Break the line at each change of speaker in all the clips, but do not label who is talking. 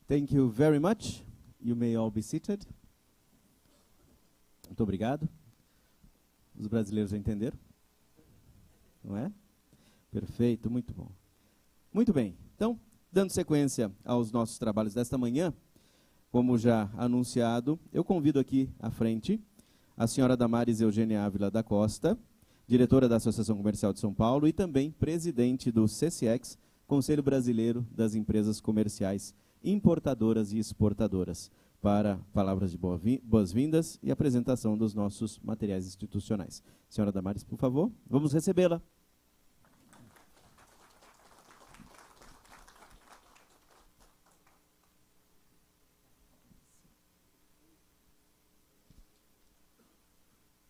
Thank you very much. You may all be seated. Muito obrigado. Os brasileiros já entenderam? Não é? Perfeito, muito bom. Muito bem. Então, dando sequência aos nossos trabalhos desta manhã, como já anunciado, eu convido aqui à frente a senhora Damares Eugênia Ávila da Costa, diretora da Associação Comercial de São Paulo e também presidente do CCX, Conselho Brasileiro das Empresas Comerciais Importadoras e Exportadoras, para palavras de boas-vindas e apresentação dos nossos materiais institucionais. Senhora Damares, por favor, vamos recebê-la.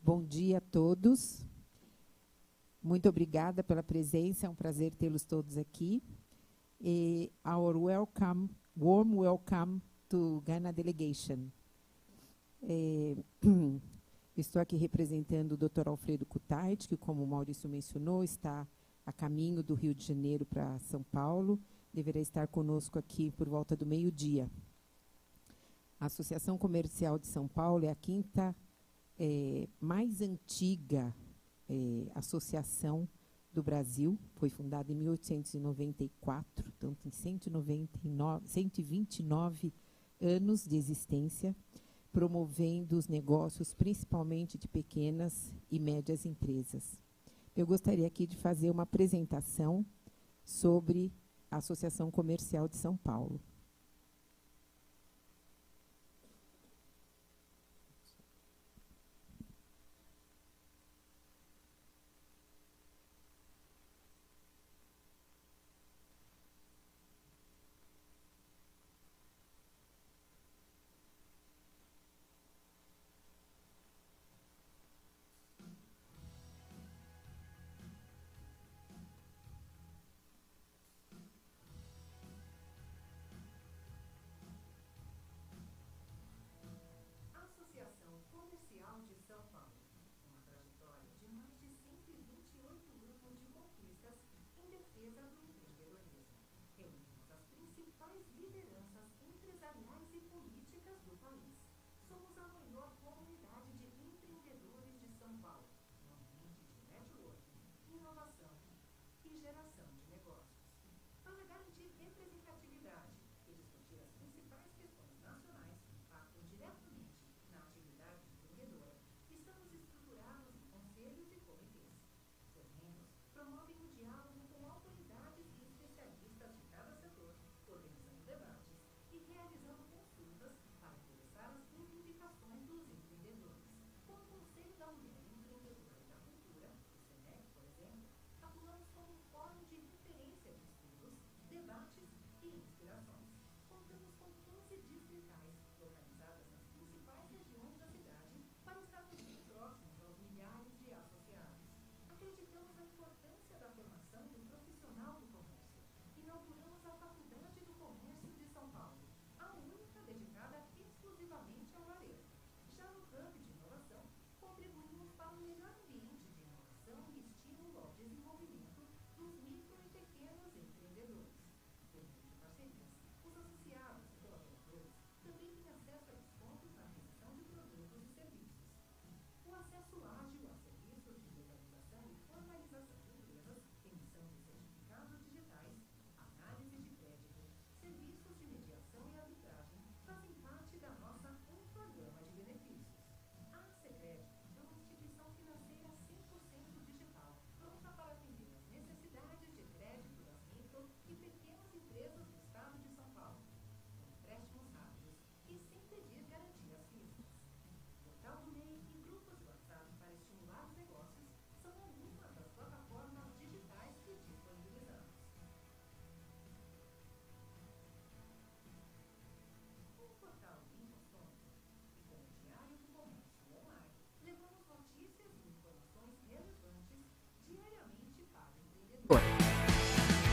Bom dia a todos. Muito obrigada pela presença, é um prazer tê-los todos aqui. Our warm welcome to Ghana Delegation. Estou aqui representando o Dr. Alfredo Kutait, que, como o Maurício mencionou, está a caminho do Rio de Janeiro para São Paulo. Deverá estar conosco aqui por volta do meio-dia. A Associação Comercial de São Paulo é a quinta mais antiga associação do Brasil. Foi fundada em 1894, então tem 129 anos de existência, promovendo os negócios principalmente de pequenas e médias empresas. Eu gostaria aqui de fazer uma apresentação sobre a Associação Comercial de São Paulo.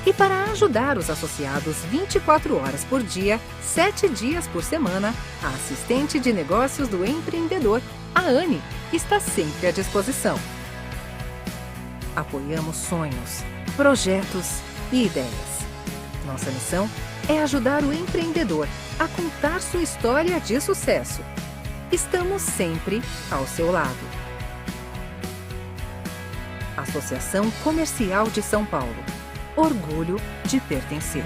E para ajudar os associados 24 horas por dia, 7 dias por semana, a assistente de negócios do empreendedor, a Anne, está sempre à disposição. Apoiamos sonhos, projetos e ideias. Nossa missão é ajudar o empreendedor a contar sua história de sucesso. Estamos sempre ao seu lado. Associação Comercial de São Paulo. Orgulho de pertencer.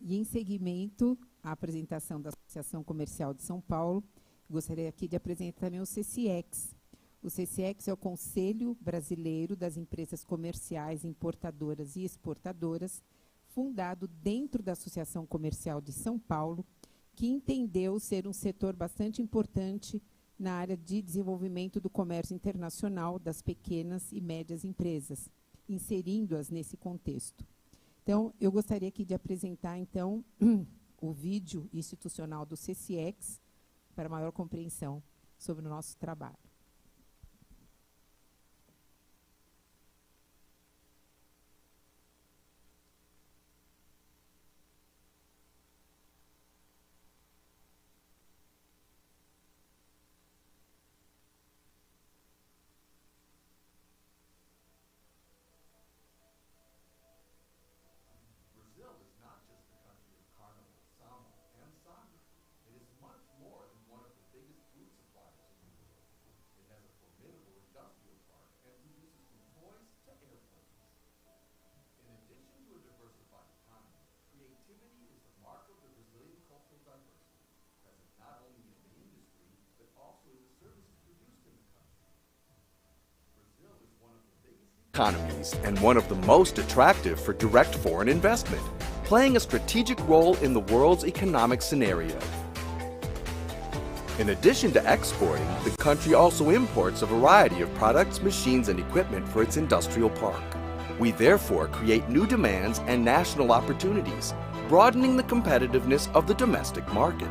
E em seguimento à apresentação da Associação Comercial de São Paulo, gostaria aqui de apresentar também o CCX. O CCX é o Conselho Brasileiro das Empresas Comerciais, Importadoras e Exportadoras, fundado dentro da Associação Comercial de São Paulo, que entendeu ser um setor bastante importante na área de desenvolvimento do comércio internacional das pequenas e médias empresas, inserindo-as nesse contexto. Então, eu gostaria aqui de apresentar, então, o vídeo institucional do CCX para maior compreensão sobre o nosso trabalho.
Economies and one of the most attractive for direct foreign investment, playing a strategic role in the world's economic scenario. In addition to exporting, the country also imports a variety of products, machines, and equipment for its industrial park. We therefore create new demands and national opportunities, broadening the competitiveness of the domestic market.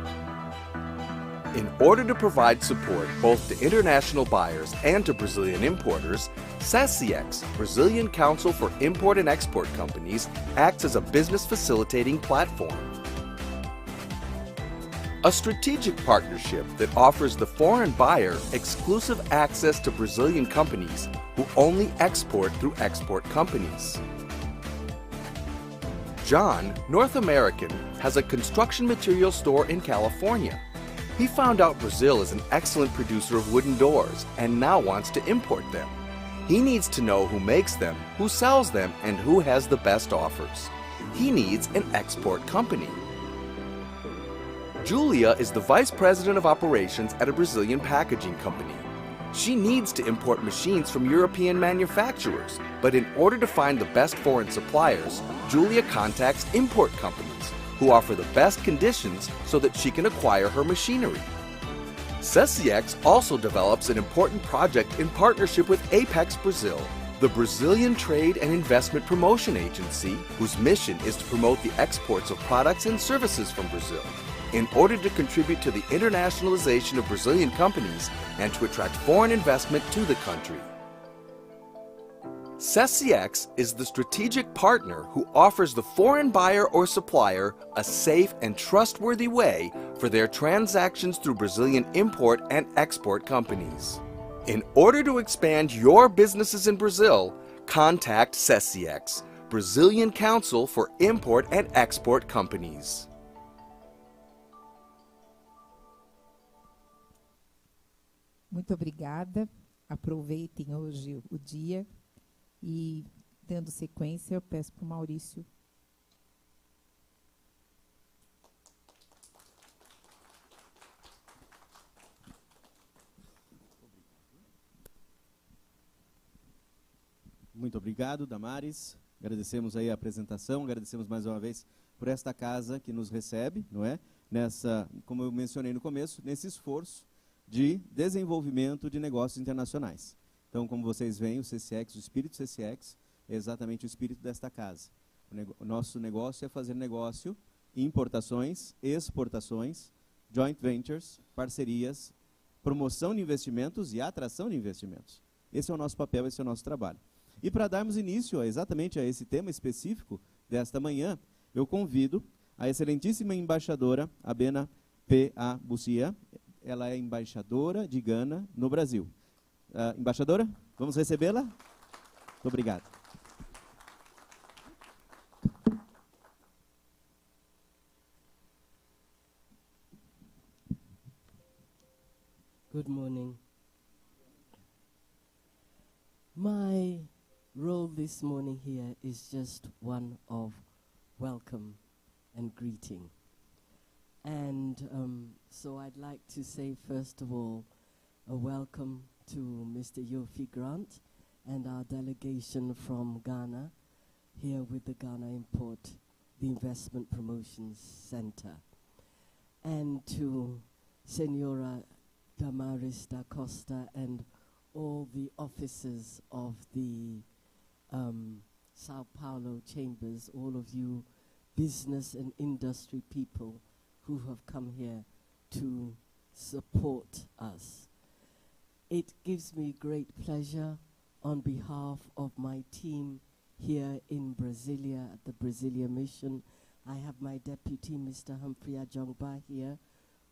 In order to provide support both to international buyers and to Brazilian importers, SECIEX, Brazilian Council for Import and Export Companies, acts as a business facilitating platform. A strategic partnership that offers the foreign buyer exclusive access to Brazilian companies who only export through export companies. John, North American, has a construction materials store in California. He found out Brazil is an excellent producer of wooden doors and now wants to import them. He needs to know who makes them, who sells them, and who has the best offers. He needs an export company. Julia is the Vice President of Operations at a Brazilian packaging company. She needs to import machines from European manufacturers, but in order to find the best foreign suppliers, Julia contacts import companies who offer the best conditions so that she can acquire her machinery. SECIEX also develops an important project in partnership with Apex Brazil, the Brazilian Trade and Investment Promotion Agency, whose mission is to promote the exports of products and services from Brazil, in order to contribute to the internationalization of Brazilian companies and to attract foreign investment to the country. SECIEX is the strategic partner who offers the foreign buyer or supplier a safe and trustworthy way for their transactions through Brazilian import and export companies. In order to expand your businesses in Brazil, contact SECIEX, Brazilian Council for Import and Export Companies.
Muito obrigada. Aproveitem hoje o dia. E, dando sequência, eu peço para o Maurício.
Muito obrigado, Damares. Agradecemos aí a apresentação, agradecemos mais uma vez por esta casa que nos recebe, não é? Nessa, como eu mencionei no começo, nesse esforço de desenvolvimento de negócios internacionais. Então, como vocês veem, o CCX, o espírito CCX, é exatamente o espírito desta casa. O nosso negócio é fazer negócio, importações, exportações, joint ventures, parcerias, promoção de investimentos e atração de investimentos. Esse é o nosso papel, esse é o nosso trabalho. E para darmos início exatamente a esse tema específico desta manhã, eu convido a excelentíssima embaixadora, Abena P. A. Bucia, ela é embaixadora de Gana no Brasil. Embaixadora, vamos recebê-la? Muito obrigado.
Good morning. My role this morning here is just one of welcome and greeting. And so I'd like to say, first of all, a welcome to Mr. Yofi Grant and our delegation from Ghana, here with the Ghana Import, the Investment Promotions Center. And to Senora Damaris da Costa and all the officers of the Sao Paulo chambers, all of you business and industry people who have come here to support us. It gives me great pleasure on behalf of my team here in Brasilia, at the Brasilia Mission. I have my deputy, Mr. Humphrey Ajongba, here,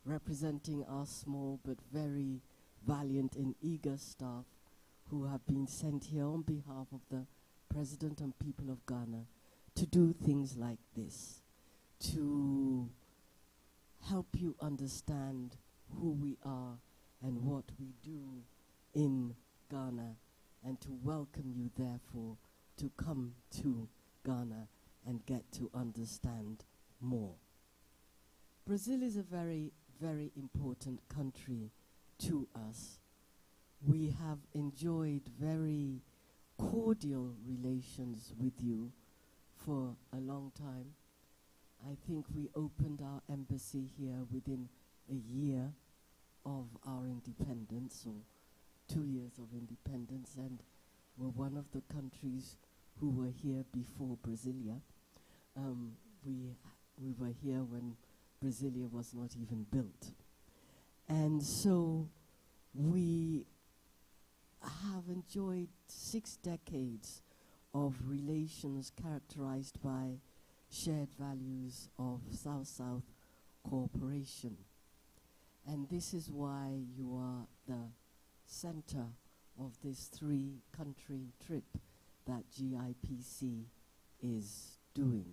representing our small but very valiant and eager staff who have been sent here on behalf of the President and people of Ghana to do things like this, to help you understand who we are and what we do in Ghana, and to welcome you, therefore, to come to Ghana and get to understand more. Brazil is a very, very important country to us. We have enjoyed very cordial relations with you for a long time. I think we opened our embassy here within a year of our independence, or 2 years of independence, and we're one of the countries who were here before Brasilia. We were here when Brasilia was not even built. And so we have enjoyed 6 decades of relations characterized by shared values of South-South cooperation. And this is why you are the center of this 3-country trip that GIPC is doing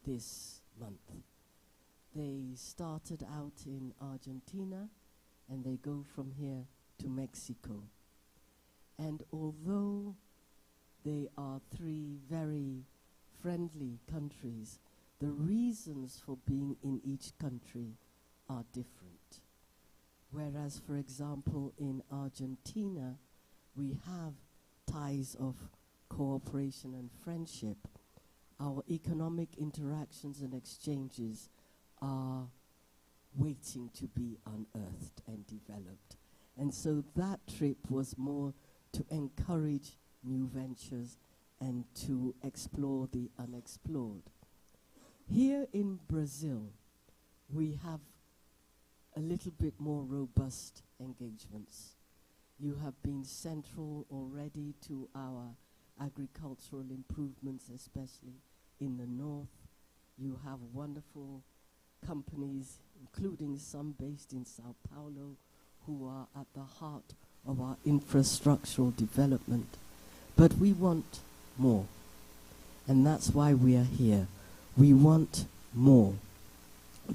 this month. They started out in Argentina and they go from here to Mexico. And although they are 3 very friendly countries, the reasons for being in each country are different. Whereas, for example, in Argentina, we have ties of cooperation and friendship. Our economic interactions and exchanges are waiting to be unearthed and developed. And so that trip was more to encourage new ventures and to explore the unexplored. Here in Brazil, we have a little bit more robust engagements. You have been central already to our agricultural improvements, especially in the north. You have wonderful companies, including some based in Sao Paulo, who are at the heart of our infrastructural development. But we want more. And that's why we are here. We want more.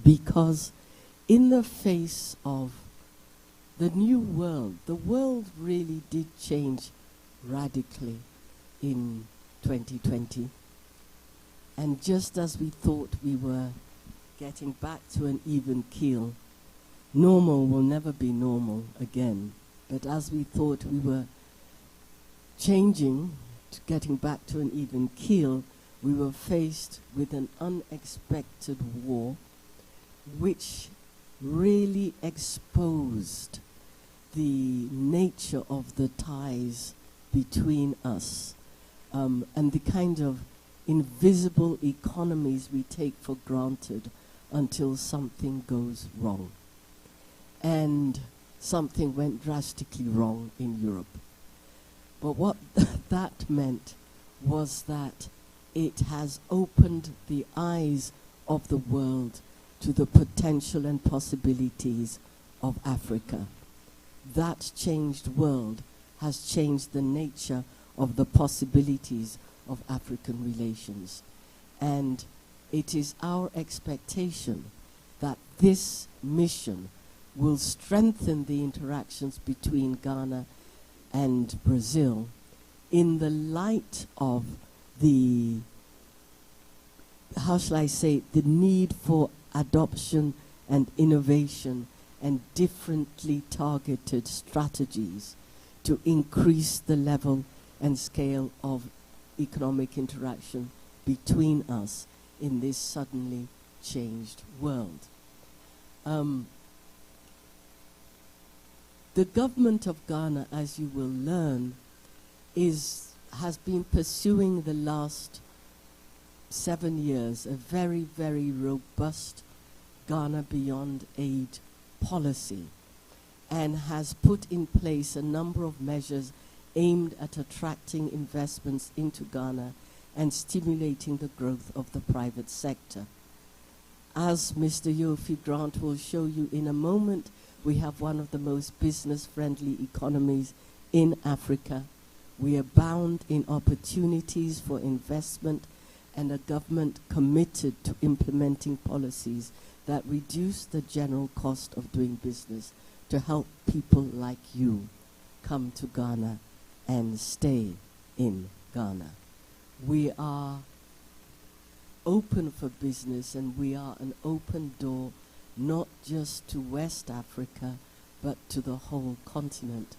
Because in the face of the new world, the world really did change radically in 2020. And just as we thought we were getting back to an even keel, normal will never be normal again. But as we thought we were changing, getting back to an even keel, we were faced with an unexpected war which really exposed the nature of the ties between us and the kind of invisible economies we take for granted until something goes wrong. And something went drastically wrong in Europe. But what that meant was that it has opened the eyes of the world to the potential and possibilities of Africa. That changed world has changed the nature of the possibilities of African relations. And it is our expectation that this mission will strengthen the interactions between Ghana and Brazil in the light of the, how shall I say, the need for adoption and innovation and differently targeted strategies to increase the level and scale of economic interaction between us in this suddenly changed world. The government of Ghana, as you will learn, has been pursuing the last 7 years a very, very robust Ghana Beyond Aid policy, and has put in place a number of measures aimed at attracting investments into Ghana and stimulating the growth of the private sector. As Mr. Yofi Grant will show you in a moment, we have one of the most business-friendly economies in Africa. We abound in opportunities for investment and a government committed to implementing policies that reduce the general cost of doing business to help people like you come to Ghana and stay in Ghana. We are open for business, and we are an open door not just to West Africa but to the whole continent.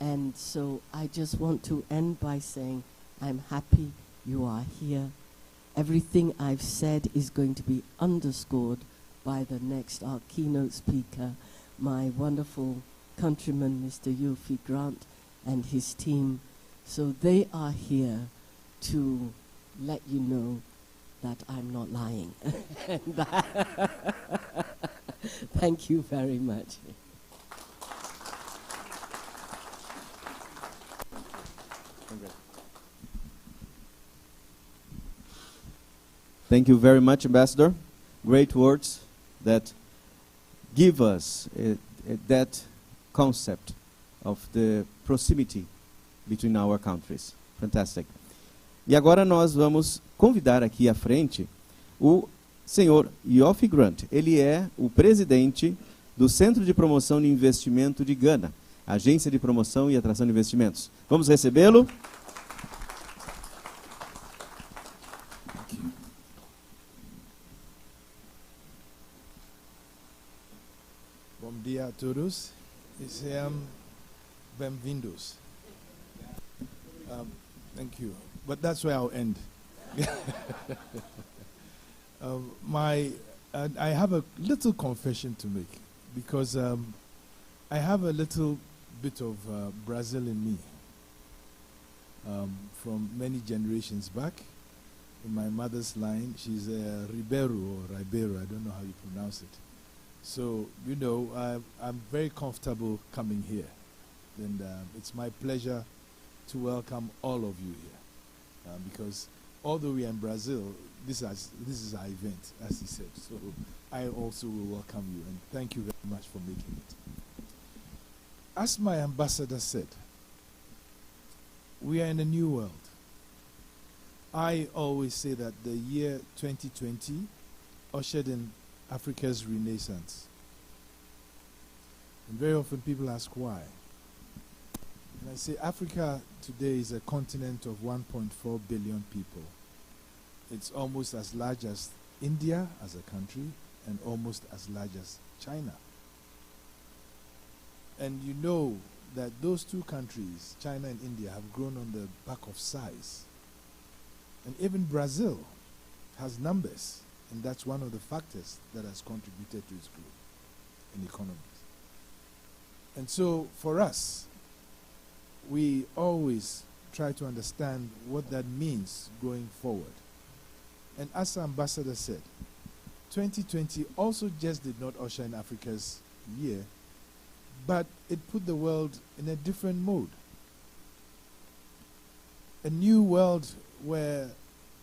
And so I just want to end by saying I'm happy you are here. Everything I've said is going to be underscored by the next, our keynote speaker, my wonderful countryman, Mr. Yofi Grant, and his team. So they are here to let you know that I'm not lying. Thank you very much.
Thank you very much, Ambassador. Great words that give us that concept of the proximity between our countries. Fantastic. E agora nós vamos convidar aqui à frente o senhor Yofi Grant. Ele é o presidente do Centro de Promoção de Investimento de Gana, Agência de Promoção e Atração de Investimentos. Vamos recebê-lo.
Bom dia a todos e sejam bem-vindos. Thank you. But that's where I'll end. I have a little confession to make because I have a little bit of Brazil in me from many generations back. In my mother's line, she's a Ribeiro or Ribeiro, I don't know how you pronounce it. So, you know, I'm very comfortable coming here. And it's my pleasure to welcome all of you here. Because although we are in Brazil, this is our event, as he said. So I also will welcome you, and thank you very much for making it. As my ambassador said, we are in a new world. I always say that the year 2020 ushered in Africa's renaissance. And very often people ask why. And I say Africa today is a continent of 1.4 billion people. It's almost as large as India as a country and almost as large as China. And you know that those two countries, China and India, have grown on the back of size. And even Brazil has numbers, and that's one of the factors that has contributed to its growth in economies. And so for us, we always try to understand what that means going forward. And as the ambassador said, 2020 also just did not usher in Africa's year, but it put the world in a different mode. A new world where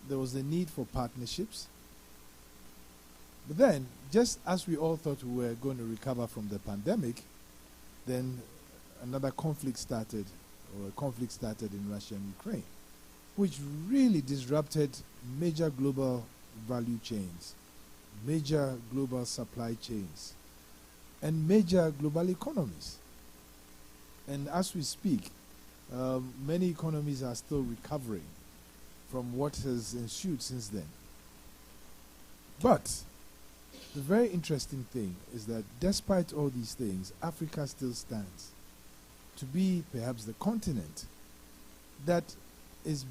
there was a need for partnerships, But then, just as we all thought we were going to recover from the pandemic, then another conflict started, or a conflict started in Russia and Ukraine, which really disrupted major global value chains, major global supply chains, and major global economies. And as we speak, many economies are still recovering from what has ensued since then. But the very interesting thing is that despite all these things, Africa still stands to be perhaps the continent that is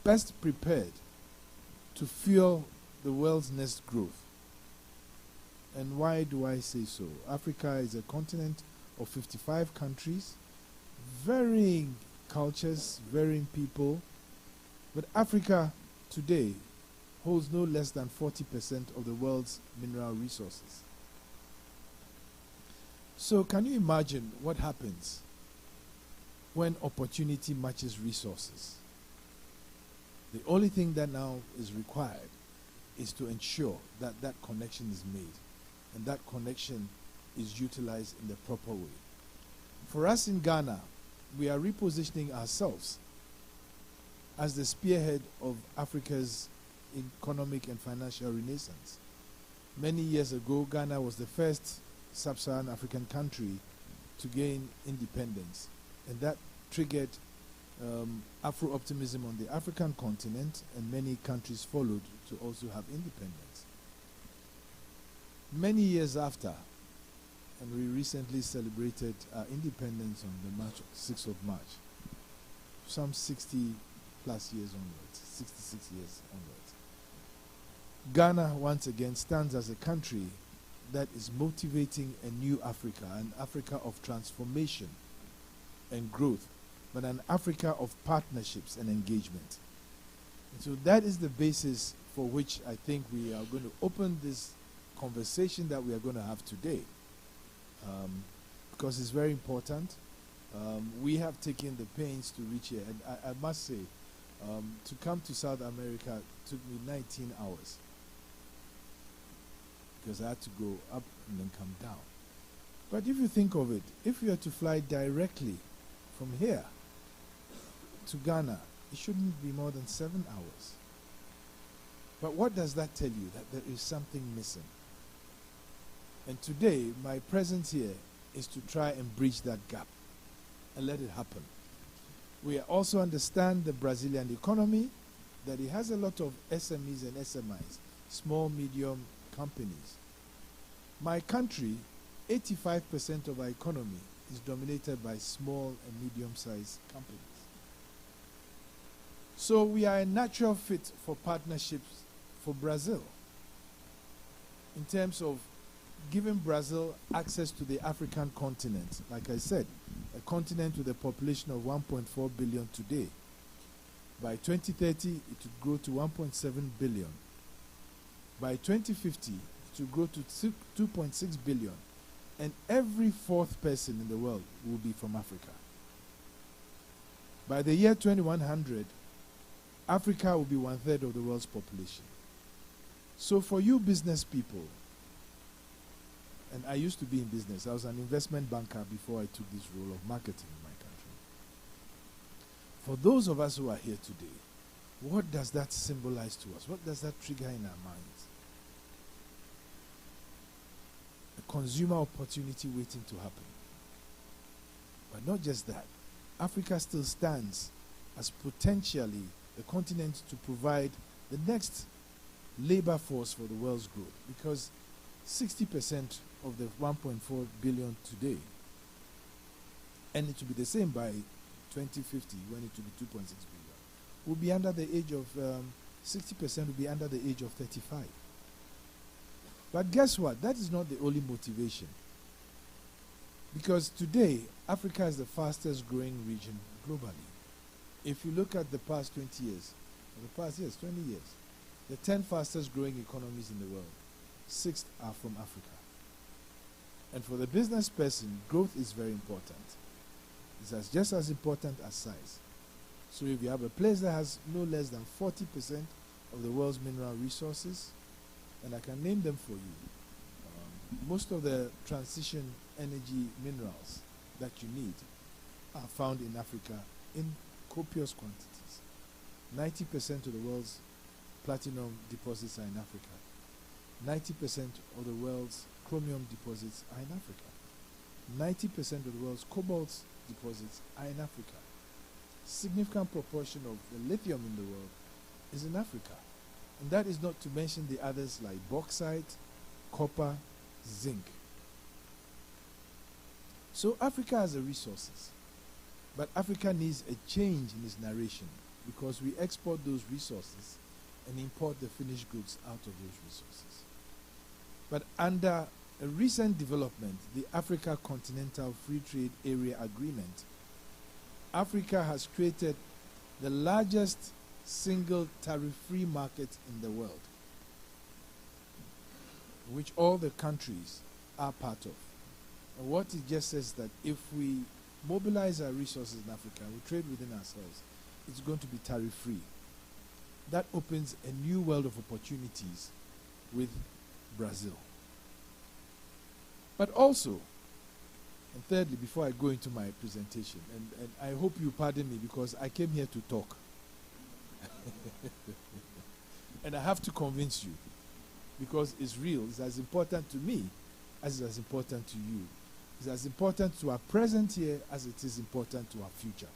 best prepared to fuel the world's next growth. And why do I say so? Africa is a continent of 55 countries, varying cultures, varying people, but Africa today holds no less than 40% of the world's mineral resources. So can you imagine what happens when opportunity matches resources? The only thing that now is required is to ensure that that connection is made and that connection is utilized in the proper way. For us in Ghana, we are repositioning ourselves as the spearhead of Africa's economic and financial renaissance. Many years ago, Ghana was the first sub-Saharan African country to gain independence, and that triggered Afro-optimism on the African continent, and many countries followed to also have independence. Many years after, and we recently celebrated our independence on the 6th of March, some 60 plus years onwards, 66 years onwards. Ghana once again stands as a country that is motivating a new Africa, an Africa of transformation and growth, but an Africa of partnerships and engagement. And so that is the basis for which I think we are going to open this conversation that we are going to have today, because it's very important. We have taken the pains to reach here, and I must say, to come to South America took me 19 hours, because I had to go up and then come down. But if you think of it, if you are to fly directly from here to Ghana, it shouldn't be more than 7 hours. But what does that tell you? That there is something missing. And today, my presence here is to try and bridge that gap and let it happen. We also understand the Brazilian economy, that it has a lot of SMEs and SMIs, small, medium companies. My country, 85% of our economy is dominated by small and medium-sized companies. So we are a natural fit for partnerships for Brazil in terms of giving Brazil access to the African continent. Like I said, a continent with a population of 1.4 billion today. By 2030, it will grow to 1.7 billion. By 2050, it will grow to 2.6 billion. And every fourth person in the world will be from Africa. By the year 2100, Africa will be 1/3 of the world's population. So for you business people, and I used to be in business, I was an investment banker before I took this role of marketing in my country. For those of us who are here today, what does that symbolize to us? What does that trigger in our minds? A consumer opportunity waiting to happen. But not just that. Africa still stands as potentially the continent to provide the next labor force for the world's growth, because 60% of the 1.4 billion today, and it will be the same by 2050 when it will be 2.6 billion, will be under the age of 60% will be under the age of 35. But guess what? That is not the only motivation. Because today, Africa is the fastest growing region globally. If you look at the past 20 years, or the past 20 years, the 10 fastest growing economies in the world, 6 are from Africa. And for the business person, growth is very important. It's just as important as size. So if you have a place that has no less than 40% of the world's mineral resources, and I can name them for you. Most of the transition energy minerals that you need are found in Africa in copious quantities. 90% of the world's platinum deposits are in Africa. 90% of the world's chromium deposits are in Africa. 90% of the world's cobalt deposits are in Africa. Significant proportion of the lithium in the world is in Africa. And that is not to mention the others like bauxite, copper, zinc. So Africa has the resources, but Africa needs a change in its narration because we export those resources and import the finished goods out of those resources. But under a recent development, the Africa Continental Free Trade Area Agreement, Africa has created the largest single tariff-free market in the world, which all the countries are part of. And what it just says that if we mobilize our resources in Africa, we trade within ourselves, it's going to be tariff-free. That opens a new world of opportunities with Brazil. But also, and thirdly, before I go into my presentation, and I hope you pardon me because I came here to talk. And I have to convince you because it's real. It's as important to me as it is important to you. It's as important to our present here as it is important to our future.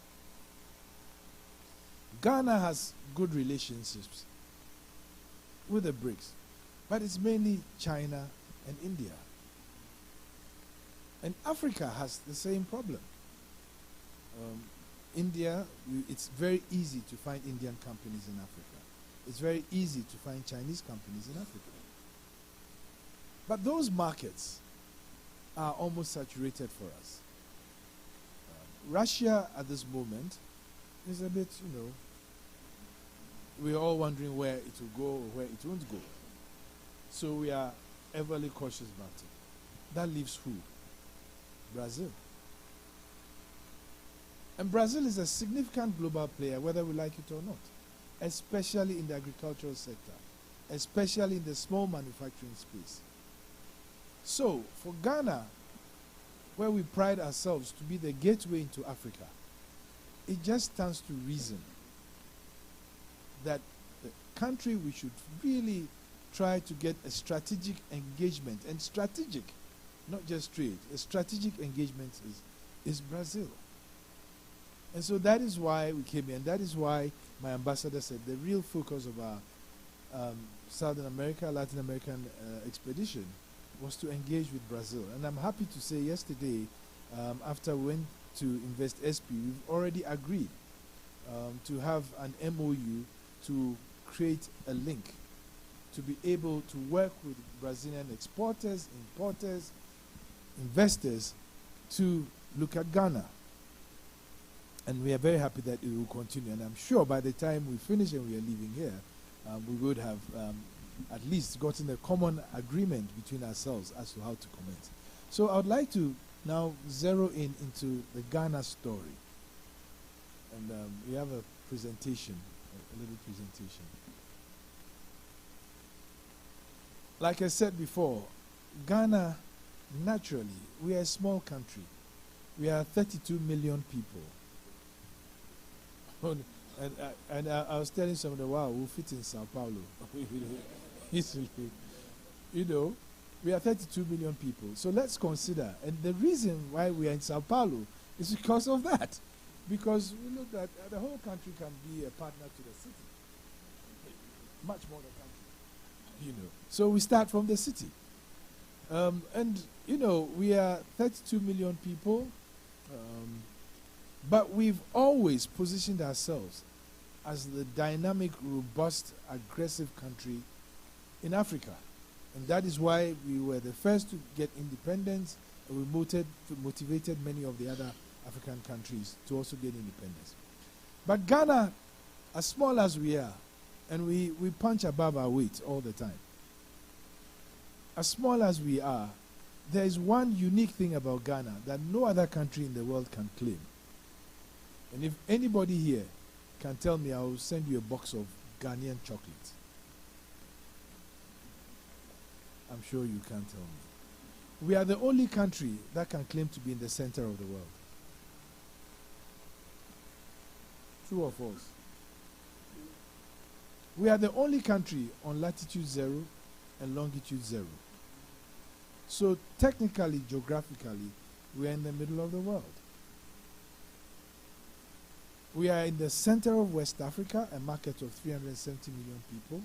Ghana has good relationships with the BRICS, but it's mainly China and India. And Africa has the same problem. India, it's very easy to find Indian companies in Africa. It's very easy to find Chinese companies in Africa. But those markets are almost saturated for us. Russia at this moment is a bit, we're all wondering where it will go or where it won't go. So we are everly cautious about it. That leaves who? Brazil. And Brazil is a significant global player, whether we like it or not, especially in the agricultural sector, especially in the small manufacturing space. So, for Ghana, where we pride ourselves to be the gateway into Africa, it just stands to reason that the country we should really try to get a strategic engagement, and strategic, not just trade, a strategic engagement is Brazil. And so that is why we came here, and that is why my ambassador said the real focus of our Southern America, Latin American expedition was to engage with Brazil. And I'm happy to say yesterday, after we went to Invest SP, we've already agreed to have an MOU to create a link to be able to work with Brazilian exporters, importers, investors to look at Ghana. And we are very happy that it will continue. And I'm sure by the time we finish and we are leaving here, we would have at least gotten a common agreement between ourselves as to how to commence. So I would like to now zero in into the Ghana story. And we have a presentation, a little presentation. Like I said before, Ghana, naturally, we are a small country. We are 32 million people. And I was telling somebody, wow, we'll fit in Sao Paulo. We are 32 million people. So let's consider. And the reason why we are in Sao Paulo is because of that. Because we look at the whole country can be a partner to the city. Much more than country. So we start from the city. We are 32 million people. But we've always positioned ourselves as the dynamic, robust, aggressive country in Africa. And that is why we were the first to get independence, and we motivated many of the other African countries to also get independence. But Ghana, as small as we are, and we punch above our weight all the time, as small as we are, there is one unique thing about Ghana that no other country in the world can claim. And if anybody here can tell me, I will send you a box of Ghanaian chocolate. I'm sure you can't tell me. We are the only country that can claim to be in the center of the world. True or false? We are the only country on latitude 0 and longitude 0. So technically, geographically, we are in the middle of the world. We are in the center of West Africa, a market of 370 million people.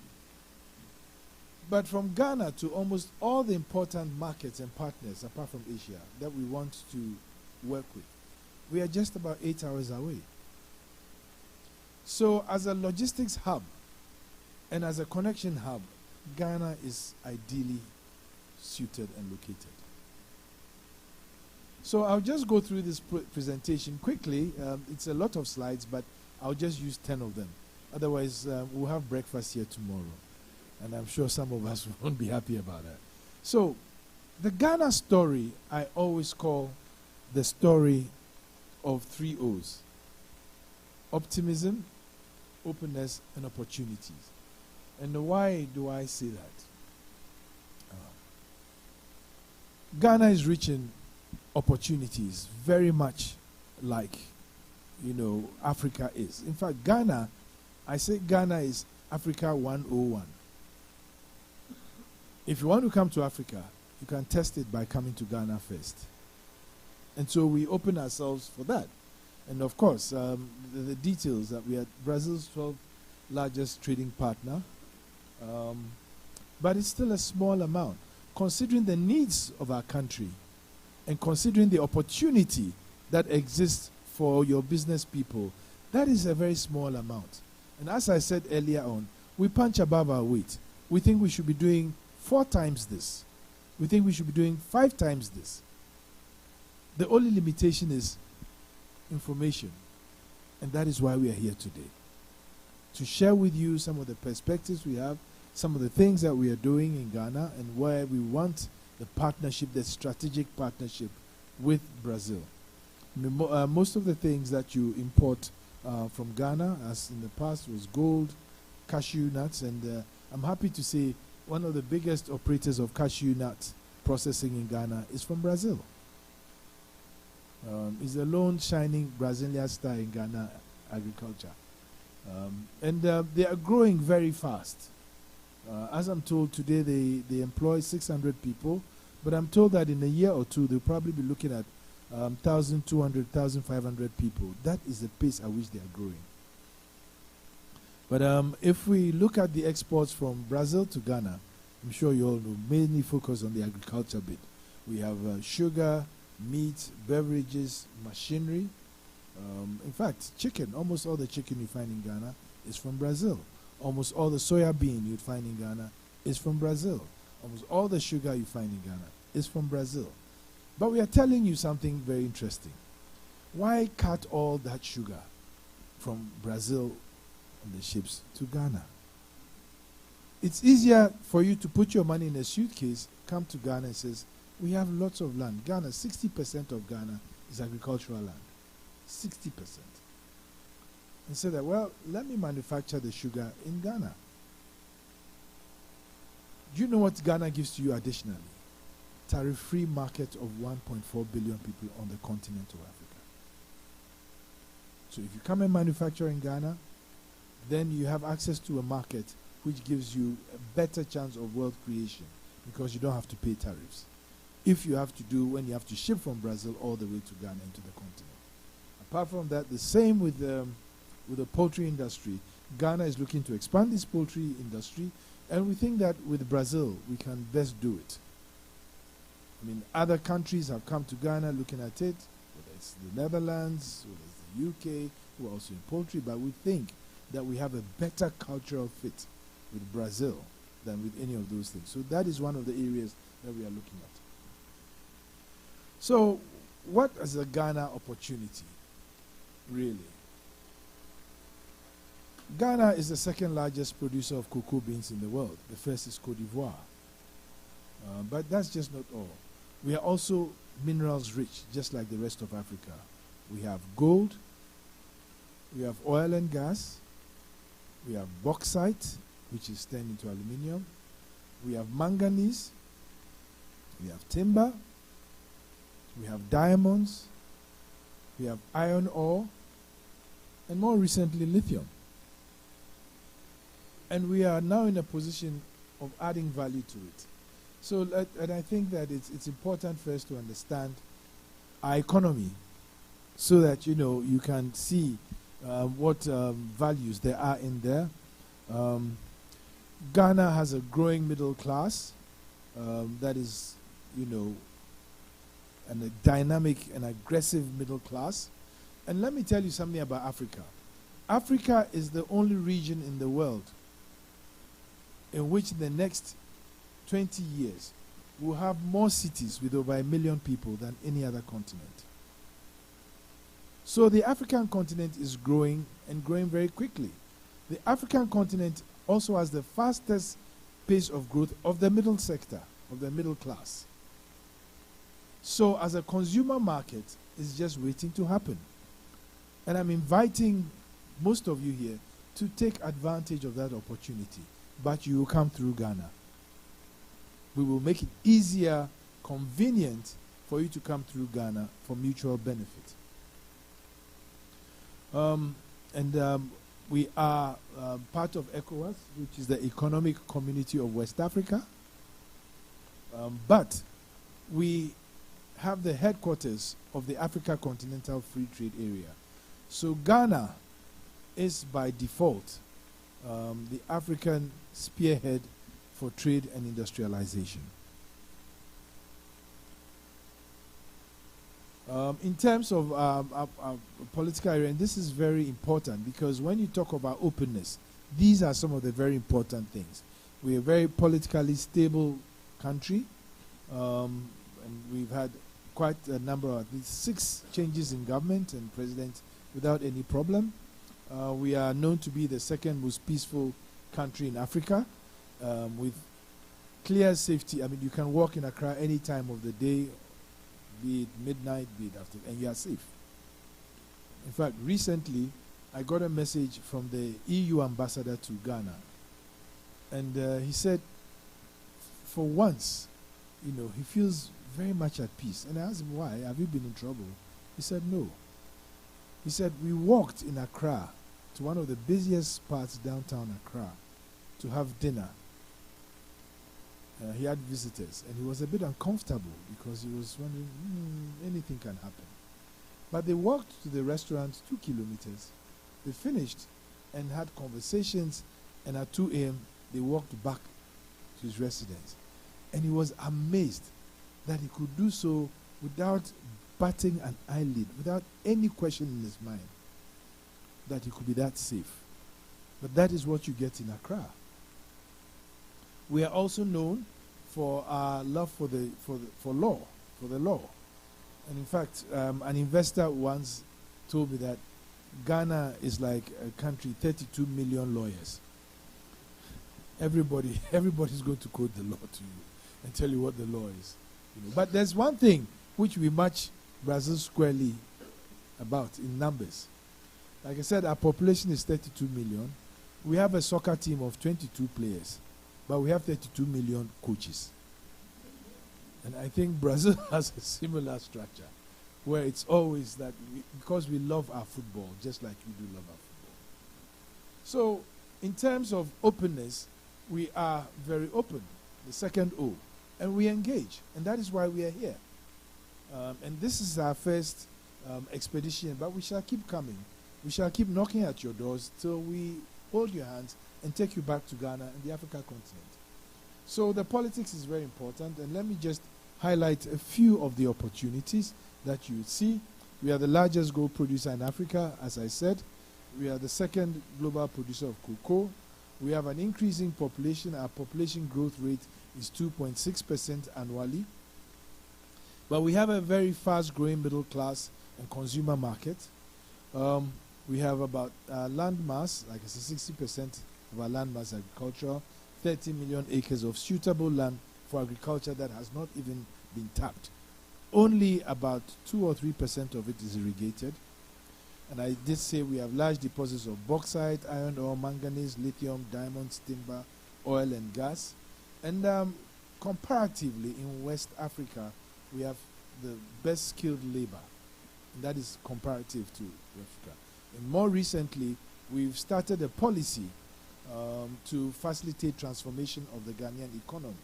But from Ghana to almost all the important markets and partners, apart from Asia, that we want to work with, we are just about 8 hours away. So as a logistics hub and as a connection hub, Ghana is ideally suited and located. So I'll just go through this presentation quickly. It's a lot of slides, but I'll just use 10 of them. Otherwise, we'll have breakfast here tomorrow. And I'm sure some of us won't be happy about that. So the Ghana story, I always call the story of 3 O's. Optimism, openness, and opportunities. And why do I say that? Ghana is rich in opportunities, very much like, Africa is. In fact, Ghana, I say Ghana is Africa 101. If you want to come to Africa, you can test it by coming to Ghana first. And so we open ourselves for that. And of course, the details that we are Brazil's 12th largest trading partner, but it's still a small amount. Considering the needs of our country and considering the opportunity that exists for your business people, that is a very small amount. And as I said earlier on, we punch above our weight. We think we should be doing 4 times this. We think we should be doing 5 times this. The only limitation is information. And that is why we are here today. To share with you some of the perspectives we have, some of the things that we are doing in Ghana, and where we want the partnership, the strategic partnership with Brazil. Most of the things that you import from Ghana, as in the past, was gold, cashew nuts, and I'm happy to say one of the biggest operators of cashew nut processing in Ghana is from Brazil. It's the lone shining Brazilian star in Ghana agriculture. And they are growing very fast. As I'm told today, they employ 600 people, but I'm told that in a year or two, they'll probably be looking at 1,200, 1,500 people. That is the pace at which they are growing. But if we look at the exports from Brazil to Ghana, I'm sure you all know, mainly focus on the agriculture bit. We have sugar, meat, beverages, machinery. In fact, chicken, almost all the chicken you find in Ghana is from Brazil. Almost all the soya bean you'd find in Ghana is from Brazil. Almost all the sugar you find in Ghana is from Brazil. But we are telling you something very interesting. Why cut all that sugar from Brazil on the ships to Ghana? It's easier for you to put your money in a suitcase, come to Ghana and says, we have lots of land. Ghana, 60% of Ghana is agricultural land. 60%. And say that, well, let me manufacture the sugar in Ghana. Do you know what Ghana gives to you additionally? Tariff-free market of 1.4 billion people on the continent of Africa. So if you come and manufacture in Ghana, then you have access to a market which gives you a better chance of wealth creation because you don't have to pay tariffs. If you have to do when you have to ship from Brazil all the way to Ghana into the continent. Apart from that, the same with the poultry industry. Ghana is looking to expand this poultry industry, and we think that with Brazil, we can best do it. I mean, other countries have come to Ghana looking at it, whether it's the Netherlands, whether it's the UK, who are also in poultry, but we think that we have a better cultural fit with Brazil than with any of those things. So that is one of the areas that we are looking at. So what is a Ghana opportunity, really? Ghana is the second largest producer of cocoa beans in the world. The first is Cote d'Ivoire. But that's just not all. We are also minerals rich, just like the rest of Africa. We have gold, we have oil and gas, we have bauxite, which is turned into aluminium, we have manganese, We have timber, we have diamonds, we have iron ore, and more recently lithium. And we are now in a position of adding value to it. So, and I think that it's important for us to understand our economy so that, you can see what values there are in there. Ghana has a growing middle class that is, and a dynamic and aggressive middle class. And let me tell you something about Africa. Africa is the only region in the world in which the next 20 years will have more cities with over 1 million people than any other continent. So the African continent is growing and growing very quickly. The African continent also has the fastest pace of growth of the middle sector, of the middle class. So as a consumer market, it's just waiting to happen. And I'm inviting most of you here to take advantage of that opportunity. But you will come through Ghana. We will make it easier, convenient for you to come through Ghana for mutual benefit. We are part of ECOWAS, which is the Economic Community of West Africa. But we have the headquarters of the Africa Continental Free Trade Area. So Ghana is by default the African spearhead for trade and industrialization. In terms of our political area, and this is very important because when you talk about openness, these are some of the very important things. We are a very politically stable country, and we've had quite a number of 6 changes in government and president without any problem. We are known to be the second most peaceful country in Africa, with clear safety. I mean, you can walk in Accra any time of the day, be it midnight, be it after, and you are safe. In fact, recently, I got a message from the EU ambassador to Ghana, and he said, for once, he feels very much at peace. And I asked him, why? Have you been in trouble? He said, no. He said, we walked in Accra to one of the busiest parts downtown Accra to have dinner. He had visitors, and he was a bit uncomfortable because he was wondering, anything can happen. But they walked to the restaurant 2 kilometers. They finished and had conversations, and at 2 a.m., they walked back to his residence. And he was amazed that he could do so without batting an eyelid, without any question in his mind, that he could be that safe. But that is what you get in Accra. We are also known for our love for the law. And in fact, an investor once told me that Ghana is like a country, 32 million lawyers. Everybody's going to quote the law to you and tell you what the law is. But there's one thing which we match Brazil squarely about in numbers. Like I said, our population is 32 million. We have a soccer team of 22 players, but we have 32 million coaches. And I think Brazil has a similar structure, where it's always that because we love our football, just like we do love our football. So, in terms of openness, we are very open, the second O, and we engage, and that is why we are here. And this is our first expedition, but we shall keep coming. We shall keep knocking at your doors till we hold your hands and take you back to Ghana and the Africa continent. So the politics is very important, and let me just highlight a few of the opportunities that you see. We are the largest gold producer in Africa, as I said. We are the second global producer of cocoa. We have an increasing population. Our population growth rate is 2.6% annually. But we have a very fast-growing middle class and consumer market. We have about land mass, like I said, 60% of our land mass agricultural, 30 million acres of suitable land for agriculture that has not even been tapped. Only about 2 or 3% of it is irrigated. And I did say we have large deposits of bauxite, iron ore, manganese, lithium, diamonds, timber, oil, and gas. And comparatively in West Africa, we have the best skilled labor. And that is comparative to Africa. And more recently, we've started a policy to facilitate transformation of the Ghanaian economy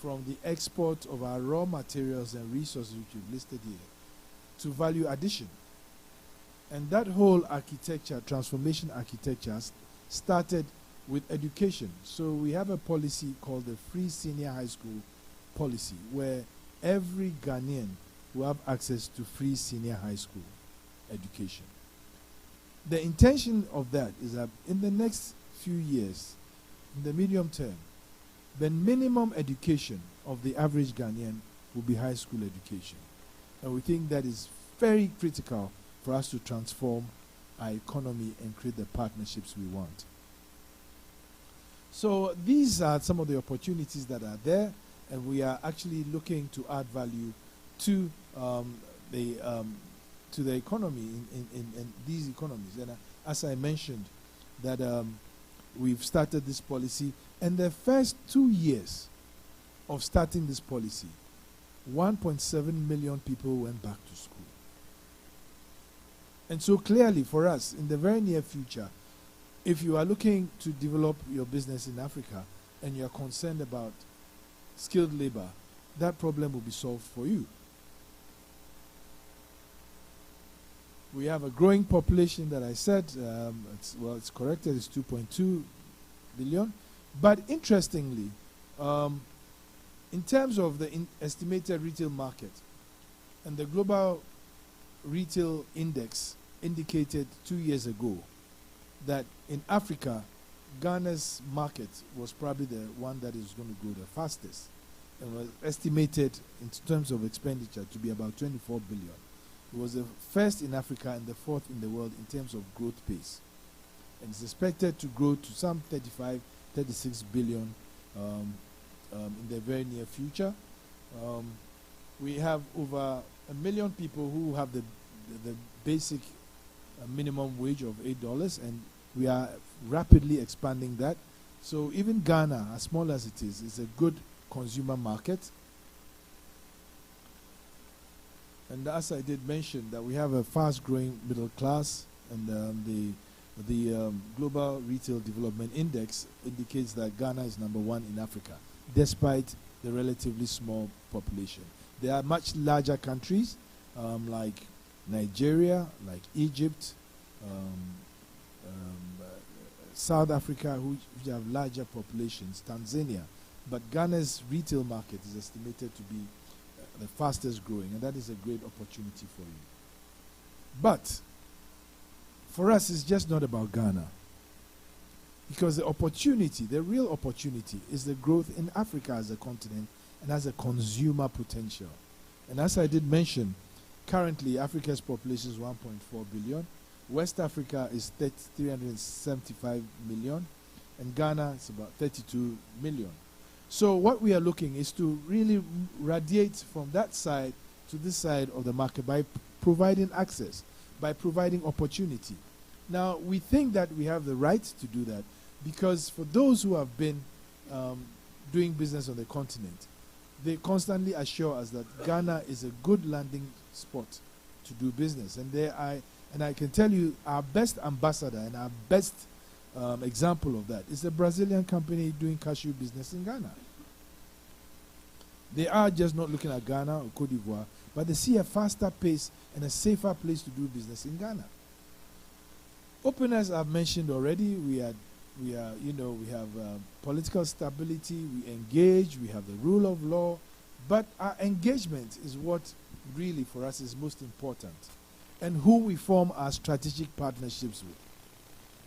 from the export of our raw materials and resources, which we've listed here, to value addition. And that whole architecture, transformation architecture, started with education. So we have a policy called the Free Senior High School Policy, where every Ghanaian will have access to free senior high school education. The intention of that is that in the next few years, in the medium term, the minimum education of the average Ghanaian will be high school education. And we think that is very critical for us to transform our economy and create the partnerships we want. So these are some of the opportunities that are there, and we are actually looking to add value to the economy in these economies. And as I mentioned, that we've started this policy, and the first 2 years of starting this policy, 1.7 million people went back to school. And so clearly for us, in the very near future, if you are looking to develop your business in Africa and you are concerned about skilled labor, that problem will be solved for you. We have a growing population that I said, it's corrected, it's 2.2 billion. But interestingly, in terms of the estimated retail market, and the global retail index indicated 2 years ago that in Africa, Ghana's market was probably the one that is going to grow the fastest, and was estimated in terms of expenditure to be about 24 billion. It was the first in Africa and the fourth in the world in terms of growth pace. And it's expected to grow to some 35, 36 billion in the very near future. We have over 1 million people who have the basic minimum wage of $8, and we are rapidly expanding that. So even Ghana, as small as it is a good consumer market. And as I did mention, that we have a fast-growing middle class, and the Global Retail Development Index indicates that Ghana is #1 in Africa, despite the relatively small population. There are much larger countries like Nigeria, like Egypt, South Africa, which have larger populations, Tanzania. But Ghana's retail market is estimated to be the fastest growing, and that is a great opportunity for you. But for us, it's just not about Ghana. Because the opportunity, the real opportunity, is the growth in Africa as a continent and as a consumer potential. And as I did mention, currently Africa's population is 1.4 billion. West Africa is 375 million. And Ghana is about 32 million. So what we are looking is to really radiate from that side to this side of the market by providing access, by providing opportunity. Now, we think that we have the right to do that because for those who have been doing business on the continent, they constantly assure us that Ghana is a good landing spot to do business. And I can tell you our best ambassador and our best example of that is a Brazilian company doing cashew business in Ghana. They are just not looking at Ghana or Cote d'Ivoire, but they see a faster pace and a safer place to do business in Ghana. Openness I've mentioned already. We have political stability. We engage. We have the rule of law, but our engagement is what really for us is most important, and who we form our strategic partnerships with.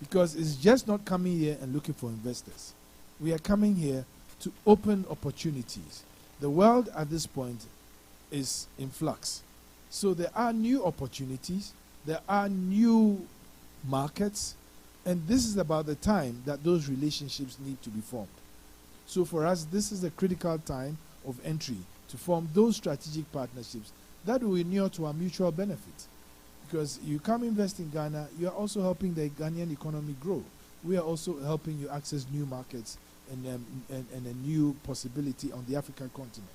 Because it's just not coming here and looking for investors. We are coming here to open opportunities. The world at this point is in flux. So there are new opportunities, there are new markets, and this is about the time that those relationships need to be formed. So for us, this is a critical time of entry to form those strategic partnerships that will inure to our mutual benefit. Because you come invest in Ghana, you are also helping the Ghanaian economy grow. We are also helping you access new markets and a new possibility on the African continent.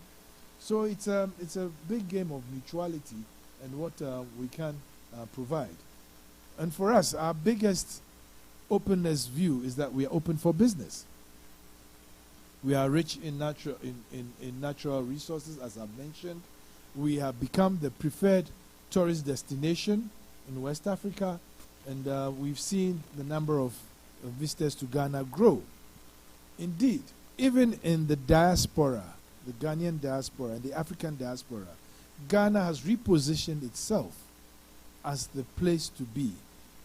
So it's a big game of mutuality and what we can provide. And for us, our biggest openness view is that we are open for business. We are rich in natural resources, as I've mentioned. We have become the preferred tourist destination in West Africa, and we've seen the number of visitors to Ghana grow. Indeed, even in the diaspora, the Ghanaian diaspora and the African diaspora, Ghana has repositioned itself as the place to be.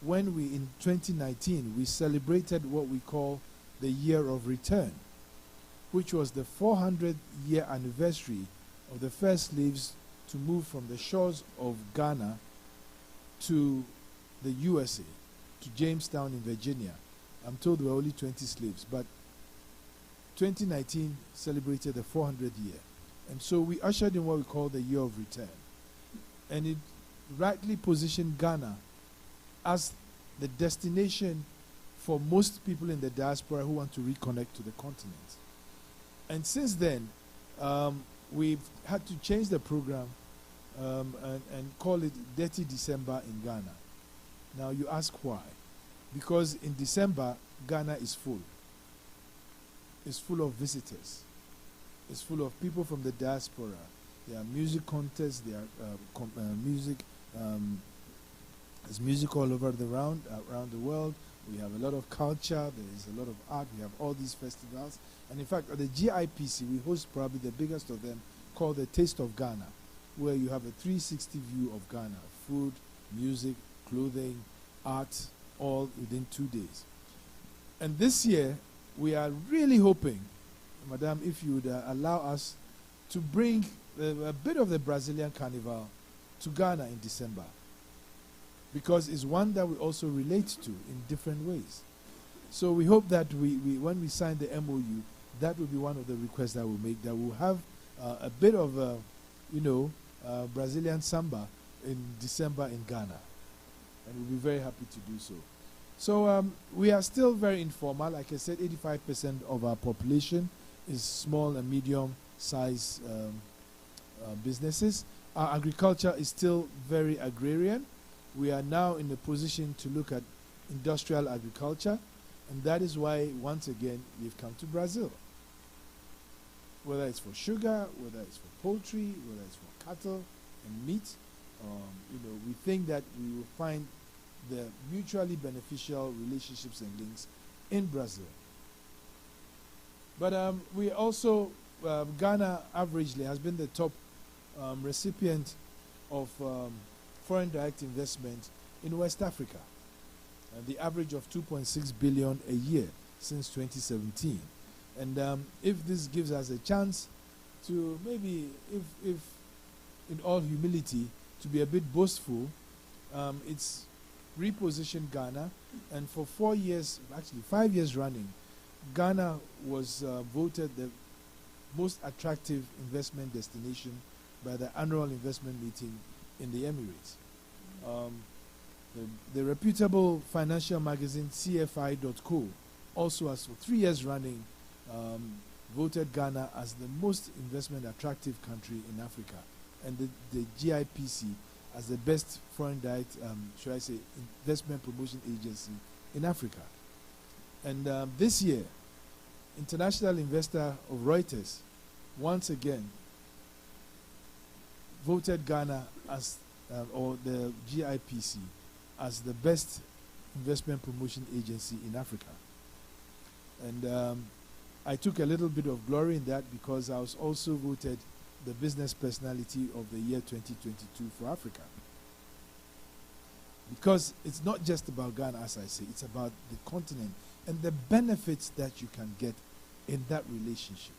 When we, in 2019, we celebrated what we call the Year of Return, which was the 400-year anniversary of the first slaves to move from the shores of Ghana to the USA, to Jamestown in Virginia. I'm told there were only 20 slaves, but 2019 celebrated the 400th year. And so we ushered in what we call the Year of Return. And it rightly positioned Ghana as the destination for most people in the diaspora who want to reconnect to the continent. And since then, we've had to change the program and call it Dirty December in Ghana. Now you ask why. Because in December, Ghana is full. It's full of visitors. It's full of people from the diaspora. There are music contests, there are music. There's music all over around the world. We have a lot of culture. There is a lot of art. We have all these festivals. And in fact, at the GIPC, we host probably the biggest of them, called the Taste of Ghana, where you have a 360 view of Ghana. Food, music, clothing, art, all within 2 days. And this year, we are really hoping, Madam, if you would allow us to bring a bit of the Brazilian Carnival to Ghana in December, because it's one that we also relate to in different ways. So we hope that when we sign the MOU, that will be one of the requests that we'll make, that we'll have a bit of, Brazilian samba in December in Ghana. And we'll be very happy to do so. So we are still very informal. Like I said, 85% of our population is small and medium-sized businesses. Our agriculture is still very agrarian. We are now in a position to look at industrial agriculture, and that is why, once again, we've come to Brazil. Whether it's for sugar, whether it's for poultry, whether it's for cattle and meat, we think that we will find the mutually beneficial relationships and links in Brazil. But we also, Ghana averagely has been the top recipient of foreign direct investment in West Africa. The average of 2.6 billion a year since 2017. And if this gives us a chance to maybe, if in all humility, to be a bit boastful, it's repositioned Ghana, and for 4 years, actually 5 years running, Ghana was voted the most attractive investment destination by the annual investment meeting in the Emirates. The reputable financial magazine CFI.co also has, for 3 years running, voted Ghana as the most investment attractive country in Africa, and the GIPC as the best foreign direct, investment promotion agency in Africa. And this year, international investor of Reuters once again voted Ghana as, or the GIPC, as the best investment promotion agency in Africa. And I took a little bit of glory in that, because I was also voted the business personality of the year 2022 for Africa. Because it's not just about Ghana, as I say, it's about the continent and the benefits that you can get in that relationship.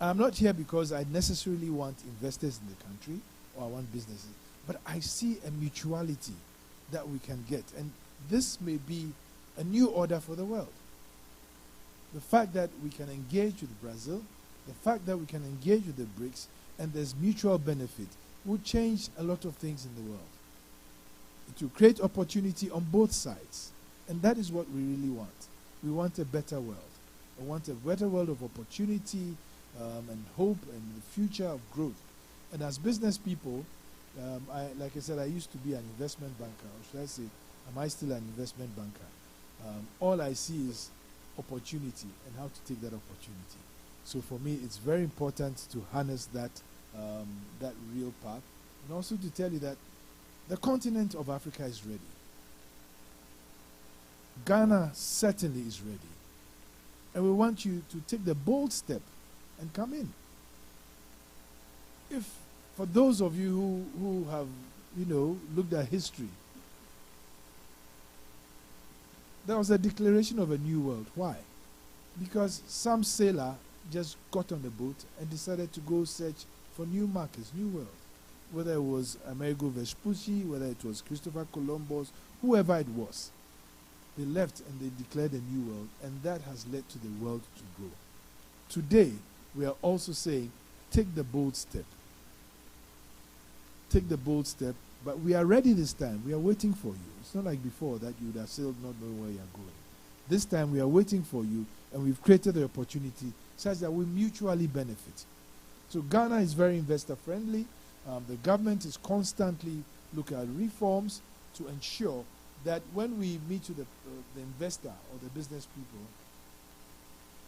I'm not here because I necessarily want investors in the country or I want businesses, but I see a mutuality that we can get. And this may be a new order for the world. The fact that we can engage with Brazil, the fact that we can engage with the BRICS, and there's mutual benefit, will change a lot of things in the world. It will create opportunity on both sides. And that is what we really want. We want a better world. I want a better world of opportunity and hope and the future of growth. And as business people, like I said, I used to be an investment banker. Or should I say, am I still an investment banker? All I see is opportunity and how to take that opportunity. So for me, it's very important to harness that real path, and also to tell you that the continent of Africa is ready. Ghana certainly is ready. And we want you to take the bold step and come in. If, for those of you who have, looked at history, there was a declaration of a new world. Why? Because some sailor just got on the boat and decided to go search for new markets, new world. Whether it was Amerigo Vespucci, whether it was Christopher Columbus, whoever it was. They left and they declared a new world, and that has led to the world to grow. Today, we are also saying, take the bold step. Take the bold step, but we are ready this time. We are waiting for you. It's not like before that you would have sailed not knowing where you are going. This time we are waiting for you, and we've created the opportunity such that we mutually benefit. So Ghana is very investor friendly. The government is constantly looking at reforms to ensure that when we meet with the investor or the business people,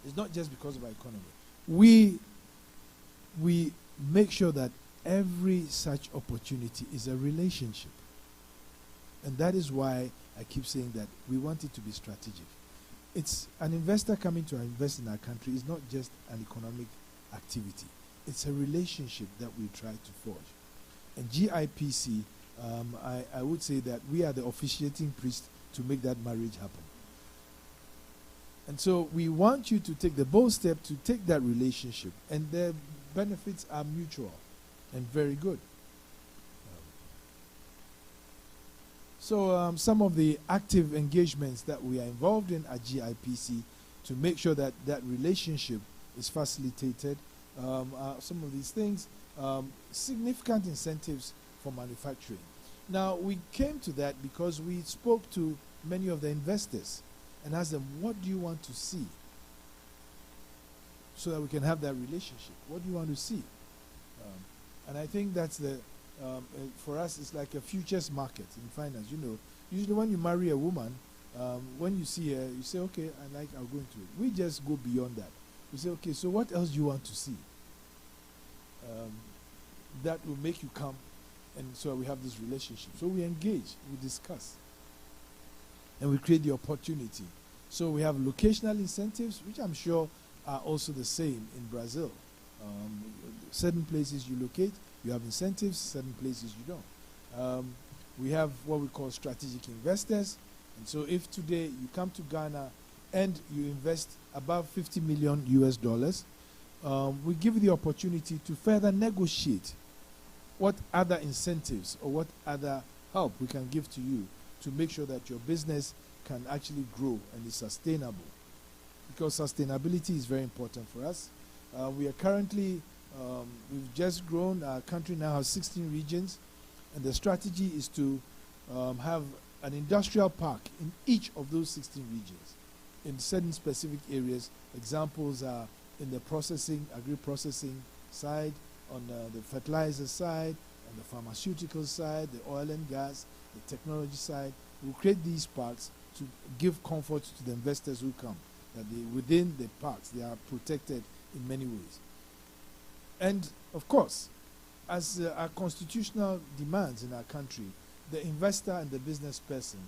it's not just because of our economy. We make sure that every such opportunity is a relationship. And that is why I keep saying that we want it to be strategic. It's an investor coming to invest in our country is not just an economic activity. It's a relationship that we try to forge. And GIPC, I would say that we are the officiating priest to make that marriage happen. And so we want you to take the bold step to take that relationship, and the benefits are mutual and very good. So some of the active engagements that we are involved in at GIPC to make sure that that relationship is facilitated are some of these things. Significant incentives for manufacturing. Now, we came to that because we spoke to many of the investors and asked them, what do you want to see? So that we can have that relationship. What do you want to see? And I think that's for us, it's like a futures market in finance. Usually when you marry a woman, when you see her, you say, okay, I'll go into it. We just go beyond that. We say, okay, so what else do you want to see? That will make you come, and so we have this relationship. So we engage, we discuss, and we create the opportunity. So we have locational incentives, which I'm sure are also the same in Brazil. Certain places you locate, you have incentives, certain places you don't. We have what we call strategic investors, and so if today you come to Ghana and you invest above $50 million US, we give you the opportunity to further negotiate what other incentives or what other help we can give to you to make sure that your business can actually grow and is sustainable. Because sustainability is very important for us. We are currently, we've just grown. Our country now has 16 regions, and the strategy is to have an industrial park in each of those 16 regions in certain specific areas. Examples are in the processing, agri-processing side, on the fertilizer side, on the pharmaceutical side, the oil and gas, the technology side. We'll create these parks to give comfort to the investors who come, that within the parks they are protected in many ways. And of course, as our constitutional demands in our country, the investor and the business person,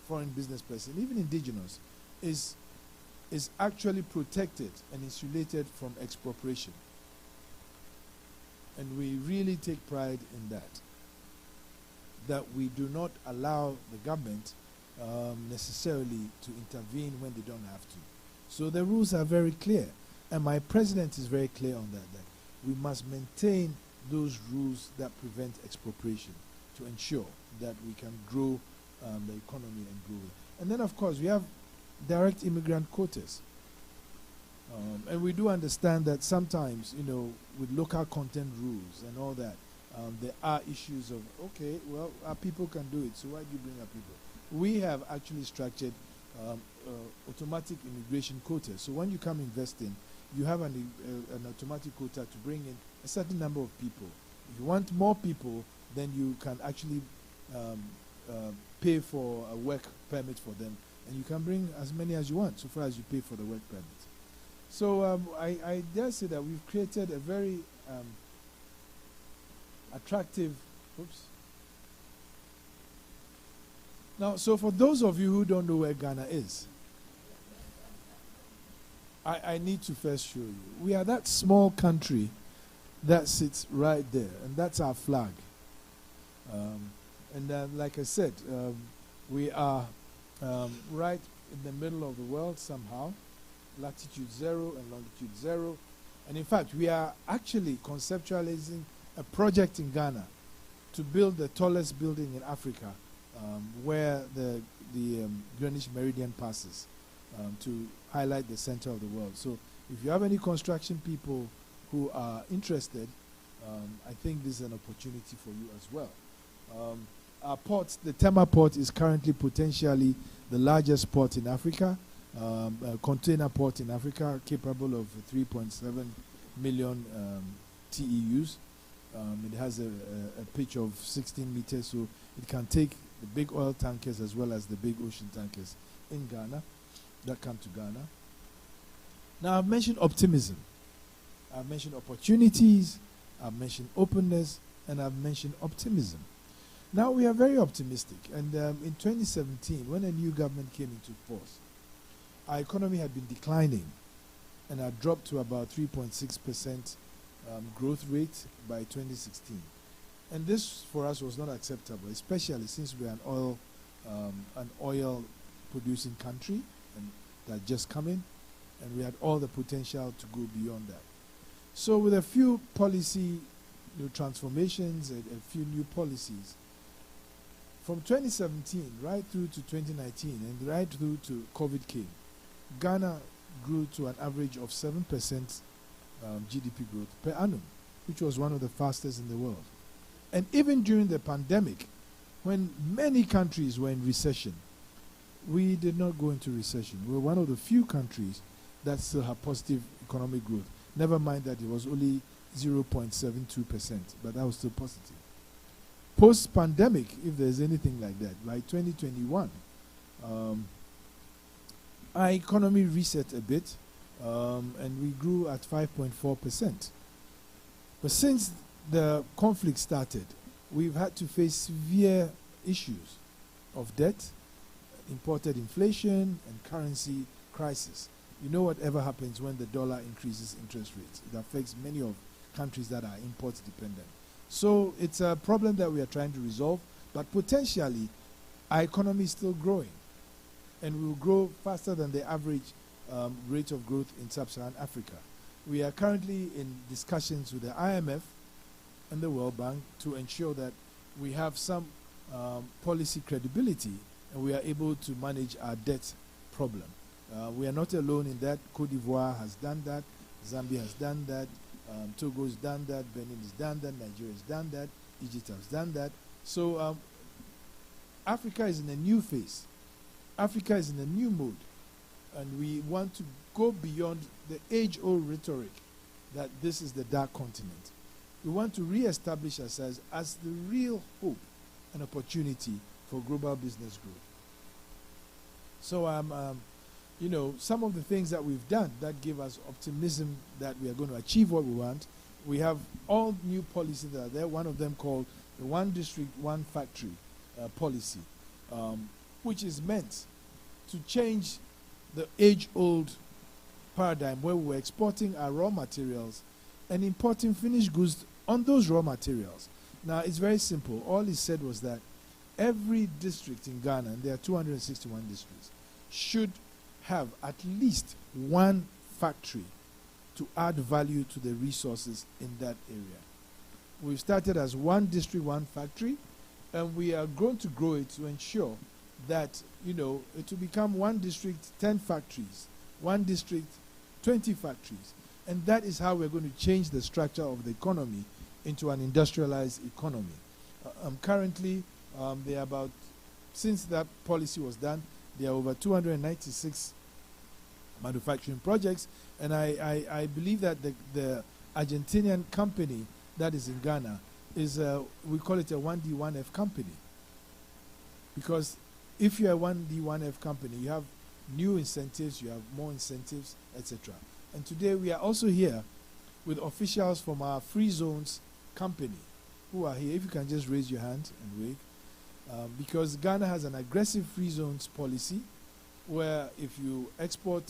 foreign business person, even indigenous, is actually protected and insulated from expropriation. And we really take pride in that we do not allow the government necessarily to intervene when they don't have to. So the rules are very clear, and my president is very clear on that we must maintain those rules that prevent expropriation to ensure that we can grow the economy and grow it. And then, of course, we have direct immigrant quotas. And we do understand that sometimes, with local content rules and all that, there are issues of, okay, well, our people can do it, so why do you bring our people? We have actually structured automatic immigration quota. So when you come investing, you have an automatic quota to bring in a certain number of people. If you want more people, then you can actually pay for a work permit for them, and you can bring as many as you want, so far as you pay for the work permit. So I dare say that we've created a very attractive. Oops. Now, so for those of you who don't know where Ghana is, I need to first show you. We are that small country that sits right there, and that's our flag. Like I said, we are right in the middle of the world somehow, latitude 0 and longitude 0. And in fact, we are actually conceptualizing a project in Ghana to build the tallest building in Africa, where the Greenwich Meridian passes, to highlight the center of the world. So if you have any construction people who are interested, I think this is an opportunity for you as well. Our port, the Tema port, is currently potentially the largest port in Africa, a container port in Africa capable of 3.7 million TEUs. It has a pitch of 16 meters, so it can take the big oil tankers as well as the big ocean tankers in Ghana that come to Ghana. Now, I've mentioned optimism. I've mentioned opportunities. I've mentioned openness. And I've mentioned optimism. Now, we are very optimistic. And in 2017, when a new government came into force, our economy had been declining and had dropped to about 3.6% growth rate by 2016. And this, for us, was not acceptable, especially since we are an oil-producing country, and that just come in, and we had all the potential to go beyond that. So with a few policy transformations and a few new policies, from 2017 right through to 2019 and right through to COVID came, Ghana grew to an average of 7% GDP growth per annum, which was one of the fastest in the world. And even during the pandemic, when many countries were in recession, we did not go into recession. We were one of the few countries that still have positive economic growth. Never mind that it was only 0.72%, but that was still positive. Post-pandemic, if there's anything like that, by 2021, our economy reset a bit, and we grew at 5.4%. But since the conflict started, we've had to face severe issues of debt, imported inflation, and currency crisis. You know whatever happens when the dollar increases interest rates. It affects many of countries that are import dependent. So it's a problem that we are trying to resolve, but potentially our economy is still growing, and we will grow faster than the average rate of growth in sub-Saharan Africa. We are currently in discussions with the IMF and the World Bank to ensure that we have some policy credibility and we are able to manage our debt problem. We are not alone in that. Cote d'Ivoire has done that. Zambia has done that. Togo has done that. Benin has done that. Nigeria has done that. Egypt has done that. So Africa is in a new phase. Africa is in a new mode. And we want to go beyond the age-old rhetoric that this is the dark continent. We want to re-establish ourselves as the real hope and opportunity for global business growth. So, you know, some of the things that we've done that give us optimism that we are going to achieve what we want. We have all new policies that are there. One of them called the One District, One Factory policy, which is meant to change the age-old paradigm where we were exporting our raw materials and importing finished goods on those raw materials. Now, it's very simple. All he said was that every district in Ghana, and there are 261 districts, should have at least one factory to add value to the resources in that area. We've started as one district, one factory, and we are going to grow it to ensure that, you know, it will become one district, 10 factories, one district, 20 factories. And that is how we're going to change the structure of the economy into an industrialized economy. Currently, there are about, since that policy was done, There are over 296 manufacturing projects, and I believe that the Argentinian company that is in Ghana is, we call it a 1D, 1F company. Because if you're a 1D, 1F company, you have new incentives, you have more incentives, etc. And today we are also here with officials from our Free Zones company who are here. If you can just raise your hand and wave. Because Ghana has an aggressive free zones policy where if you export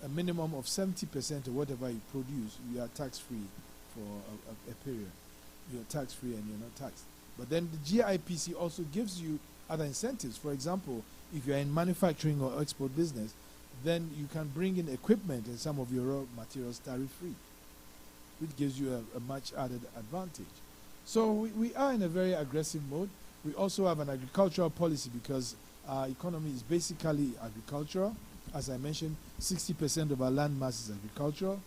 a minimum of 70% of whatever you produce, you are tax-free for a period. You're tax-free and you're not taxed. But then the GIPC also gives you other incentives. For example, if you're in manufacturing or export business, then you can bring in equipment and some of your raw materials tariff-free, which gives you a much added advantage. So we are in a very aggressive mode. We also have an agricultural policy because our economy is basically agricultural. As I mentioned, 60% of our land mass is agricultural.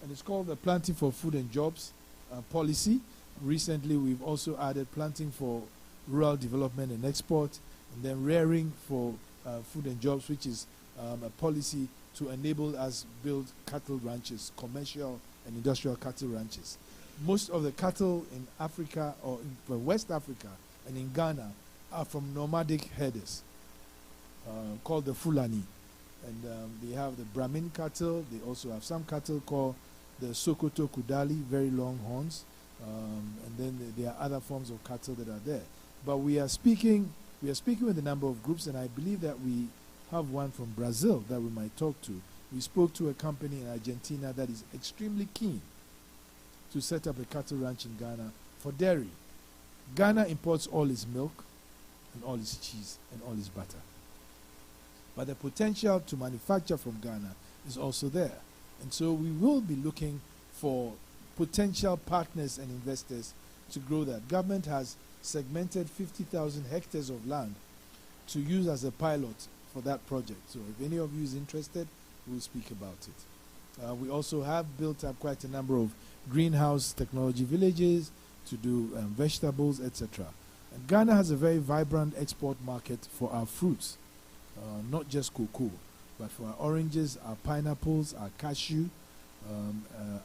And it's called the Planting for Food and Jobs policy. Recently, we've also added planting for rural development and export, and then rearing for food and jobs, which is a policy to enable us build cattle ranches, commercial and industrial cattle ranches. Most of the cattle in Africa or in West Africa and in Ghana are from nomadic herders called the Fulani. And they have the Brahmin cattle. They also have some cattle called the Sokoto Kudali, very long horns. And then there are other forms of cattle that are there. But we are speaking with a number of groups, and I believe that we have one from Brazil that we might talk to. We spoke to a company in Argentina that is extremely keen to set up a cattle ranch in Ghana for dairy. Ghana imports all its milk and all its cheese and all its butter. But the potential to manufacture from Ghana is also there. And so we will be looking for potential partners and investors to grow that. Government has segmented 50,000 hectares of land to use as a pilot for that project. So if any of you is interested, we'll speak about it. We also have built up quite a number of greenhouse technology villages to do vegetables, etc. And Ghana has a very vibrant export market for our fruits, not just cocoa, but for our oranges, our pineapples, our cashew,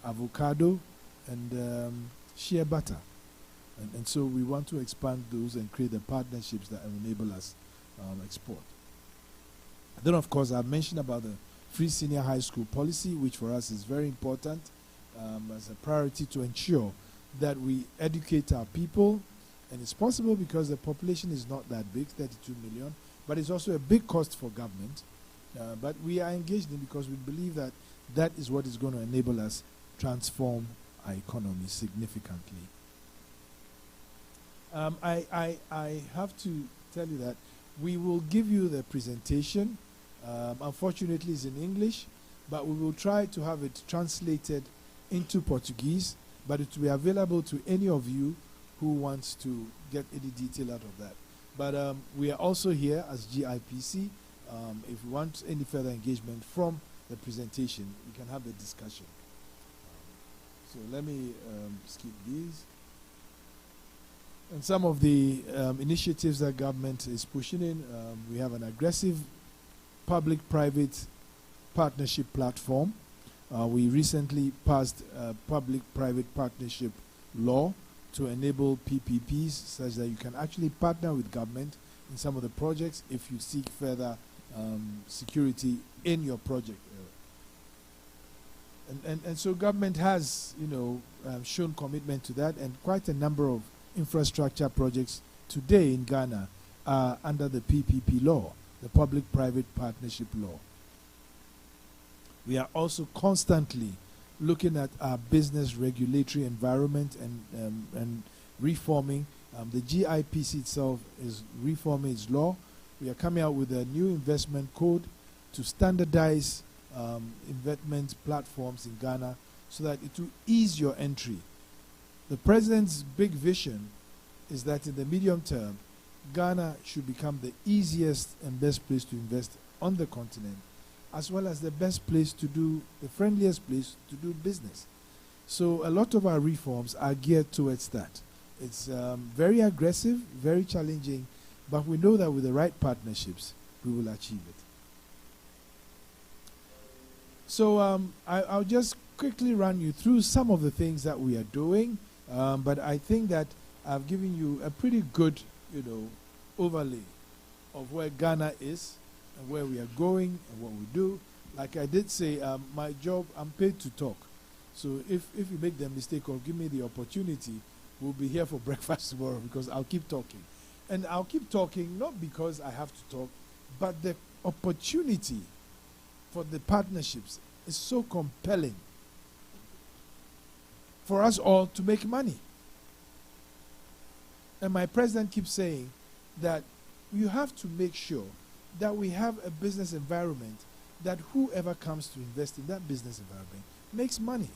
avocado, and shea butter. And so we want to expand those and create the partnerships that enable us export. Then, of course, I've mentioned about the free senior high school policy, which for us is very important as a priority to ensure that we educate our people. And it's possible because the population is not that big, 32 million, but it's also a big cost for government. But we are engaged in because we believe that that is what is going to enable us transform our economy significantly. I have to tell you that we will give you the presentation. Unfortunately, it's in English, but we will try to have it translated into Portuguese, but it will be available to any of you who wants to get any detail out of that. But we are also here as GIPC. If you want any further engagement from the presentation, we can have the discussion. So let me skip these. And some of the initiatives that government is pushing in, we have an aggressive public-private partnership platform. We recently passed a public-private partnership law to enable PPPs such that you can actually partner with government in some of the projects if you seek further security in your project area. And so government has, shown commitment to that, and quite a number of infrastructure projects today in Ghana are under the PPP law, the public-private partnership law. We are also constantly looking at our business regulatory environment and reforming. The GIPC itself is reforming its law. We are coming out with a new investment code to standardize investment platforms in Ghana so that it will ease your entry. The president's big vision is that in the medium term, Ghana should become the easiest and best place to invest on the continent, as well as the best place to do, the friendliest place to do business. So a lot of our reforms are geared towards that. It's very aggressive, very challenging, but we know that with the right partnerships, we will achieve it. So I'll just quickly run you through some of the things that we are doing, but I think that I've given you a pretty good, overlay of where Ghana is and where we are going and what we do. Like I did say, my job, I'm paid to talk. So if you make the mistake of give me the opportunity, we'll be here for breakfast tomorrow because I'll keep talking. And I'll keep talking not because I have to talk, but the opportunity for the partnerships is so compelling for us all to make money. And my president keeps saying that you have to make sure that we have a business environment that whoever comes to invest in that business environment makes money.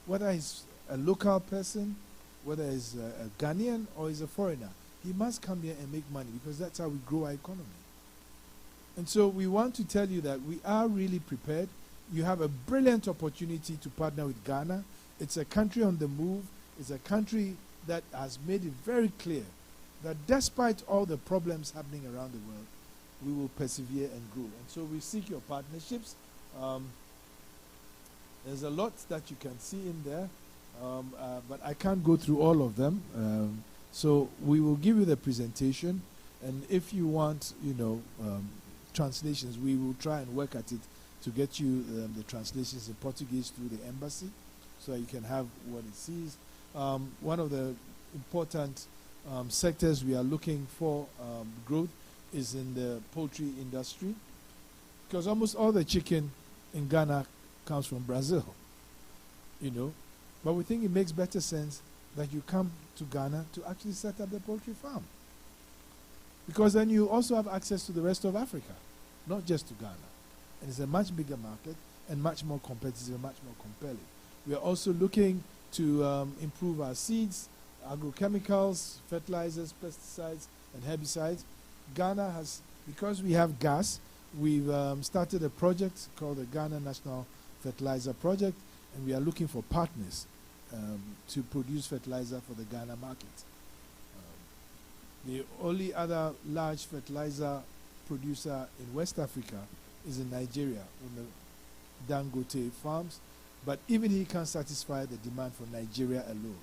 Whether he's a local person, whether he's a Ghanaian or he's a foreigner, he must come here and make money because that's how we grow our economy. And so we want to tell you that we are really prepared. You have a brilliant opportunity to partner with Ghana. It's a country on the move. It's a country that has made it very clear that despite all the problems happening around the world, we will persevere and grow. And so we seek your partnerships. There's a lot that you can see in there, but I can't go through all of them. So we will give you the presentation, and if you want, translations, we will try and work at it to get you the translations in Portuguese through the embassy, so you can have what it sees. One of the important sectors we are looking for growth is in the poultry industry, because almost all the chicken in Ghana comes from Brazil, But we think it makes better sense that you come to Ghana to actually set up the poultry farm, because then you also have access to the rest of Africa, not just to Ghana. And it's a much bigger market and much more competitive and much more compelling. We are also looking to improve our seeds, agrochemicals, fertilizers, pesticides, and herbicides. Ghana has, because we have gas, we've started a project called the Ghana National Fertilizer Project, and we are looking for partners to produce fertilizer for the Ghana market. The only other large fertilizer producer in West Africa is in Nigeria, on the Dangote farms, but even he can't satisfy the demand for Nigeria alone.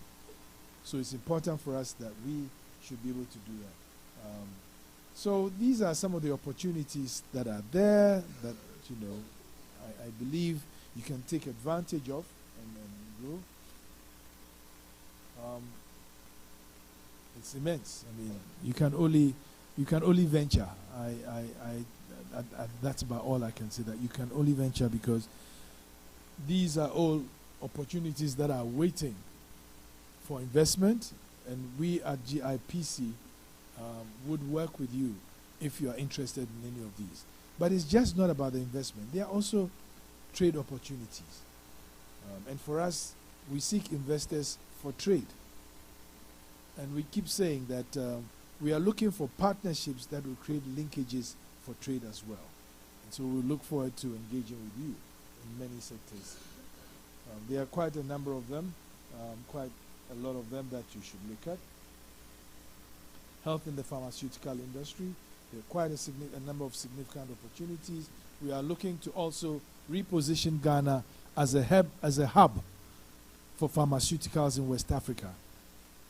So it's important for us that we should be able to do that. So these are some of the opportunities that are there that, I believe you can take advantage of and grow. It's immense. I mean, you can only venture. That's about all I can say, that you can only venture because these are all opportunities that are waiting for investment, and we at GIPC would work with you if you are interested in any of these. But it's just not about the investment. There are also trade opportunities. And for us, we seek investors for trade. And we keep saying that we are looking for partnerships that will create linkages for trade as well. And so we look forward to engaging with you in many sectors. There are quite a number of them, quite a lot of them that you should look at. Health in the pharmaceutical industry. There are quite a number of significant opportunities. We are looking to also reposition Ghana as a hub for pharmaceuticals in West Africa.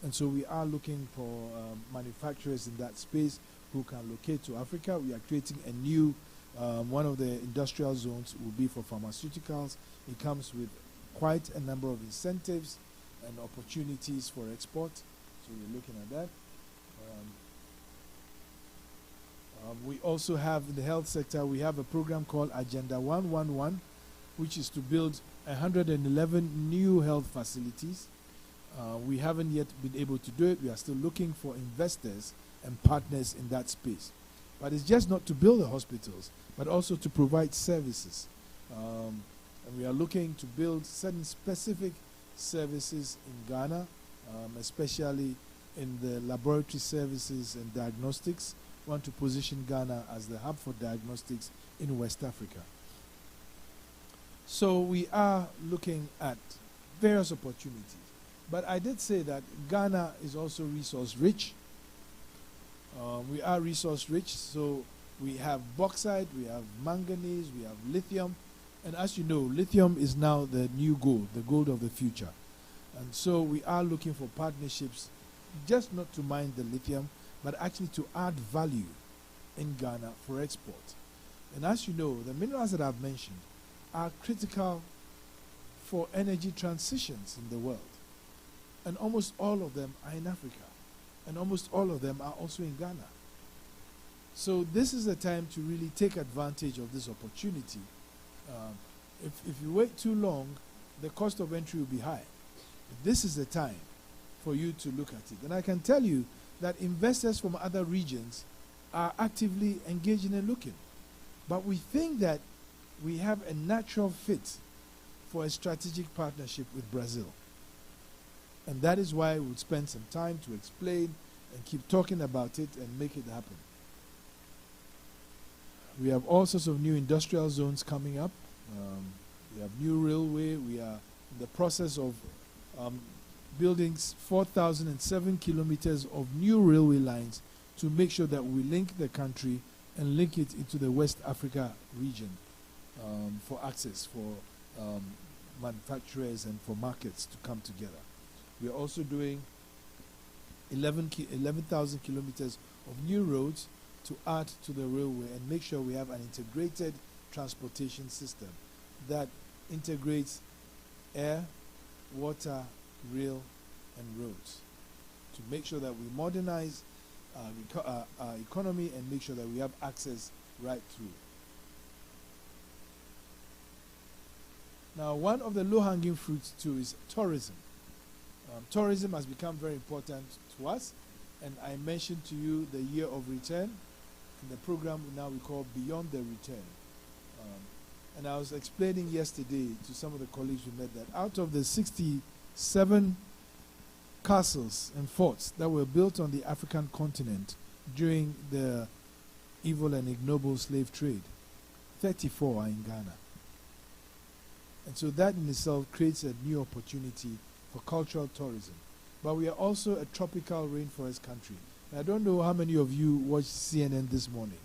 And so we are looking for manufacturers in that space who can locate to Africa. We are creating a new, one of the industrial zones will be for pharmaceuticals. It comes with quite a number of incentives and opportunities for export. So we're looking at that. We also have in the health sector, we have a program called Agenda 111, which is to build 111 new health facilities. We haven't yet been able to do it. We are still looking for investors and partners in that space. But it's just not to build the hospitals, but also to provide services. And we are looking to build certain specific services in Ghana, especially in the laboratory services and diagnostics. We want to position Ghana as the hub for diagnostics in West Africa. So we are looking at various opportunities. But I did say that Ghana is also resource rich. We are resource rich, so We have bauxite, we have manganese, we have lithium. And as you know, lithium is now the new gold, the gold of the future. And so we are looking for partnerships, just not to mine the lithium, but actually to add value in Ghana for export. And as you know, the minerals that I've mentioned are critical for energy transitions in the world. And almost all of them are in Africa. And almost all of them are also in Ghana. So this is the time to really take advantage of this opportunity. If you wait too long, the cost of entry will be high. This is the time for you to look at it. And I can tell you that investors from other regions are actively engaging and looking. But we think that we have a natural fit for a strategic partnership with Brazil. And that is why we'll spend some time to explain and keep talking about it and make it happen. We have all sorts of new industrial zones coming up. We have new railway. We are in the process of building 4,007 kilometers of new railway lines to make sure that we link the country and link it into the West Africa region for access for manufacturers and for markets to come together. We are also doing 11,000 kilometers of new roads to add to the railway and make sure we have an integrated transportation system that integrates air, water, rail, and roads to make sure that we modernize our economy and make sure that we have access right through. Now, one of the low-hanging fruits too is tourism. Tourism has become very important to us, and I mentioned to you the year of return, and the program now we call Beyond the Return. And I was explaining yesterday to some of the colleagues we met that out of the 67 castles and forts that were built on the African continent during the evil and ignoble slave trade, 34 are in Ghana. And so that in itself creates a new opportunity for cultural tourism. But we are also a tropical rainforest country. And I don't know how many of you watched CNN this morning,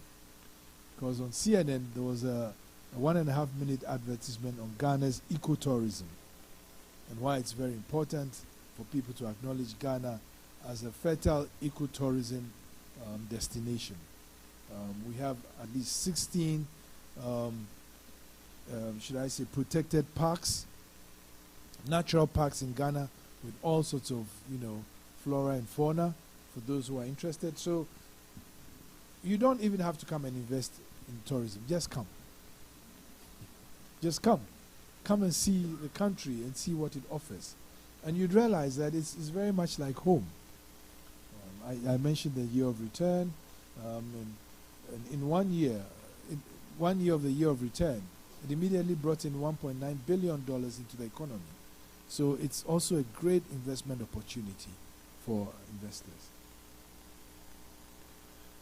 because on CNN there was a 1.5-minute advertisement on Ghana's ecotourism and why it's very important for people to acknowledge Ghana as a fertile ecotourism destination. We have at least 16 should I say protected parks, natural parks in Ghana with all sorts of, flora and fauna for those who are interested. So you don't even have to come and invest in tourism. Just come. Just come. Come and see the country and see what it offers. And you'd realize that it's very much like home. I mentioned the year of return. And in 1 year, 1 year of the year of return, it immediately brought in $1.9 billion into the economy. So it's also a great investment opportunity for investors.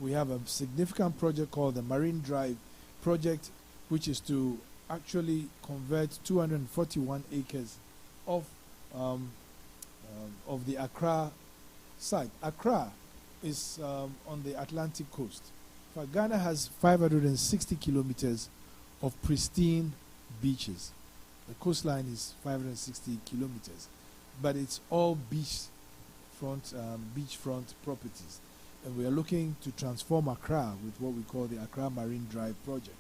We have a significant project called the Marine Drive project, which is to actually convert 241 acres of the Accra site. Accra is on the Atlantic coast. Ghana has 560 kilometers of pristine beaches. The coastline is 560 kilometers, but it's all beachfront properties. And we are looking to transform Accra with what we call the Accra Marine Drive project.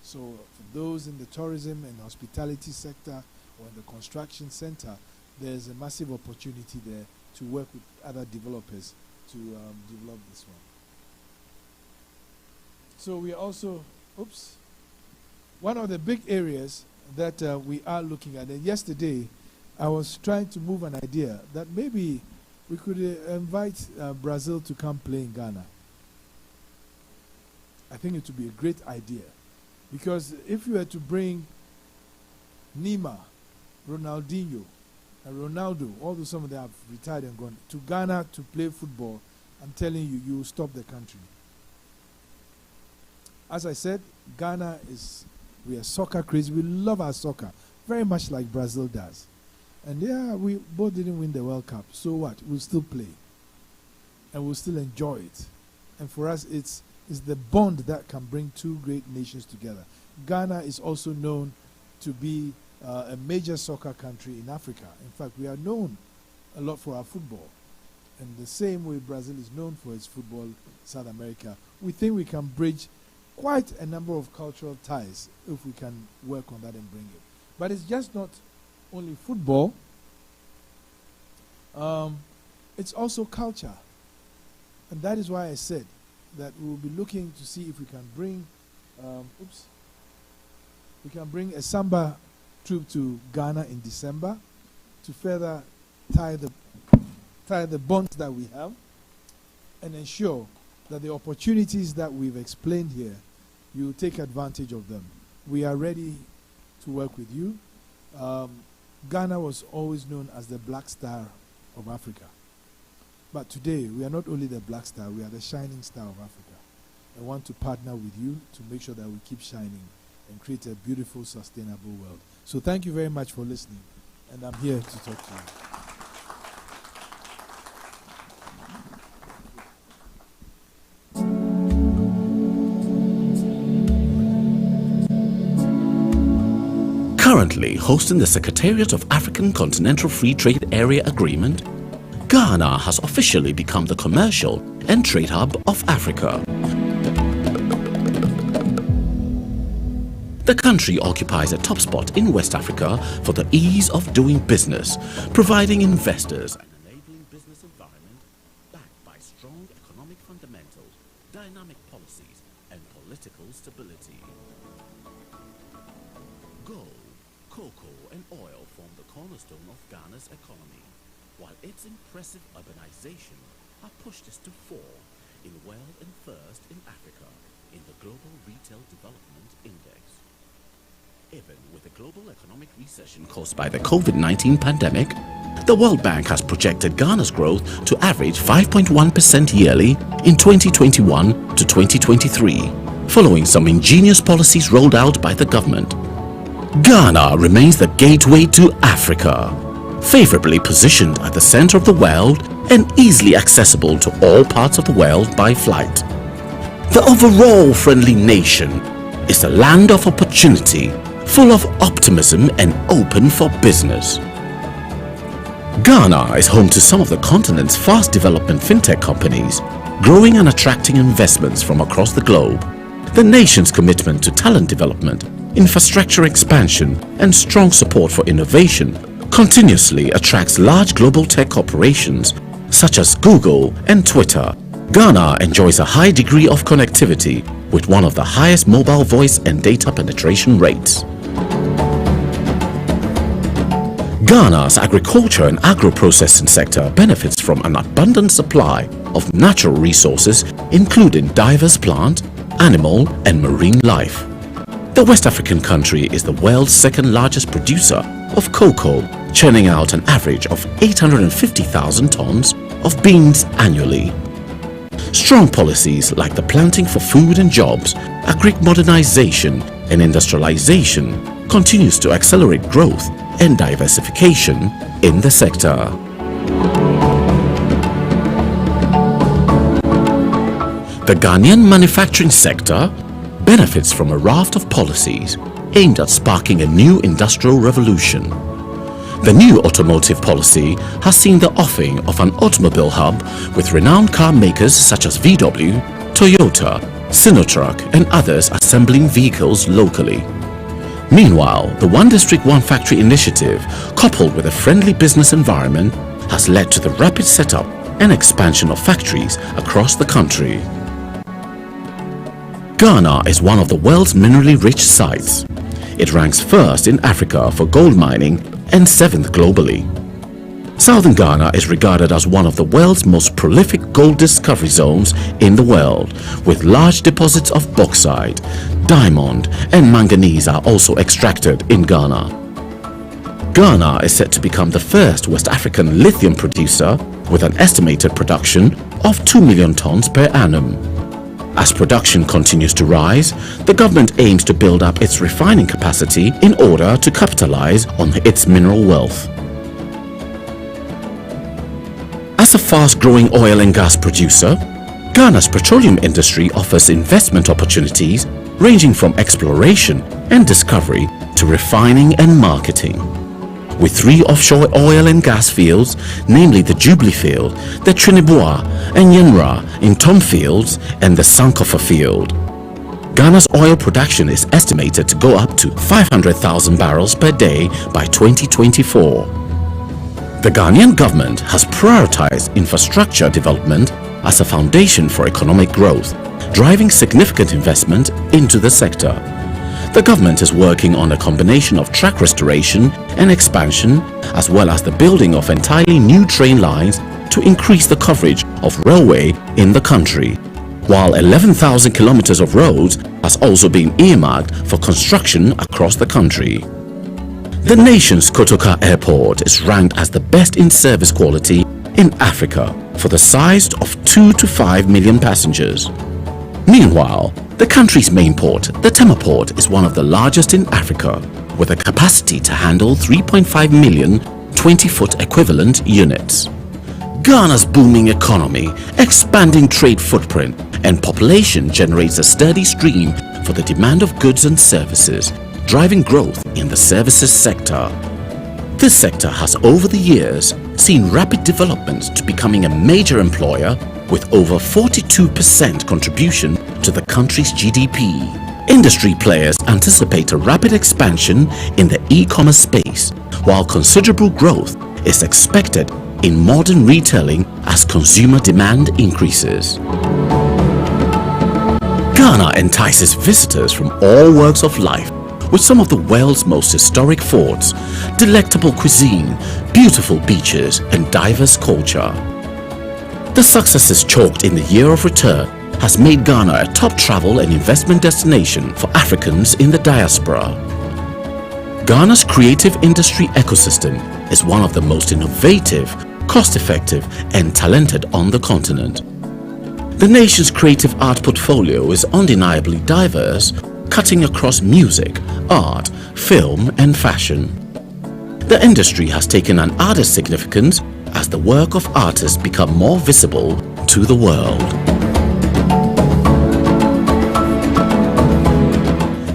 So for those in the tourism and hospitality sector or in the construction center, there's a massive opportunity there to work with other developers to develop this one. So we are also, one of the big areas that we are looking at, and yesterday I was trying to move an idea that maybe we could invite Brazil to come play in Ghana. I think it would be a great idea. Because if you were to bring Neymar, Ronaldinho, and Ronaldo, although some of them have retired and gone, to Ghana to play football, I'm telling you, you will stop the country. As I said, Ghana we are soccer crazy. We love our soccer, very much like Brazil does. And yeah, we both didn't win the World Cup. So what? We'll still play. And we'll still enjoy it. And for us, it's is the bond that can bring two great nations together. Ghana is also known to be a major soccer country in Africa. In fact, we are known a lot for our football. And the same way Brazil is known for its football, South America, we think we can bridge quite a number of cultural ties if we can work on that and bring it. But it's just not only football, it's also culture. And that is why I said that we will be looking to see if we can bring, we can bring a samba troupe to Ghana in December to further tie the bonds that we have and ensure that the opportunities that we've explained here, you take advantage of them. We are ready to work with you. Ghana was always known as the Black Star of Africa. But today, we are not only the Black Star, we are the shining star of Africa. I want to partner with you to make sure that we keep shining and create a beautiful, sustainable world. So thank you very much for listening, and I'm here to talk to you.
Currently hosting the Secretariat of African Continental Free Trade Area Agreement, Ghana has officially become the commercial and trade hub of Africa. The country occupies a top spot in West Africa for the ease of doing business, providing investors an enabling business environment backed by strong economic fundamentals, dynamic policies, and political stability. Gold, cocoa, and oil form the cornerstone of Ghana's economy, while its impressive urbanization has pushed us to fore in world and first in Africa in the Global Retail Development Index. Even with the global economic recession caused by the COVID-19 pandemic, the World Bank has projected Ghana's growth to average 5.1% yearly in 2021 to 2023, following some ingenious policies rolled out by the government. Ghana remains the gateway to Africa, favorably positioned at the center of the world and easily accessible to all parts of the world by flight. The overall friendly nation is the land of opportunity, full of optimism and open for business. Ghana is home to some of the continent's fast development fintech companies, growing and attracting investments from across the globe. The nation's commitment to talent development, infrastructure expansion, and strong support for innovation continuously attracts large global tech corporations such as Google and Twitter. Ghana enjoys a high degree of connectivity with one of the highest mobile voice and data penetration rates. Ghana's agriculture and agro-processing sector benefits from an abundant supply of natural resources including diverse plant, animal, and marine life. The West African country is the world's second largest producer of cocoa, churning out an average of 850,000 tons of beans annually. Strong policies like the Planting for Food and Jobs, agric modernization, and industrialization continues to accelerate growth and diversification in the sector. The Ghanaian manufacturing sector benefits from a raft of policies aimed at sparking a new industrial revolution. The new automotive policy has seen the offering of an automobile hub with renowned car makers such as VW, Toyota, Sinotruk, and others assembling vehicles locally. Meanwhile, the One District, One Factory initiative, coupled with a friendly business environment, has led to the rapid setup and expansion of factories across the country. Ghana is one of the world's minerally rich sites. It ranks first in Africa for gold mining and 7th globally. Southern Ghana is regarded as one of the world's most prolific gold discovery zones in the world, with large deposits of bauxite, diamond, and manganese are also extracted in Ghana. Ghana is set to become the first West African lithium producer with an estimated production of 2 million tons per annum. As production continues to rise, the government aims to build up its refining capacity in order to capitalize on its mineral wealth. As a fast-growing oil and gas producer, Ghana's petroleum industry offers investment opportunities ranging from exploration and discovery to refining and marketing. With 3 offshore oil and gas fields, namely the Jubilee Field, the Trinidad and Yenra in Tom Fields, and the Sankofa Field. Ghana's oil production is estimated to go up to 500,000 barrels per day by 2024. The Ghanaian government has prioritized infrastructure development as a foundation for economic growth, driving significant investment into the sector. The government is working on a combination of track restoration and expansion, as well as the building of entirely new train lines to increase the coverage of railway in the country, while 11,000 kilometers of roads has also been earmarked for construction across the country. The nation's Kotoka Airport is ranked as the best in service quality in Africa for the size of 2 to 5 million passengers. Meanwhile, the country's main port, the Tema Port, is one of the largest in Africa, with a capacity to handle 3.5 million 20-foot equivalent units. Ghana's booming economy, expanding trade footprint, and population generates a steady stream for the demand of goods and services, driving growth in the services sector. This sector has over the years seen rapid development to becoming a major employer with over 42% contribution to the country's GDP. Industry players anticipate a rapid expansion in the e-commerce space, while considerable growth is expected in modern retailing as consumer demand increases. Ghana entices visitors from all walks of life with some of the world's most historic forts, delectable cuisine, beautiful beaches, and diverse culture. The successes chalked in the year of return has made Ghana a top travel and investment destination for Africans in the diaspora. Ghana's creative industry ecosystem is one of the most innovative, cost-effective, and talented on the continent. The nation's creative art portfolio is undeniably diverse, cutting across music, art, film, and fashion. The industry has taken an added significance as the work of artists become more visible to the world.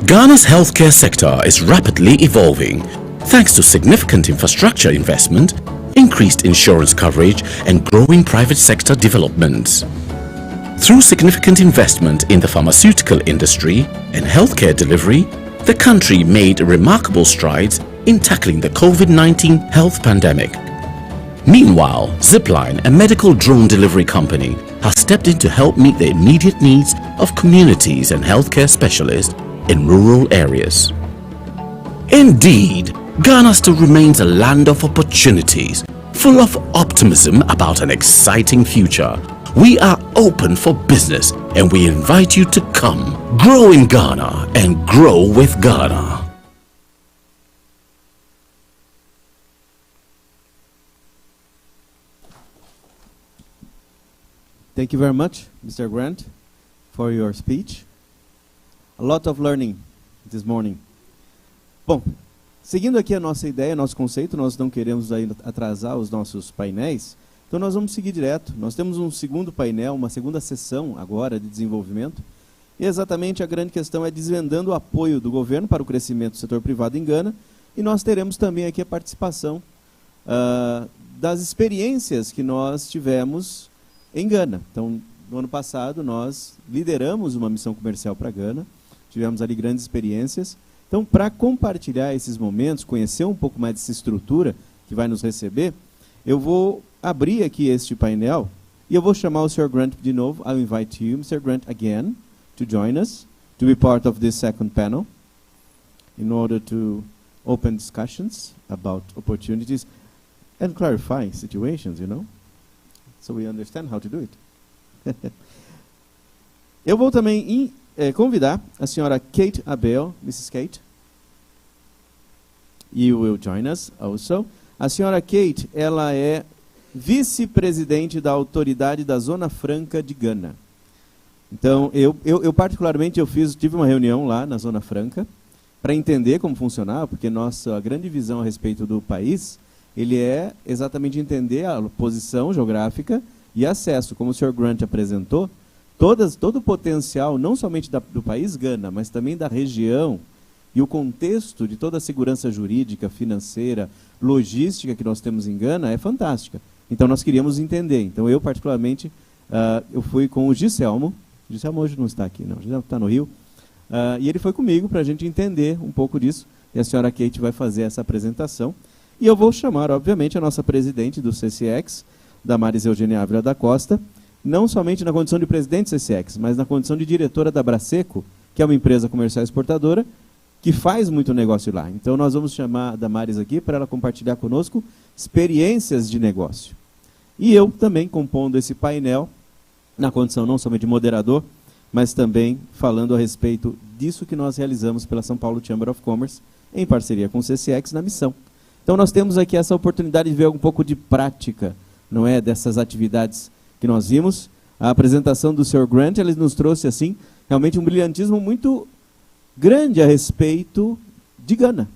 Ghana's healthcare sector is rapidly evolving thanks to significant infrastructure investment, increased insurance coverage, and growing private sector developments. Through significant investment in the pharmaceutical industry and healthcare delivery, the country made remarkable strides in tackling the COVID-19 health pandemic. Meanwhile, Zipline, a medical drone delivery company, has stepped in to help meet the immediate needs of communities and healthcare specialists in rural areas. Indeed, Ghana still remains a land of opportunities, full of optimism about an exciting future. We are open for business and we invite you to come, grow in Ghana and grow with Ghana.
Thank you very much, Mr. Grant, for your speech. A lot of learning this morning. Bom, seguindo aqui a nossa ideia, nosso conceito, nós não queremos aí atrasar os nossos painéis, então nós vamos seguir direto. Nós temos um segundo painel, uma segunda sessão agora de desenvolvimento, e exatamente a grande questão é desvendando o apoio do governo para o crescimento do setor privado em Gana, e nós teremos também aqui a participação das experiências que nós tivemos em Gana. Então, no ano passado, nós lideramos uma missão comercial para Gana, tivemos ali grandes experiências. Então, para compartilhar esses momentos, conhecer um pouco mais dessa estrutura que vai nos receber, eu vou abrir aqui este painel e eu vou chamar o Sr. Grant de novo. I'll invite you, Mr. Grant, again, to join us, to be part of this second panel, in order to open discussions about opportunities and clarify situations, you know, so we understand how to do it. Eu vou também convidar a senhora Kate Abel, Mrs. Kate. You will join us also. A senhora Kate, ela é vice-presidente da Autoridade da Zona Franca de Gana. Então, eu particularmente, tive uma reunião lá na Zona Franca para entender como funcionava, porque nossa grande visão a respeito do país, ele é exatamente entender a posição geográfica e acesso. Como o Sr. Grant apresentou, todo o potencial, não somente do país Gana, mas também da região, e o contexto de toda a segurança jurídica, financeira, logística que nós temos em Gana é fantástica. Então nós queríamos entender. Então eu particularmente, eu fui com o Giselmo hoje não está aqui, não, Giselmo está no Rio, e ele foi comigo para a gente entender um pouco disso, e a senhora Kate vai fazer essa apresentação. E eu vou chamar, obviamente, a nossa presidente do CCX, Damares Eugênia Ávila da Costa, não somente na condição de presidente do CCX, mas na condição de diretora da Braseco, que é uma empresa comercial exportadora, que faz muito negócio lá. Então nós vamos chamar a Damares aqui para ela compartilhar conosco experiências de negócio. E eu também compondo esse painel, na condição não somente de moderador, mas também falando a respeito disso que nós realizamos pela São Paulo Chamber of Commerce, em parceria com o CCX, na missão. Então nós temos aqui essa oportunidade de ver um pouco de prática, não é, dessas atividades que nós vimos. A apresentação do Sr. Grant, ele nos trouxe, assim, realmente um brilhantismo muito grande a respeito de Gana.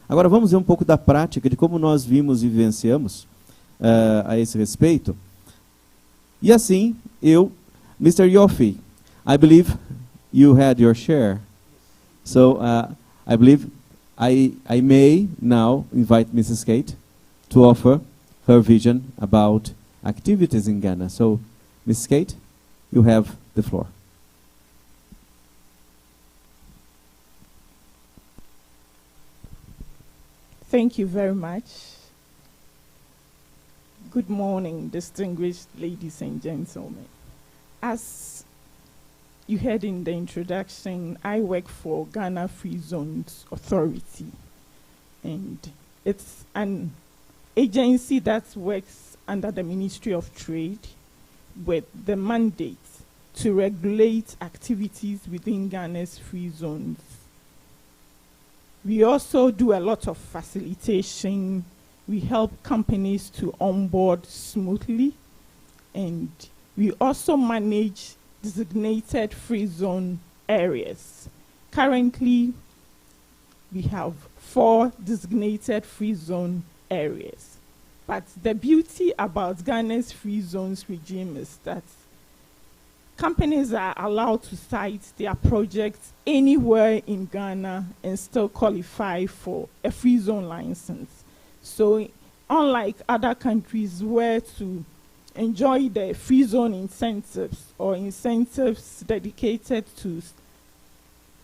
Agora vamos ver um pouco da prática, de como nós vimos e vivenciamos a esse respeito. E assim, Mr. Yofi, I believe you had your share. So I believe I may now invite Mrs. Kate to offer her vision about activities in Ghana. So, Mrs. Kate, you have the floor.
Thank you very much. Good morning, distinguished ladies and gentlemen. As you heard in the introduction, I work for Ghana Free Zones Authority, and it's an agency that works under the Ministry of Trade with the mandate to regulate activities within Ghana's free zones. We also do a lot of facilitation. We help companies to onboard smoothly, and we also manage designated free zone areas. Currently, we have 4 designated free zone areas. But the beauty about Ghana's free zones regime is that companies are allowed to site their projects anywhere in Ghana and still qualify for a free zone license. So unlike other countries where to enjoy the free zone incentives or incentives dedicated to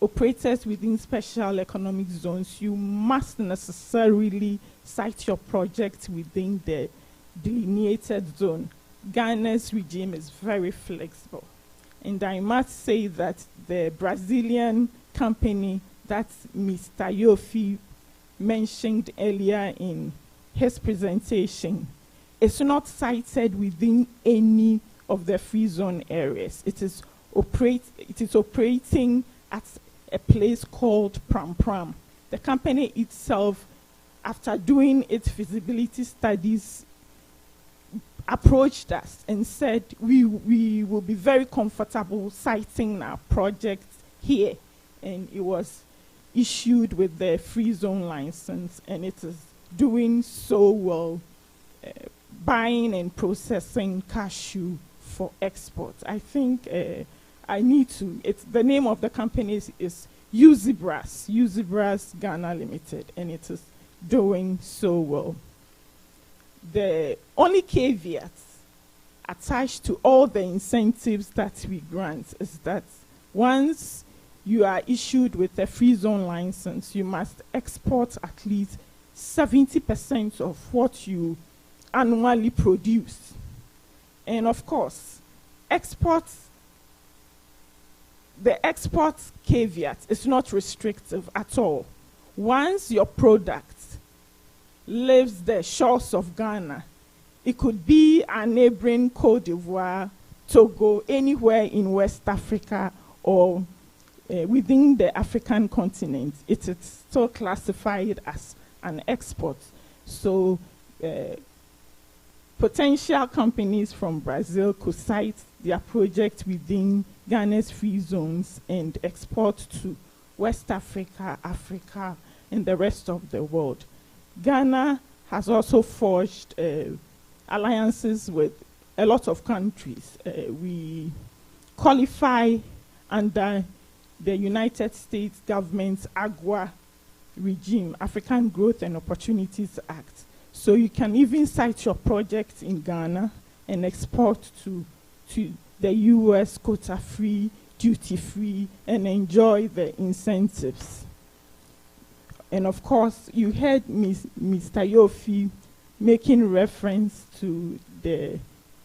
operators within special economic zones, you must necessarily site your project within the delineated zone. Ghana's regime is very flexible. And I must say that the Brazilian company that Mr. Yofi mentioned earlier in his presentation is not sited within any of the free zone areas. It is operating at a place called Pram Pram. The company itself, after doing its feasibility studies, approached us and said we will be very comfortable citing our project here, and it was issued with the free zone license, and it is doing so well, buying and processing cashew for export. I think the name of the company is Uzibras Ghana Limited, and it is doing so well. The only caveat attached to all the incentives that we grant is that once you are issued with a free zone license, you must export at least 70% of what you annually produce. And of course, the export caveat is not restrictive at all. Once your product leaves the shores of Ghana, it could be a neighboring Côte d'Ivoire, Togo, anywhere in West Africa or within the African continent, it is still classified as an export. So potential companies from Brazil could site their project within Ghana's free zones and export to West Africa, Africa, and the rest of the world. Ghana has also forged alliances with a lot of countries. We qualify under the United States government's AGWA regime, African Growth and Opportunities Act. So you can even site your project in Ghana and export to the US quota-free, duty-free, and enjoy the incentives. And of course, you heard Mr. Yofi making reference to the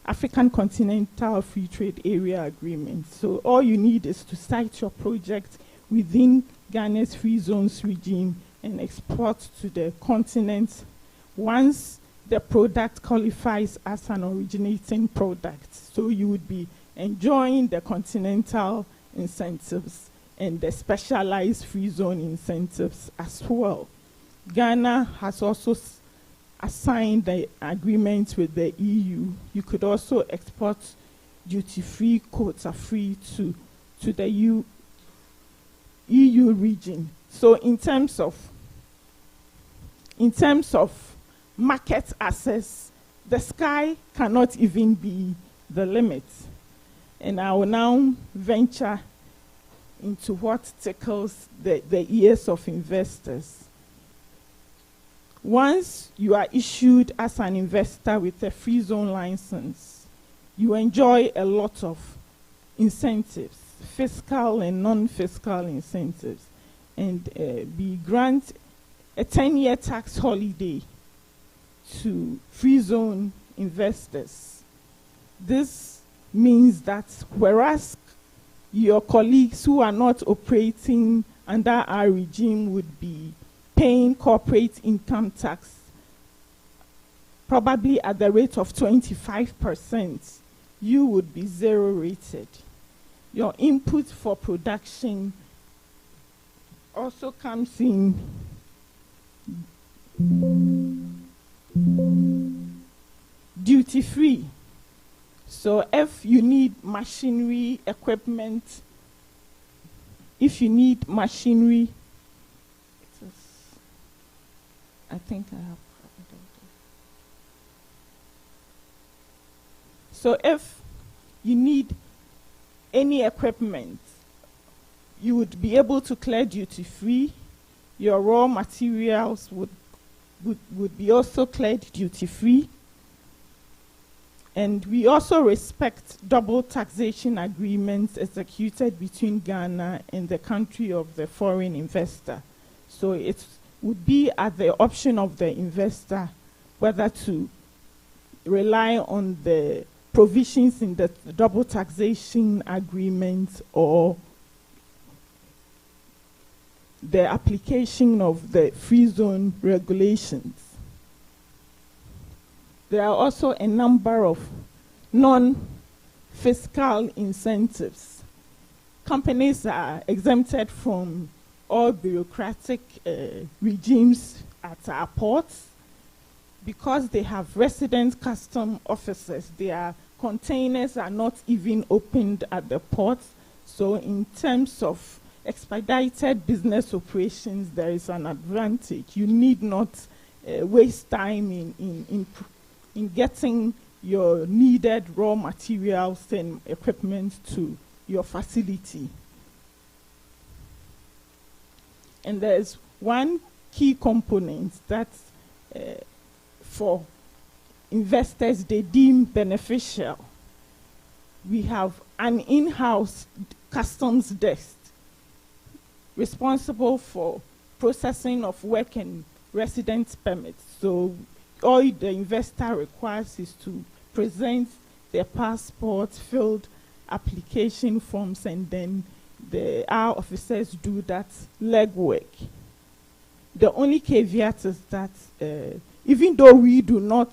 African Continental Free Trade Area Agreement. So all you need is to site your project within Ghana's free zones regime and export to the continent once the product qualifies as an originating product. So you would be enjoying the continental incentives and the specialized free zone incentives as well. Ghana has also assigned the agreement with the EU. You could also export duty-free, quota-free to the EU region. So in terms of market access, the sky cannot even be the limit. And I will now venture into what tickles the ears of investors. Once you are issued as an investor with a free zone license, you enjoy a lot of incentives, fiscal and non-fiscal incentives, and be granted a 10-year tax holiday to free zone investors. This means that whereas your colleagues who are not operating under our regime would be paying corporate income tax, probably at the rate of 25%, you would be zero rated. Your input for production also comes in duty free. So if you need machinery, equipment, I think I have. So if you need any equipment, you would be able to clear duty free. Your raw materials would be also cleared duty free. And we also respect double taxation agreements executed between Ghana and the country of the foreign investor. So it would be at the option of the investor whether to rely on the provisions in the double taxation agreement or the application of the free zone regulations. There are also a number of non-fiscal incentives. Companies are exempted from all bureaucratic regimes at our ports because they have resident custom officers. Their containers are not even opened at the port. So in terms of expedited business operations, there is an advantage. You need not waste time in getting your needed raw materials and equipment to your facility. And there's one key component that for investors they deem beneficial. We have an in-house customs desk responsible for processing of work and residence permits. So all the investor requires is to present their passport, filled application forms, and then our officers do that legwork. The only caveat is that even though we do not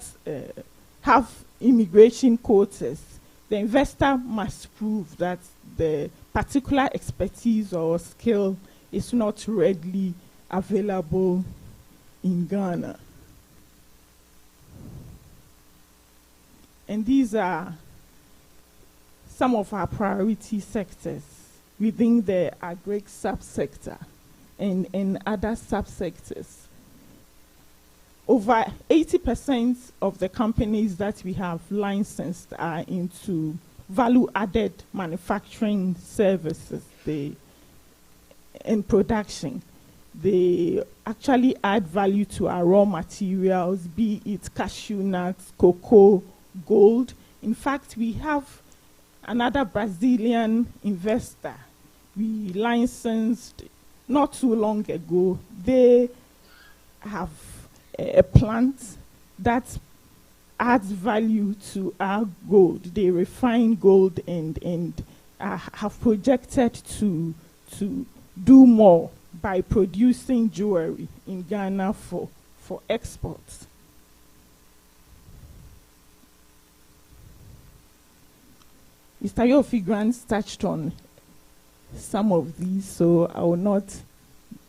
have immigration quotas, the investor must prove that the particular expertise or skill is not readily available in Ghana. And these are some of our priority sectors within the agri subsector and other subsectors. Over 80% of the companies that we have licensed are into value-added manufacturing services in production. They actually add value to our raw materials, be it cashew nuts, cocoa, gold. In fact, we have another Brazilian investor we licensed not too long ago. They have a plant that adds value to our gold. They refine gold and have projected to do more by producing jewelry in Ghana for exports. Mr. Yofi Grant touched on some of these, so I will not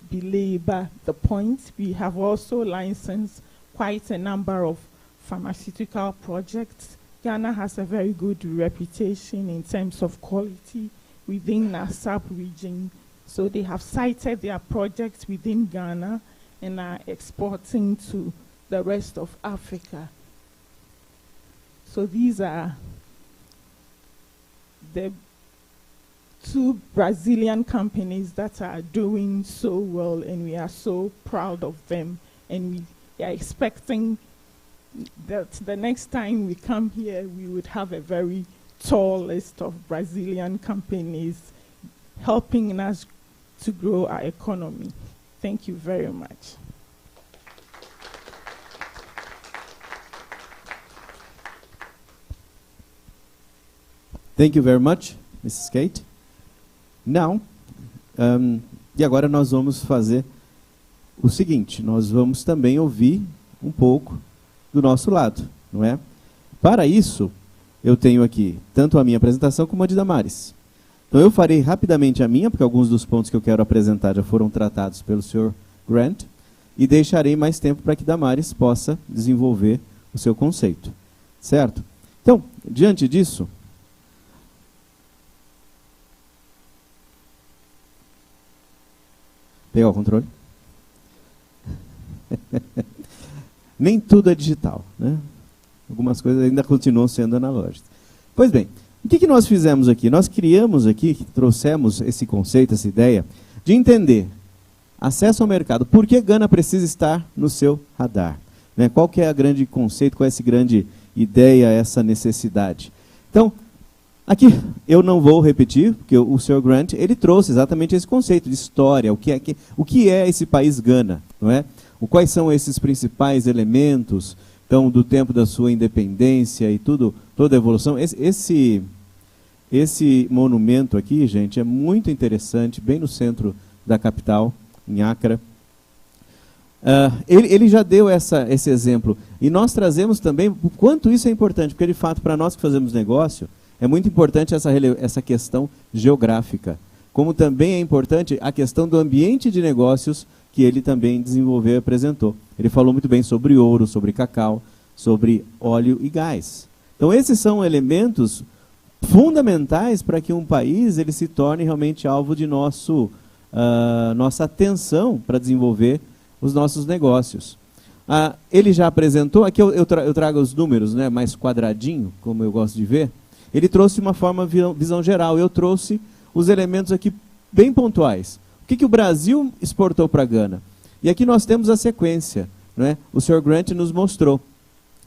belabor the point. We have also licensed quite a number of pharmaceutical projects. Ghana has a very good reputation in terms of quality within the SAP region. So they have cited their projects within Ghana and are exporting to the rest of Africa. So these are the two Brazilian companies that are doing so well, and we are so proud of them. And we are expecting that the next time we come here, we would have a very tall list of Brazilian companies helping us to grow our economy. Thank you very much.
Thank you very much, Mrs. Kate. Now, e agora nós vamos fazer o seguinte, nós vamos também ouvir um pouco do nosso lado, não é? Para isso, eu tenho aqui tanto a minha apresentação como a de Damares. Então eu farei rapidamente a minha, porque alguns dos pontos que eu quero apresentar já foram tratados pelo Sr. Grant, e deixarei mais tempo para que Damares possa desenvolver o seu conceito. Certo? Então, diante disso, pegar o controle. Nem tudo é digital, né? Algumas coisas ainda continuam sendo analógicas. Pois bem, o que nós fizemos aqui? Nós criamos aqui, trouxemos esse conceito, essa ideia, de entender acesso ao mercado. Por que Gana precisa estar no seu radar? Né? Qual que é o grande conceito, qual é essa grande ideia, essa necessidade? Então, aqui eu não vou repetir, porque o Sr. Grant ele trouxe exatamente esse conceito de história, o que é esse país Gana, não é? Quais são esses principais elementos, então, do tempo da sua independência e tudo, toda a evolução. Esse monumento aqui, gente, é muito interessante, bem no centro da capital, em Accra. Ele já deu esse exemplo. E nós trazemos também o quanto isso é importante, porque, de fato, para nós que fazemos negócio, é muito importante essa questão geográfica. Como também é importante a questão do ambiente de negócios que ele também desenvolveu e apresentou. Ele falou muito bem sobre ouro, sobre cacau, sobre óleo e gás. Então, esses são elementos fundamentais para que um país ele se torne realmente alvo de nossa atenção para desenvolver os nossos negócios. Ele já apresentou, aqui eu trago os números, né, mais quadradinho, como eu gosto de ver. Ele trouxe uma visão geral, eu trouxe os elementos aqui bem pontuais. O que o Brasil exportou para a Gana? E aqui nós temos a sequência, né? O Sr. Grant nos mostrou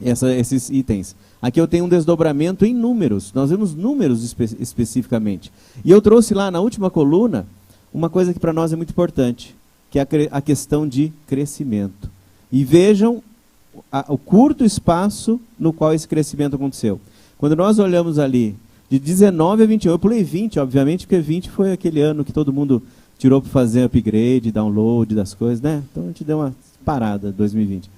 esses itens. Aqui eu tenho um desdobramento em números, nós vemos números especificamente. E eu trouxe lá na última coluna uma coisa que para nós é muito importante, que é a questão de crescimento. E vejam o curto espaço no qual esse crescimento aconteceu. Quando nós olhamos ali, de 19 a 21, eu pulei 20, obviamente, porque 20 foi aquele ano que todo mundo tirou para fazer upgrade, download das coisas, né? Então a gente deu uma parada, 2020.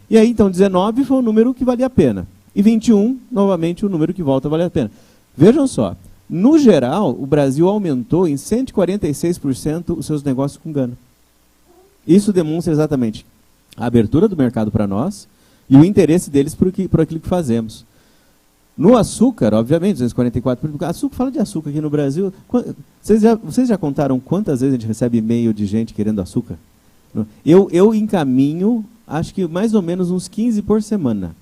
E aí, então, 19 foi o número que valia a pena. E 21, novamente, o número que volta a valer a pena. Vejam só, no geral, o Brasil aumentou em 146% os seus negócios com Gana. Isso demonstra exatamente a abertura do mercado para nós e o interesse deles por aquilo que fazemos. No açúcar, obviamente, 244%. Açúcar, fala de açúcar aqui no Brasil. Vocês já contaram quantas vezes a gente recebe e-mail de gente querendo açúcar? Eu encaminho, acho que mais ou menos uns 15 por semana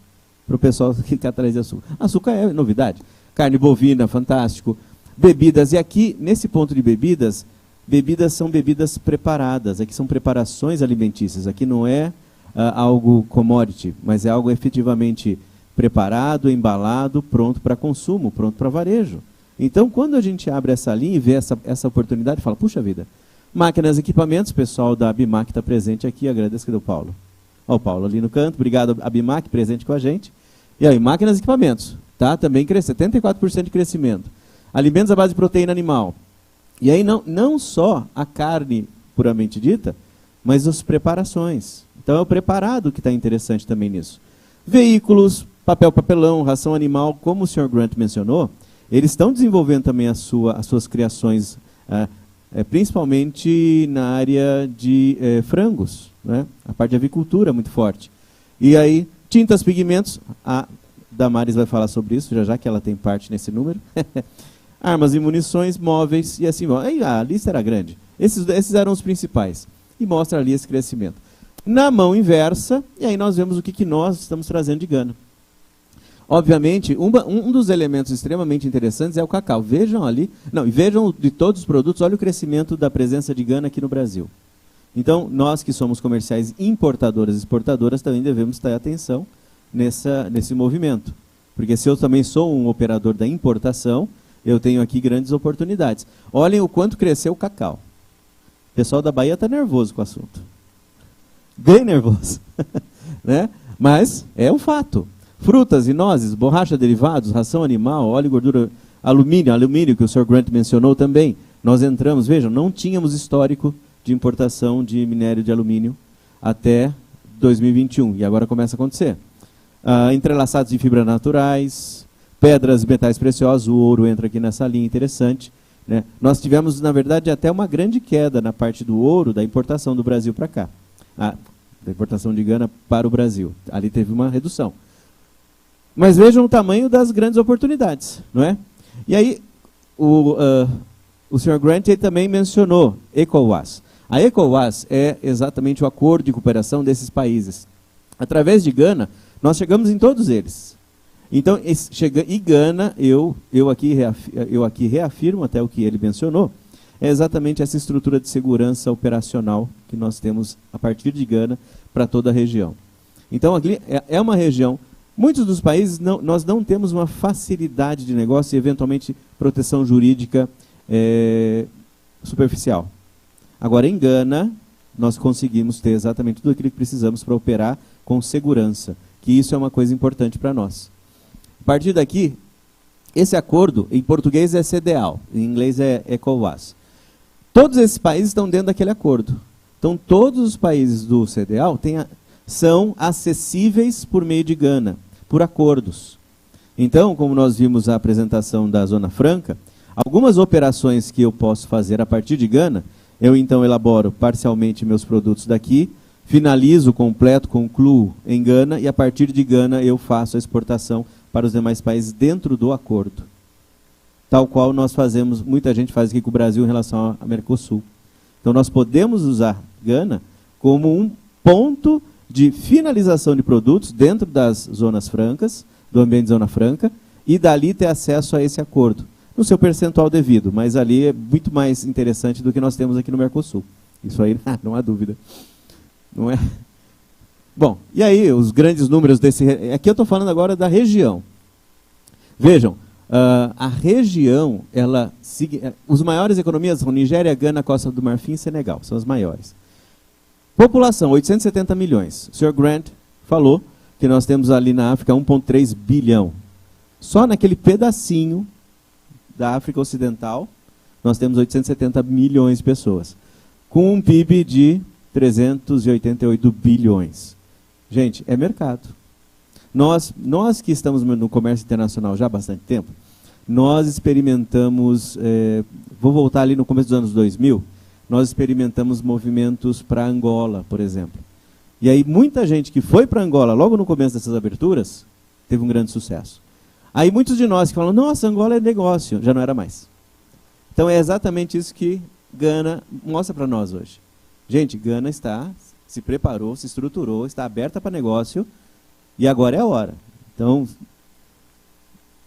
para o pessoal que quer atrás de açúcar. Açúcar é novidade. Carne bovina, fantástico. Bebidas, e aqui, nesse ponto de bebidas, bebidas são bebidas preparadas, aqui são preparações alimentícias, aqui não é algo commodity, mas é algo efetivamente preparado, embalado, pronto para consumo, pronto para varejo. Então, quando a gente abre essa linha e vê essa oportunidade, fala, puxa vida, máquinas e equipamentos, o pessoal da Abimac está presente aqui, agradeço que deu o Paulo. Ó, o Paulo ali no canto, obrigado Abimac, presente com a gente. E aí, máquinas e equipamentos, tá? Também cresce, 74% de crescimento. Alimentos à base de proteína animal. E aí não só a carne puramente dita, mas as preparações. Então é o preparado que está interessante também nisso. Veículos, papelão, ração animal, como o Sr. Grant mencionou, eles estão desenvolvendo também as suas criações, principalmente na área de frangos, né? A parte de avicultura é muito forte. E aí, tintas, pigmentos, a Damares vai falar sobre isso, já que ela tem parte nesse número. Armas e munições, móveis e assim vai. Aí a lista era grande. Esses eram os principais. E mostra ali esse crescimento. Na mão inversa, e aí nós vemos o que nós estamos trazendo de Gana. Obviamente, um dos elementos extremamente interessantes é o cacau. Vejam ali, e vejam de todos os produtos, olha o crescimento da presença de Gana aqui no Brasil. Então, nós que somos comerciais importadoras e exportadoras também devemos ter atenção nesse movimento. Porque se eu também sou um operador da importação, eu tenho aqui grandes oportunidades. Olhem o quanto cresceu o cacau. O pessoal da Bahia está nervoso com o assunto. Bem nervoso. Né? Mas é um fato. Frutas e nozes, borracha, derivados, ração animal, óleo e gordura, alumínio que o Sr. Grant mencionou também. Nós entramos, vejam, não tínhamos histórico de importação de minério de alumínio até 2021. E agora começa a acontecer. Entrelaçados de fibras naturais, pedras e metais preciosos, o ouro entra aqui nessa linha interessante. Né? Nós tivemos, na verdade, até uma grande queda na parte do ouro, da importação do Brasil para cá. Da importação de Gana para o Brasil. Ali teve uma redução. Mas vejam o tamanho das grandes oportunidades. Não é? E aí, o Sr. Grant ele também mencionou ECOWAS. A ECOWAS é exatamente o acordo de cooperação desses países. Através de Gana, nós chegamos em todos eles. Então, e Gana, eu aqui reafirmo até o que ele mencionou, é exatamente essa estrutura de segurança operacional que nós temos a partir de Gana para toda a região. Então, aqui é uma região, muitos dos países, nós não temos uma facilidade de negócio e, eventualmente, proteção jurídica superficial. Agora, em Gana, nós conseguimos ter exatamente tudo aquilo que precisamos para operar com segurança, que isso é uma coisa importante para nós. A partir daqui, esse acordo, em português é CDAO, em inglês é ECOWAS. Todos esses países estão dentro daquele acordo. Então, todos os países do CDAO são acessíveis por meio de Gana, por acordos. Então, como nós vimos a apresentação da Zona Franca, algumas operações que eu posso fazer a partir de Gana, eu então elaboro parcialmente meus produtos daqui, finalizo, completo, concluo em Gana, e a partir de Gana eu faço a exportação para os demais países dentro do acordo. Tal qual nós fazemos, muita gente faz aqui com o Brasil em relação ao Mercosul. Então nós podemos usar Gana como um ponto de finalização de produtos dentro das zonas francas, do ambiente de zona franca, e dali ter acesso a esse acordo, no seu percentual devido, mas ali é muito mais interessante do que nós temos aqui no Mercosul. Isso aí não há dúvida. Não é? Bom, e aí os grandes números desse... Aqui eu estou falando agora da região. Vejam, a região, os maiores economias são Nigéria, Gana, Costa do Marfim e Senegal, são as maiores. População, 870 milhões. O Sr. Grant falou que nós temos ali na África 1,3 bilhão. Só naquele pedacinho da África Ocidental, nós temos 870 milhões de pessoas, com um PIB de 388 bilhões. Gente, é mercado. Nós que estamos no comércio internacional já há bastante tempo, nós experimentamos, vou voltar ali no começo dos anos 2000, nós experimentamos movimentos para Angola, por exemplo. E aí muita gente que foi para Angola logo no começo dessas aberturas, teve um grande sucesso. Aí muitos de nós que falam, nossa, Angola é negócio, já não era mais. Então é exatamente isso que Gana mostra para nós hoje. Gente, Gana se preparou, se estruturou, está aberta para negócio, e agora é a hora. Então,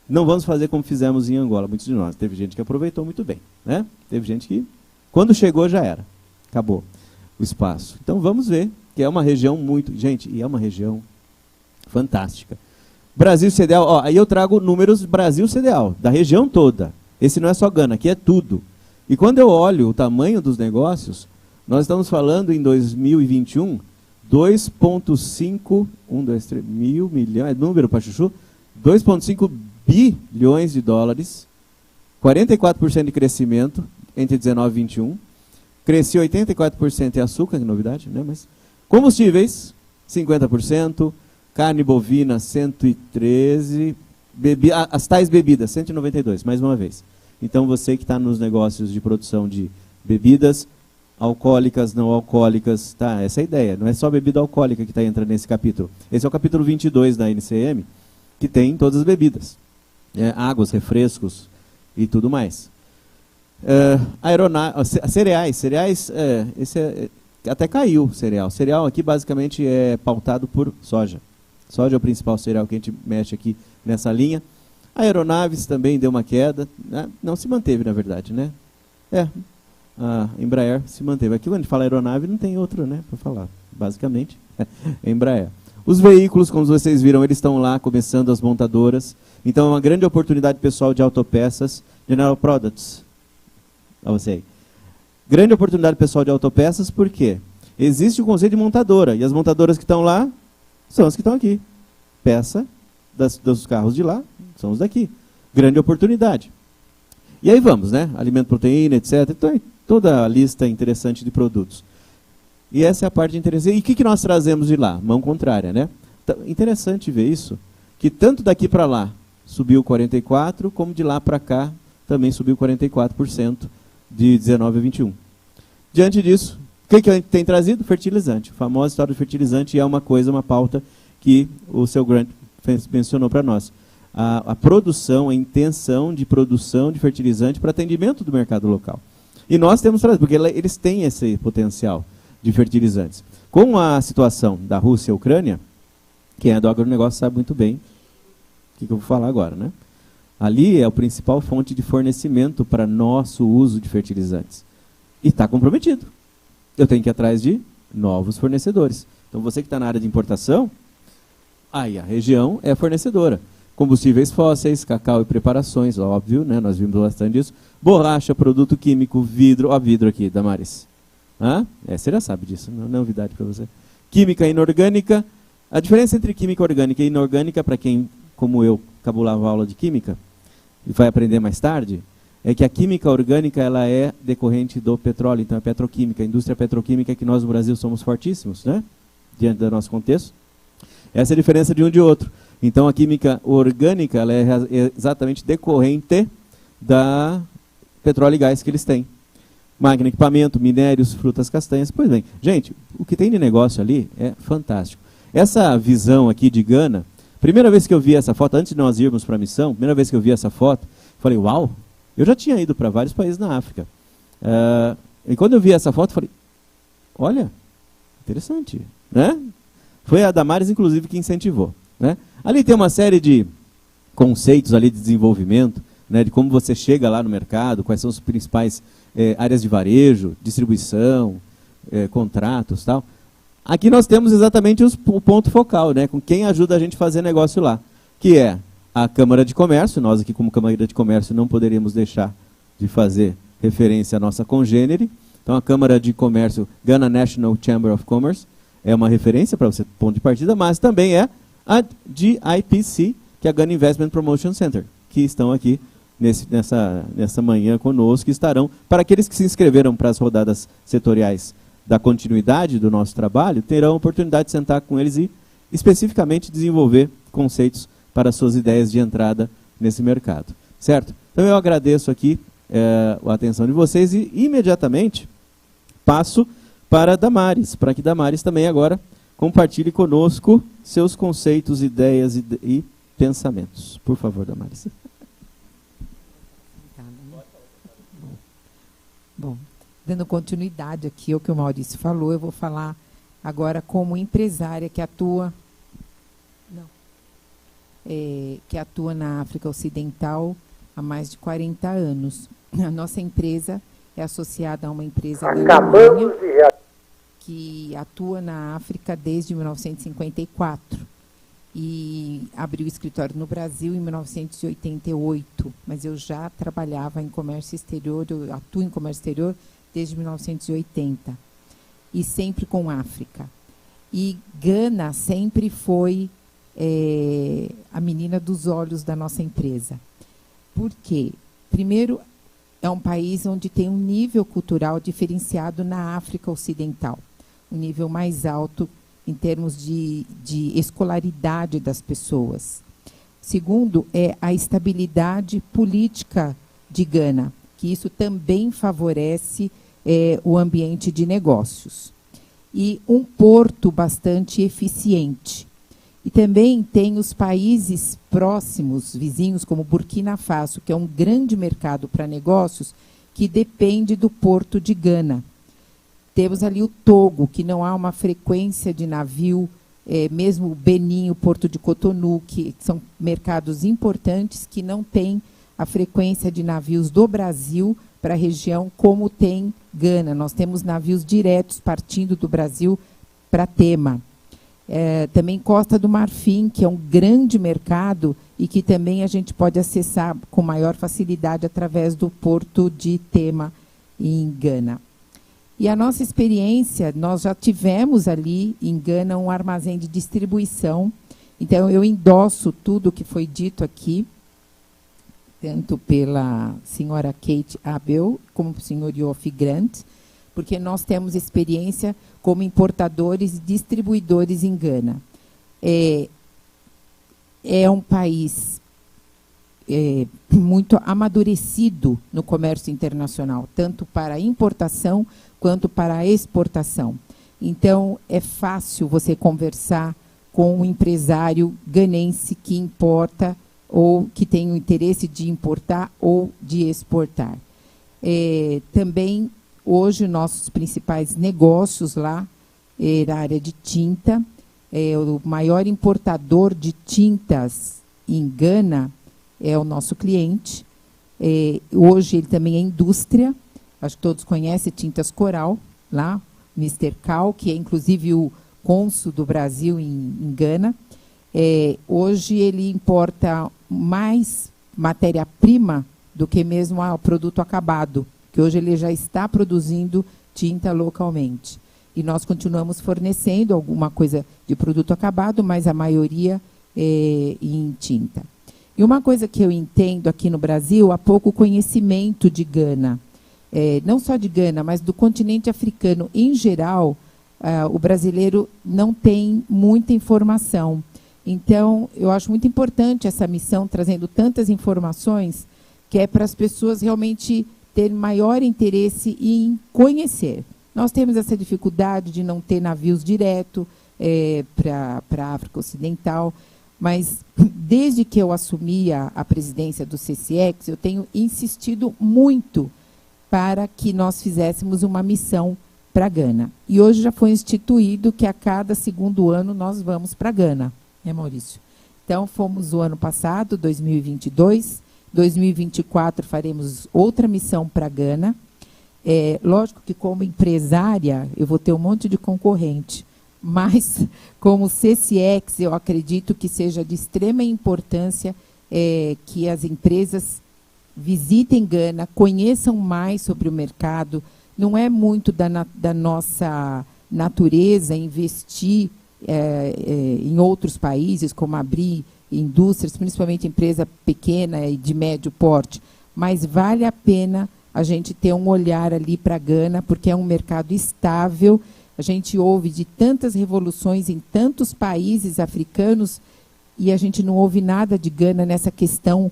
Não vamos fazer como fizemos em Angola, muitos de nós. Teve gente que aproveitou muito bem, né? Teve gente que, quando chegou, já era. Acabou o espaço. Então, vamos ver, que é uma região muito... Gente, e é uma região fantástica. Brasil CDL, ó, aí eu trago números Brasil CDL, da região toda. Esse não é só Gana, aqui é tudo. E quando eu olho o tamanho dos negócios, nós estamos falando em 2021, 2,5... 1, 2, 3... mil milhões... É número para chuchu? 2,5 bilhões de dólares, 44% de crescimento entre 19 e 21, cresceu 84% em açúcar, que novidade, né? Mas combustíveis, 50%, carne bovina, 113%, as tais bebidas, 192%, mais uma vez. Então, você que está nos negócios de produção de bebidas, alcoólicas, não alcoólicas, tá? Essa é a ideia, não é só bebida alcoólica que está entrando nesse capítulo. Esse é o capítulo 22 da NCM, que tem todas as bebidas. Águas, refrescos e tudo mais. Cereais, esse até caiu cereal. Cereal aqui basicamente é pautado por soja. Soja é o principal cereal que a gente mexe aqui nessa linha. Aeronaves também deu uma queda, né? Não se manteve, na verdade, né? A Embraer se manteve. Aqui quando a gente fala aeronave não tem outro, né, para falar. Basicamente, é Embraer. Os veículos, como vocês viram, eles estão lá começando as montadoras. Então é uma grande oportunidade pessoal de autopeças. General Products. A você aí. Grande oportunidade pessoal de autopeças, por quê? Existe o conceito de montadora. E as montadoras que estão lá são as que estão aqui. Peça dos carros de lá são os daqui. Grande oportunidade. E aí vamos, né? Alimento, proteína, etc. Então, toda a lista interessante de produtos. E essa é a parte interessante. E o que nós trazemos de lá? Mão contrária, né? Interessante ver isso, que tanto daqui para lá subiu 44%, como de lá para cá também subiu 44% de 19 a 21. Diante disso, o que a gente tem trazido? Fertilizante. A famosa história do fertilizante é uma pauta que o seu Grant mencionou para nós. A produção, a intenção de produção de fertilizante para atendimento do mercado local. E nós temos trazido, porque eles têm esse potencial de fertilizantes. Com a situação da Rússia e Ucrânia, quem é do agronegócio sabe muito bem o que eu vou falar agora, né? Ali é a principal fonte de fornecimento para nosso uso de fertilizantes. E está comprometido. Eu tenho que ir atrás de novos fornecedores. Então, você que está na área de importação, aí a região é fornecedora. Combustíveis fósseis, cacau e preparações, óbvio, né? Nós vimos bastante disso. Borracha, produto químico, vidro. Ó, vidro aqui, Damares. Você já sabe disso, não é novidade para você. Química inorgânica. A diferença entre química orgânica e inorgânica, para quem, como eu, cabulava a aula de química, e vai aprender mais tarde, é que a química orgânica ela é decorrente do petróleo, então a petroquímica, a indústria petroquímica que nós no Brasil somos fortíssimos, né? Diante do nosso contexto. Essa é a diferença de um de outro. Então a química orgânica ela é exatamente decorrente da petróleo e gás que eles têm. Máquina, equipamento, minérios, frutas, castanhas. Pois bem, gente, o que tem de negócio ali é fantástico. Essa visão aqui de Gana, primeira vez que eu vi essa foto, antes de nós irmos para a missão, primeira vez que eu vi essa foto, falei, uau, eu já tinha ido para vários países na África. E quando eu vi essa foto, falei, olha, interessante, né? Foi a Damares, inclusive, que incentivou, né? Ali tem uma série de conceitos ali de desenvolvimento, né, de como você chega lá no mercado, quais são as principais áreas de varejo, distribuição, contratos, tal. Aqui nós temos exatamente o ponto focal, né, com quem ajuda a gente a fazer negócio lá, que é a Câmara de Comércio. Nós aqui como Câmara de Comércio não poderíamos deixar de fazer referência à nossa congênere. Então a Câmara de Comércio, Ghana National Chamber of Commerce, é uma referência para você, ponto de partida, mas também é a GIPC, que é a Ghana Investment Promotion Center, que estão aqui nessa manhã conosco, que estarão, para aqueles que se inscreveram para as rodadas setoriais da continuidade do nosso trabalho, terão a oportunidade de sentar com eles e especificamente desenvolver conceitos para suas ideias de entrada nesse mercado. Certo? Então eu agradeço aqui a atenção de vocês e imediatamente passo para Damares, para que Damares também agora compartilhe conosco seus conceitos, ideias e pensamentos. Por favor, Damares.
Bom, dando continuidade aqui ao que o Maurício falou, eu vou falar agora como empresária que atua... Não. que atua na África Ocidental há mais de 40 anos. A nossa empresa é associada a uma empresa da Alemanha que atua na África desde 1954 e abriu escritório no Brasil em 1988, mas eu já trabalhava em comércio exterior, eu atuo em comércio exterior desde 1980, e sempre com África. E Gana sempre foi a menina dos olhos da nossa empresa. Por quê? Primeiro, é um país onde tem um nível cultural diferenciado na África Ocidental, um nível mais alto em termos de escolaridade das pessoas. Segundo, é a estabilidade política de Gana, que isso também favorece o ambiente de negócios. E um porto bastante eficiente. E também tem os países próximos, vizinhos, como Burkina Faso, que é um grande mercado para negócios, que depende do porto de Gana. Temos ali o Togo, que não há uma frequência de navio, mesmo o Benin, o Porto de Cotonou, que são mercados importantes que não têm a frequência de navios do Brasil para a região, como tem Gana. Nós temos navios diretos partindo do Brasil para Tema. Também Costa do Marfim, que é um grande mercado e que também a gente pode acessar com maior facilidade através do Porto de Tema, em Gana. E a nossa experiência, nós já tivemos ali em Gana um armazém de distribuição. Então, eu endosso tudo o que foi dito aqui, tanto pela senhora Kate Abel, como pelo senhor Yofi Grant, porque nós temos experiência como importadores e distribuidores em Gana. É um país muito amadurecido no comércio internacional, tanto para a importação quanto para a exportação. Então, é fácil você conversar com um empresário ganense que importa ou que tem o interesse de importar ou de exportar. Também, hoje, nossos principais negócios lá na área de tinta, o maior importador de tintas em Gana é o nosso cliente. Hoje, ele também é indústria. Acho que todos conhecem Tintas Coral, lá, Mr. Cal, que é inclusive o cônsul do Brasil em Gana. Hoje ele importa mais matéria-prima do que mesmo o produto acabado, que hoje ele já está produzindo tinta localmente. E nós continuamos fornecendo alguma coisa de produto acabado, mas a maioria em tinta. E uma coisa que eu entendo aqui no Brasil, há pouco conhecimento de Gana. Não só de Gana, mas do continente africano em geral, o brasileiro não tem muita informação. Então, eu acho muito importante essa missão, trazendo tantas informações, que é para as pessoas realmente terem maior interesse em conhecer. Nós temos essa dificuldade de não ter navios direto para a África Ocidental, mas desde que eu assumi a presidência do CCX, eu tenho insistido muito para que nós fizéssemos uma missão para Gana. E hoje já foi instituído que a cada segundo ano nós vamos para Gana, né, Maurício? Então, fomos o ano passado, 2022, 2024 faremos outra missão para Gana. Lógico que como empresária eu vou ter um monte de concorrente, mas como CCX eu acredito que seja de extrema importância que as empresas visitem Gana, conheçam mais sobre o mercado. Não é muito da nossa natureza investir em outros países, como abrir indústrias, principalmente empresa pequena e de médio porte, mas vale a pena a gente ter um olhar ali para Gana, porque é um mercado estável. A gente ouve de tantas revoluções em tantos países africanos e a gente não ouve nada de Gana nessa questão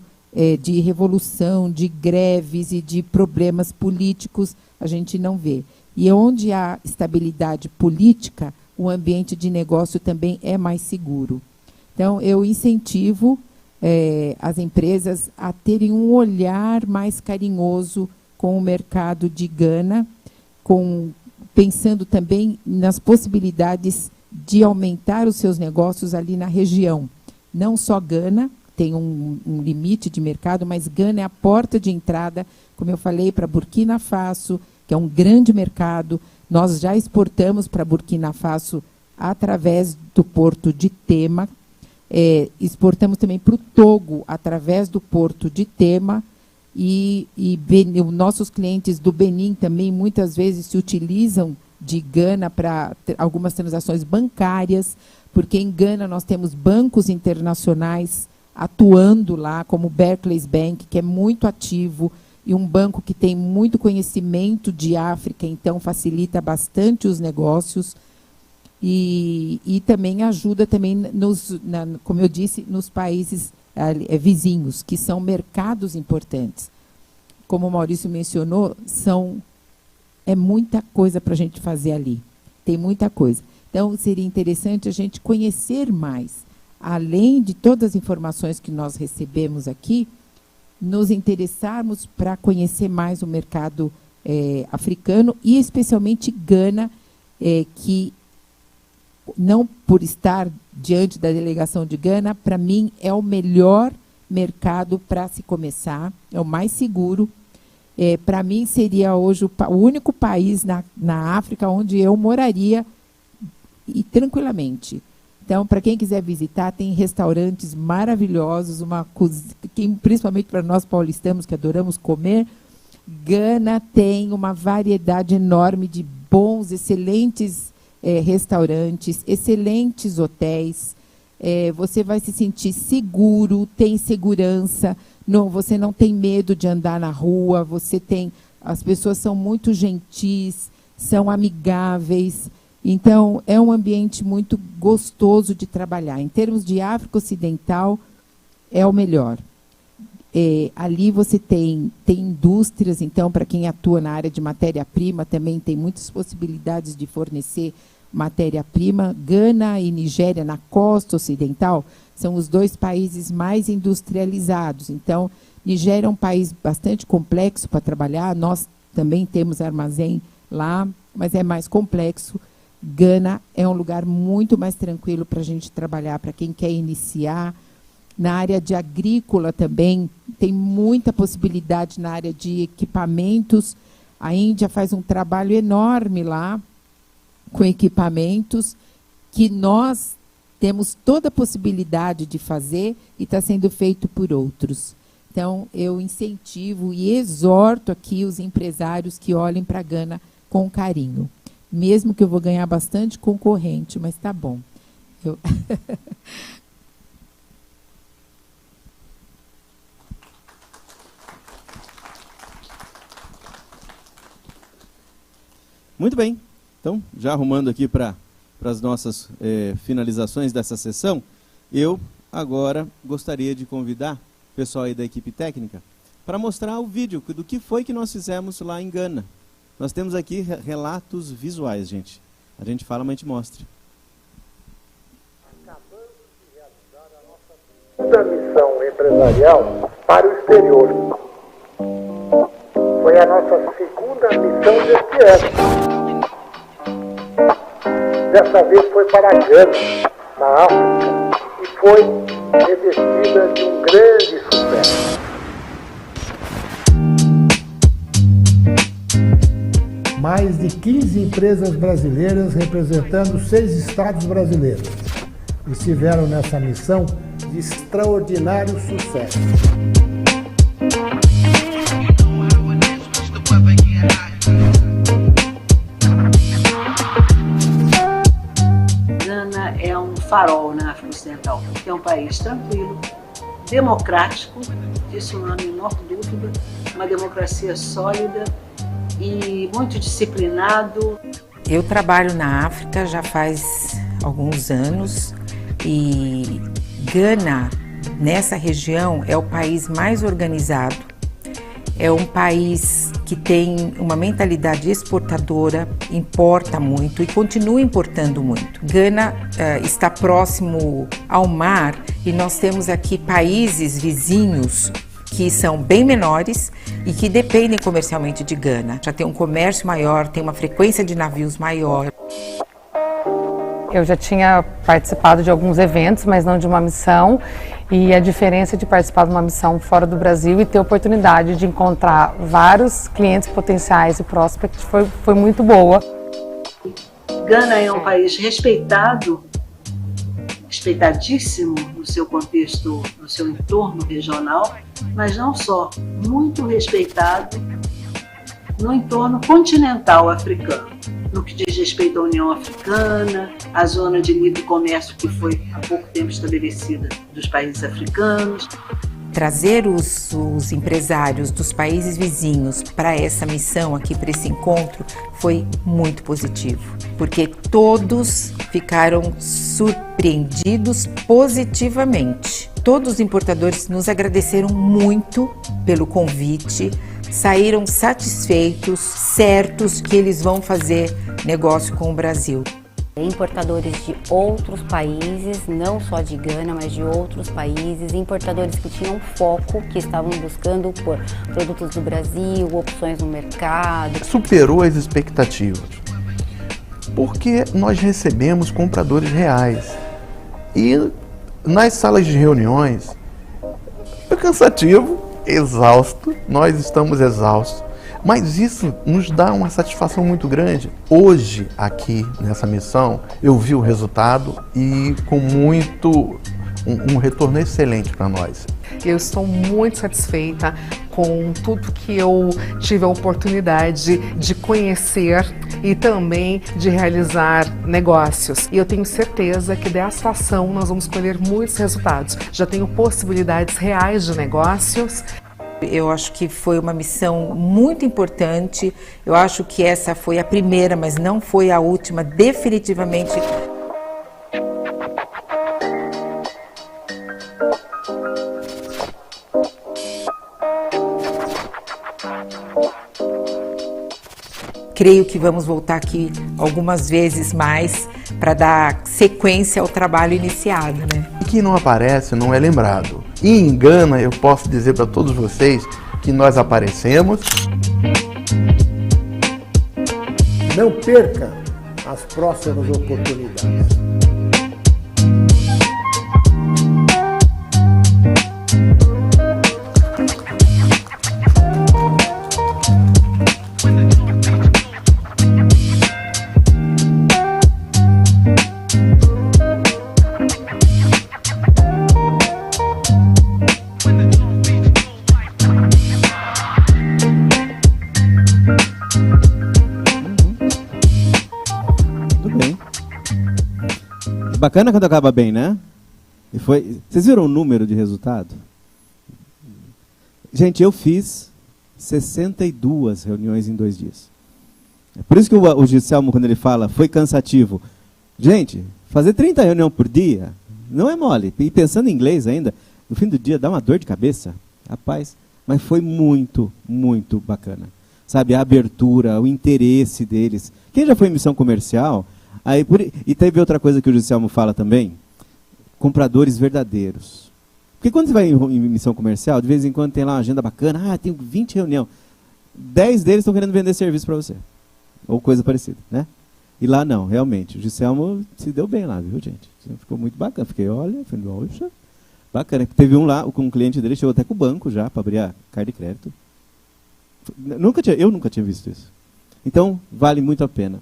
de revolução, de greves e de problemas políticos, a gente não vê. E onde há estabilidade política, o ambiente de negócio também é mais seguro. Então, eu incentivo as empresas a terem um olhar mais carinhoso com o mercado de Gana, pensando também nas possibilidades de aumentar os seus negócios ali na região. não só Gana, tem um limite de mercado, mas Gana é a porta de entrada, como eu falei, para Burkina Faso, que é um grande mercado. Nós já exportamos para Burkina Faso através do porto de Tema, exportamos também para o Togo através do porto de Tema, e nossos clientes do Benin também muitas vezes se utilizam de Gana para algumas transações bancárias, porque em Gana nós temos bancos internacionais atuando lá, como o Barclays Bank, que é muito ativo, e um banco que tem muito conhecimento de África, então facilita bastante os negócios, e também ajuda também, como eu disse, nos países vizinhos, que são mercados importantes. Como o Maurício mencionou, é muita coisa para a gente fazer ali. Tem muita coisa. Então, seria interessante a gente conhecer mais. Além de todas as informações que nós recebemos aqui, nos interessarmos para conhecer mais o mercado africano, e especialmente Gana, que, não por estar diante da delegação de Gana, para mim é o melhor mercado para se começar, é o mais seguro. Para mim seria hoje o único país na África onde eu moraria e tranquilamente. Então, para quem quiser visitar, tem restaurantes maravilhosos, principalmente para nós paulistanos que adoramos comer. Gana tem uma variedade enorme de bons, excelentes restaurantes, excelentes hotéis. Você vai se sentir seguro, tem segurança, você não tem medo de andar na rua, as pessoas são muito gentis, são amigáveis. Então, é um ambiente muito gostoso de trabalhar. Em termos de África Ocidental, é o melhor. Ali você tem indústrias, então, para quem atua na área de matéria-prima, também tem muitas possibilidades de fornecer matéria-prima. Gana e Nigéria, na costa ocidental, são os dois países mais industrializados. Então, Nigéria é um país bastante complexo para trabalhar. Nós também temos armazém lá, mas é mais complexo. Gana é um lugar muito mais tranquilo para a gente trabalhar, para quem quer iniciar. Na área de agrícola também, tem muita possibilidade na área de equipamentos. A Índia faz um trabalho enorme lá, com equipamentos, que nós temos toda a possibilidade de fazer e está sendo feito por outros. Então, eu incentivo e exorto aqui os empresários que olhem para Gana com carinho. Mesmo que eu vou ganhar bastante concorrente, mas tá bom.
Muito bem. Então, já arrumando aqui para as nossas finalizações dessa sessão, eu agora gostaria de convidar o pessoal aí da equipe técnica para mostrar o vídeo do que foi que nós fizemos lá em Gana. Nós temos aqui relatos visuais, gente. A gente fala, mas a gente mostra.
Acabamos de realizar a nossa segunda missão empresarial para o exterior. Foi a nossa segunda missão deste ano. Dessa vez foi para Gana, na África, e foi revestida de um grande sucesso. Mais de 15 empresas brasileiras representando 6 estados brasileiros estiveram nessa missão de extraordinário sucesso.
Gana é um farol na África Ocidental, é um país tranquilo, democrático, isso não há a menor dúvida, uma democracia sólida e muito disciplinado.
Eu trabalho na África já faz alguns anos e Gana, nessa região, é o país mais organizado, é um país que tem uma mentalidade exportadora, importa muito e continua importando muito. Gana está próximo ao mar e nós temos aqui países vizinhos que são bem menores e que dependem comercialmente de Gana. Já tem um comércio maior, tem uma frequência de navios maior.
Eu já tinha participado de alguns eventos, mas não de uma missão. E a diferença de participar de uma missão fora do Brasil e ter a oportunidade de encontrar vários clientes potenciais e prospects foi muito boa.
Gana é um país respeitado, respeitadíssimo no seu contexto, no seu entorno regional, mas não só, muito respeitado no entorno continental africano, no que diz respeito à União Africana, à zona de livre comércio que foi há pouco tempo estabelecida dos países africanos.
Trazer os empresários dos países vizinhos para essa missão aqui, para esse encontro, foi muito positivo, porque todos ficaram surpreendidos positivamente. Todos os importadores nos agradeceram muito pelo convite, saíram satisfeitos, certos que eles vão fazer negócio com o Brasil.
Importadores de outros países, não só de Gana, mas de outros países, importadores que tinham foco, que estavam buscando por produtos do Brasil, opções no mercado.
Superou as expectativas, porque nós recebemos compradores reais. E nas salas de reuniões, é cansativo, exausto, nós estamos exaustos. Mas isso nos dá uma satisfação muito grande. Hoje, aqui nessa missão, eu vi o resultado e com um retorno excelente para nós.
Eu estou muito satisfeita com tudo que eu tive a oportunidade de conhecer e também de realizar negócios. E eu tenho certeza que desta ação nós vamos colher muitos resultados. Já tenho possibilidades reais de negócios.
Eu acho que foi uma missão muito importante. Eu acho que essa foi a primeira, mas não foi a última, definitivamente. Creio que vamos voltar aqui algumas vezes mais para dar sequência ao trabalho iniciado, né?
E quem não aparece não é lembrado. E em Gana, eu posso dizer para todos vocês que nós aparecemos.
Não perca as próximas oportunidades.
Bacana quando acaba bem, né? E foi. Vocês viram o número de resultado? Gente, eu fiz 62 reuniões em 2 dias. É por isso que o Giselmo, quando ele fala, foi cansativo. Gente, fazer 30 reuniões por dia não é mole. E pensando em inglês ainda, no fim do dia dá uma dor de cabeça. Rapaz, mas foi muito, muito bacana. Sabe, a abertura, o interesse deles. Quem já foi em missão comercial... E teve outra coisa que o Giselmo fala também, compradores verdadeiros. Porque quando você vai em missão comercial, de vez em quando tem lá uma agenda bacana, tem 20 reuniões, 10 deles estão querendo vender serviço para você, ou coisa parecida, né? E lá não, realmente, o Giselmo se deu bem lá, viu, gente? Ficou muito bacana, falei, oxa, bacana. Teve um lá, com um cliente dele, chegou até com o banco já, para abrir a carta de crédito. Eu nunca tinha visto isso. Então, vale muito a pena.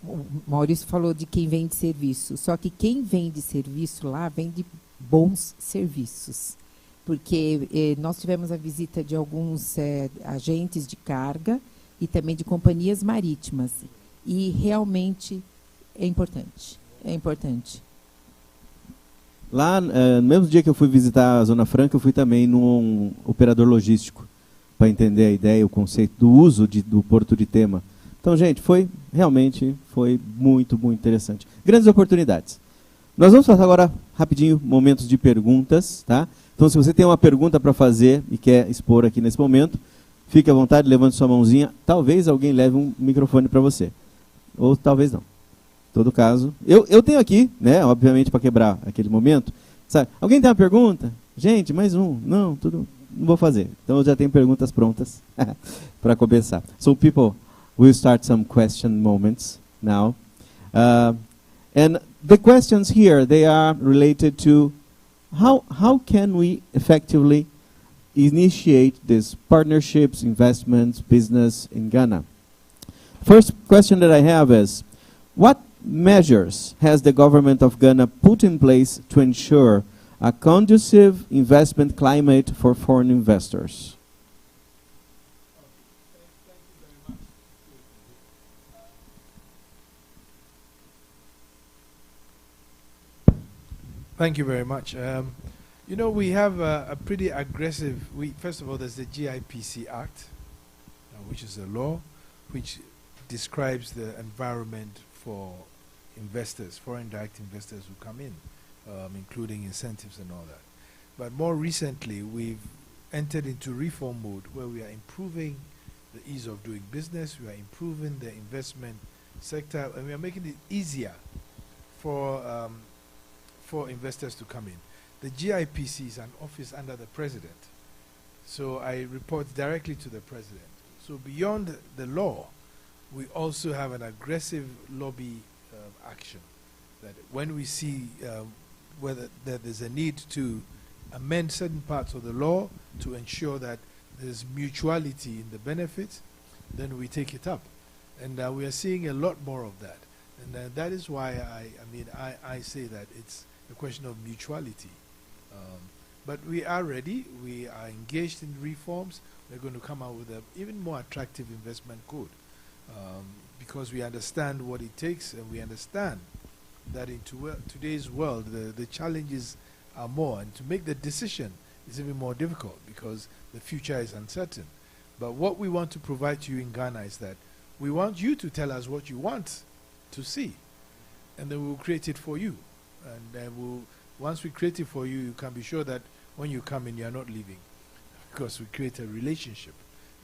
O Maurício falou de quem vende serviço, só que quem vende serviço lá vende bons serviços, porque nós tivemos a visita de alguns agentes de carga e também de companhias marítimas, e realmente é importante,
Lá, no mesmo dia que eu fui visitar a Zona Franca, eu fui também num operador logístico, para entender a ideia, o conceito do uso do porto de Tema. Então, gente, realmente foi muito, muito interessante. Grandes oportunidades. Nós vamos fazer agora, rapidinho, momentos de perguntas, tá? Então, se você tem uma pergunta para fazer e quer expor aqui nesse momento, fique à vontade, levante sua mãozinha. Talvez alguém leve um microfone para você. Ou talvez não. Em todo caso, eu tenho aqui, né, obviamente, para quebrar aquele momento. Sabe? Alguém tem uma pergunta? Gente, mais um. Não, tudo, não vou fazer. Então, eu já tenho perguntas prontas para começar. So, people... We'll start some question moments now. And the questions here, they are related to how can we effectively initiate these partnerships, investments, business in Ghana? First question that I have is, what measures has the government of Ghana put in place to ensure a conducive investment climate for foreign investors?
Thank you very much. You know, we have a pretty aggressive, first of all, there's the GIPC Act, which is a law which describes the environment for investors, foreign direct investors who come in, including incentives and all that. But more recently, we've entered into reform mode where we are improving the ease of doing business, we are improving the investment sector, and we are making it easier for investors to come in. The GIPC is an office under the president, so I report directly to the president. So beyond the law, we also have an aggressive lobby action, that when we see whether there's a need to amend certain parts of the law to ensure that there's mutuality in the benefits, then we take it up. And we are seeing a lot more of that. And that is why I say that it's a question of mutuality. But we are ready. We are engaged in reforms. We're going to come out with an even more attractive investment code, because we understand what it takes, and we understand that in today's world, the challenges are more, and to make the decision is even more difficult because the future is uncertain. But what we want to provide to you in Ghana is that we want you to tell us what you want to see, and then we'll create it for you. And then once we create it for you, you can be sure that when you come in, you're not leaving, because we create a relationship.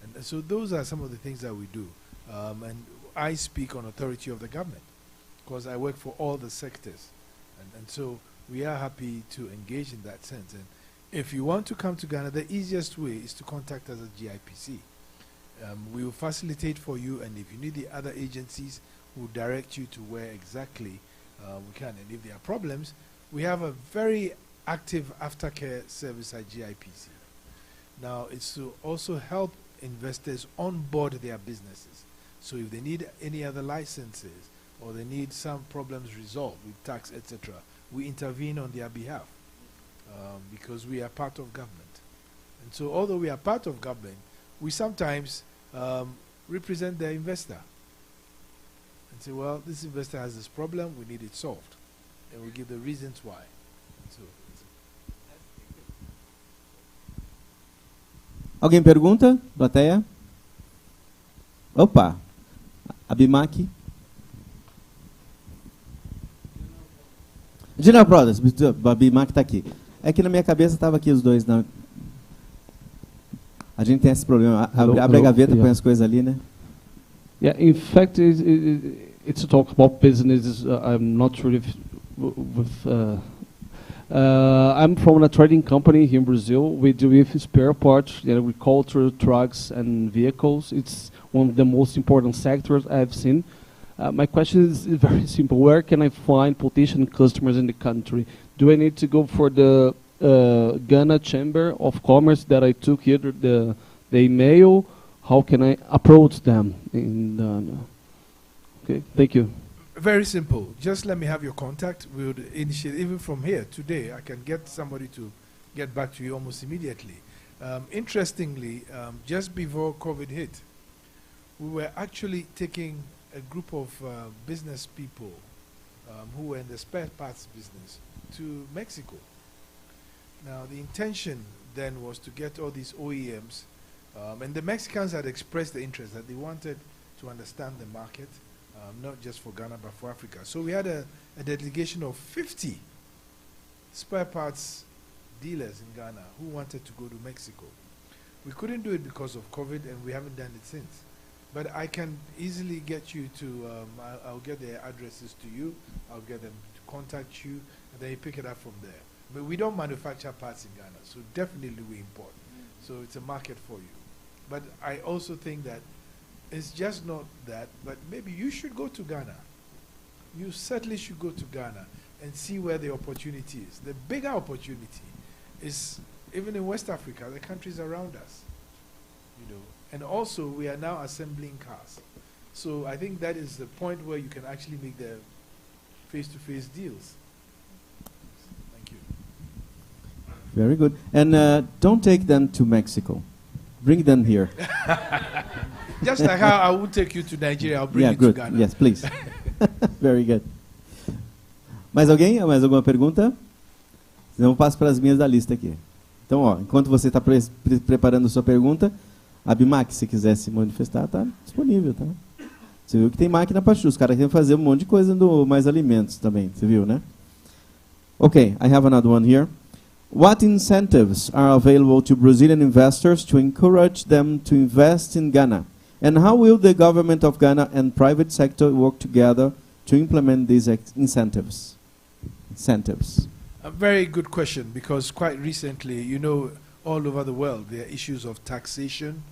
And so those are some of the things that we do. And I speak on authority of the government, because I work for all the sectors. And so we are happy to engage in that sense. And if you want to come to Ghana, the easiest way is to contact us at GIPC. We will facilitate for you, and if you need the other agencies, we'll direct you to where exactly we can. And if there are problems, we have a very active aftercare service at GIPC. Now, it's to also help investors onboard their businesses. So if they need any other licenses, or they need some problems resolved with tax, etc., we intervene on their behalf, because we are part of government. And so although we are part of government, we sometimes represent the investor and say, well, this investor has this problem, we need it solved. And we give the reasons why. So,
alguém pergunta? Plateia? Opa! Abimac. General Brothers, Abimac está aqui. É que na minha cabeça estava aqui os dois. A gente tem esse problema. Abre a gaveta, põe as coisas ali, né?
Yeah, in fact, it's to talk about business. I'm not really I'm from a trading company here in Brazil. We deal with spare parts, agriculture, trucks, and vehicles. It's one of the most important sectors I've seen. My question is very simple. Where can I find potential customers in the country? Do I need to go for the Ghana Chamber of Commerce that I took here, the email? How can I approach them? Okay, thank you.
very simple. Just let me have your contact. We would initiate, even from here today, I can get somebody to get back to you almost immediately. Interestingly, just before COVID hit, we were actually taking a group of business people who were in the spare parts business to Mexico. Now, the intention then was to get all these OEMs, and the Mexicans had expressed the interest that they wanted to understand the market, not just for Ghana, but for Africa. So we had a delegation of 50 spare parts dealers in Ghana who wanted to go to Mexico. We couldn't do it because of COVID, and we haven't done it since. But I can easily get you to, I'll get their addresses to you, I'll get them to contact you, and then you pick it up from there. But we don't manufacture parts in Ghana, so definitely we import. So it's a market for you. But I also think that it's just not that, but maybe you should go to Ghana you certainly should go to Ghana and see where the opportunity is. The bigger opportunity is even in West Africa, the countries around us, you know. And also, we are now assembling cars. So I think that is the point where you can actually make the face-to-face deals. Thank you.
Very good. And don't take them to Mexico. Bring them here.
Just like how I would take you to Nigeria, I'll bring you
good.
to Ghana.
Yes, please. Very good. Mais alguém? Mais alguma pergunta? Senão eu passo para as minhas da lista aqui. Então, ó, enquanto você está preparando a sua pergunta, a BIMAC, se quiser se manifestar, está disponível, tá? Você viu que tem máquina para churros. Os caras querem fazer um monte de coisa do Mais Alimentos também. Você viu, né? Okay, I have another one here. What incentives are available to Brazilian investors to encourage them to invest in Ghana? And how will the government of Ghana and private sector work together to implement these incentives?
A very good question, because quite recently, you know, all over the world, there are issues of taxation,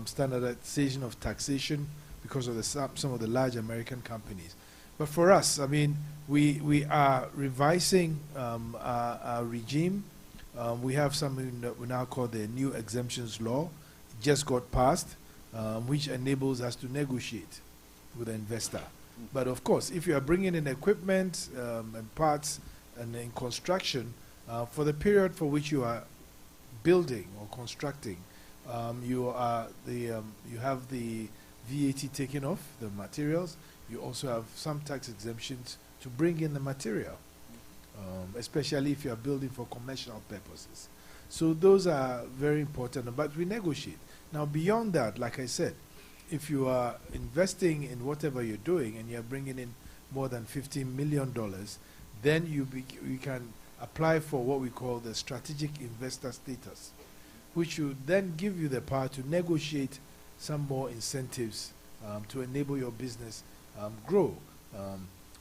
standardization of taxation, because of some of the large American companies. But for us, I mean, we are revising our regime. We have something that we now call the new exemptions law. It just got passed, which enables us to negotiate with the investor. But of course, if you are bringing in equipment and parts and in construction, for the period for which you are building or constructing, you have the VAT taken off the materials. You also have some tax exemptions to bring in the material, especially if you are building for commercial purposes. So those are very important, but we negotiate. Now beyond that, like I said, if you are investing in whatever you're doing and you're bringing in more than $15 million, then you can apply for what we call the strategic investor status, which will then give you the power to negotiate some more incentives to enable your business grow.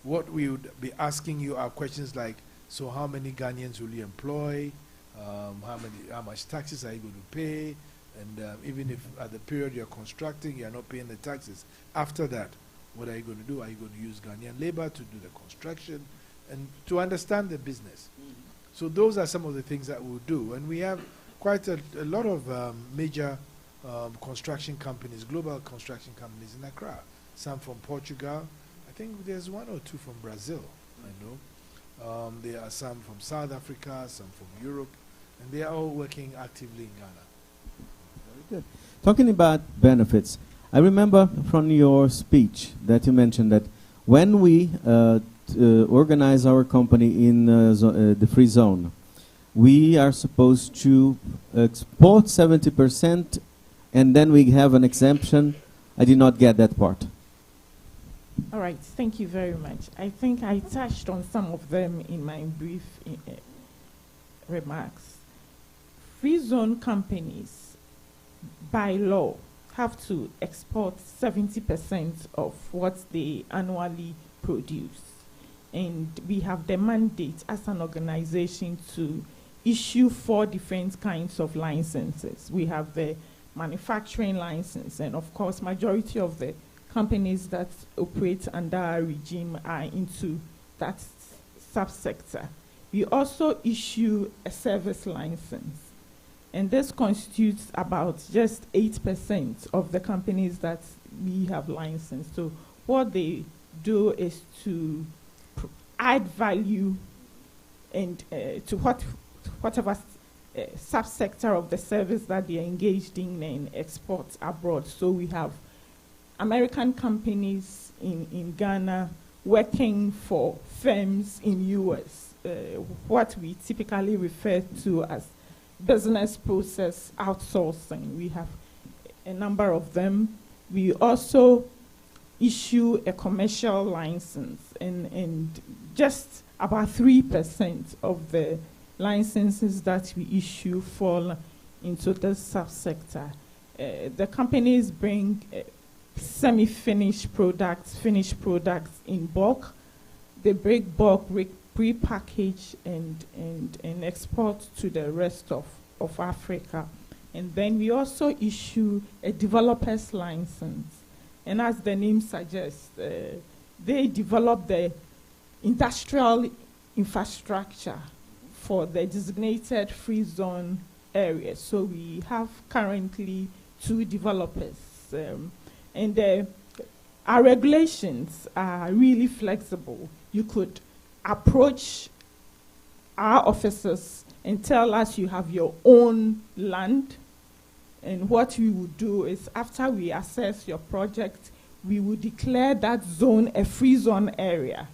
What we would be asking you are questions like, so how many Ghanaians will you employ? How much taxes are you going to pay? And even if at the period you're constructing, you're not paying the taxes, after that, what are you going to do? Are you going to use Ghanaian labor to do the construction? And to understand the business. So those are some of the things that we'll do. And we have quite a lot of major construction companies, global construction companies in Accra. Some from Portugal. I think there's one or two from Brazil, I know. There are some from South Africa, some from Europe, and they are all working actively in Ghana.
Very good. Talking about benefits, I remember from your speech that you mentioned that when we organize our company in the free zone, we are supposed to export 70%, and then we have an exemption. I did not get that part.
All right, thank you very much. I think I touched on some of them in my brief remarks. Free zone companies, by law, have to export 70% of what they annually produce. And we have the mandate as an organization to issue 4 different kinds of licenses. We have the manufacturing license, and of course, majority of the companies that operate under our regime are into that subsector. We also issue a service license, and this constitutes about just 8% of the companies that we have licensed. So what they do is to add value and to whatever subsector of the service that they are engaged in and export abroad. So we have American companies in Ghana working for firms in US, what we typically refer to as business process outsourcing. We have a number of them. We also issue a commercial license, and just about 3% of the licenses that we issue fall into this subsector. The companies bring semi-finished products, finished products in bulk. They break bulk, pre-package, and export to the rest of Africa. And then we also issue a developer's license. And as the name suggests, they develop the industrial infrastructure for the designated free zone areas. So we have currently 2 developers, and our regulations are really flexible. You could approach our officers and tell us you have your own land, and what we would do is, after we assess your project, we will declare that zone a free zone area.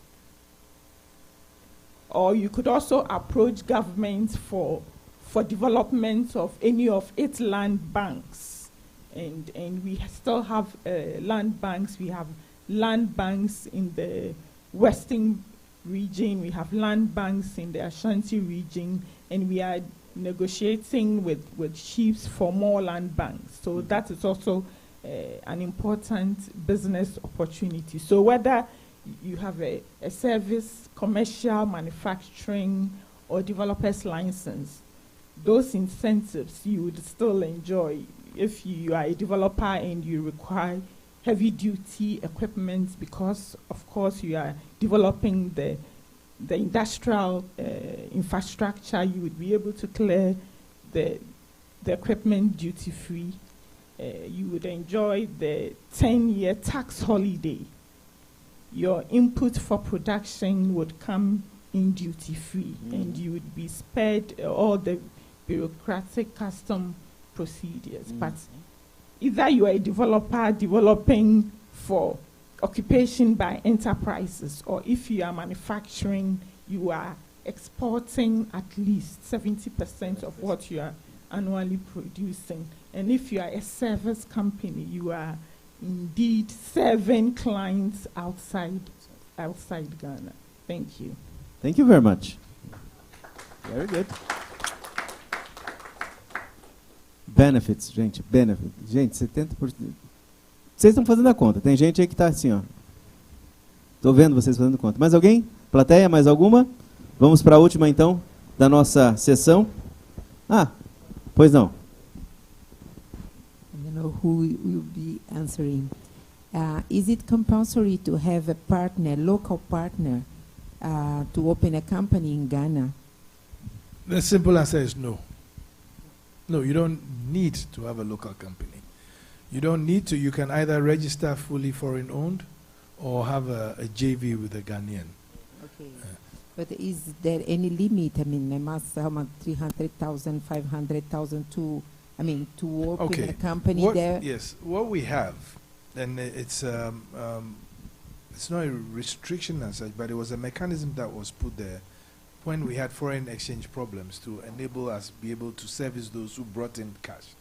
Or you could also approach government for development of any of its land banks. And we still have land banks. We have land banks in the Western region. We have land banks in the Ashanti region. And we are negotiating with chiefs for more land banks. So that is also an important business opportunity. So whether you have a service, commercial, manufacturing, or developer's license, those incentives you would still enjoy if you are a developer and you require heavy-duty equipment, because, of course, you are developing the industrial infrastructure. You would be able to clear the equipment duty-free. You would enjoy the 10-year tax holiday. Your input for production would come in duty-free, and you would be spared all the bureaucratic custom procedures. But either you are a developer developing for occupation by enterprises, or if you are manufacturing, you are exporting at least 70% of what you are annually producing. And if you are a service company, you are indeed serving clients outside Ghana. Thank you.
Thank you very much. Very good. Benefits, gente, benefit. Gente, 70%. Vocês estão fazendo a conta. Tem gente aí que está assim, ó. Estou vendo vocês fazendo conta. Mais alguém? Plateia, mais alguma? Vamos para a última, então, da nossa sessão. Pois não.
I don't know who will be answering. Is it compulsory to have a partner, local partner, to open a company in Ghana?
The simple answer is no. No, you don't need to have a local company. You don't need to. You can either register fully foreign owned or have a JV with a Ghanaian.
Okay. But is there any limit? I mean, I must have 300,000, 500,000 to open a company there?
Yes, what we have, and it's not a restriction as such, but it was a mechanism that was put there when we had foreign exchange problems to enable us be able to service those who brought in cash.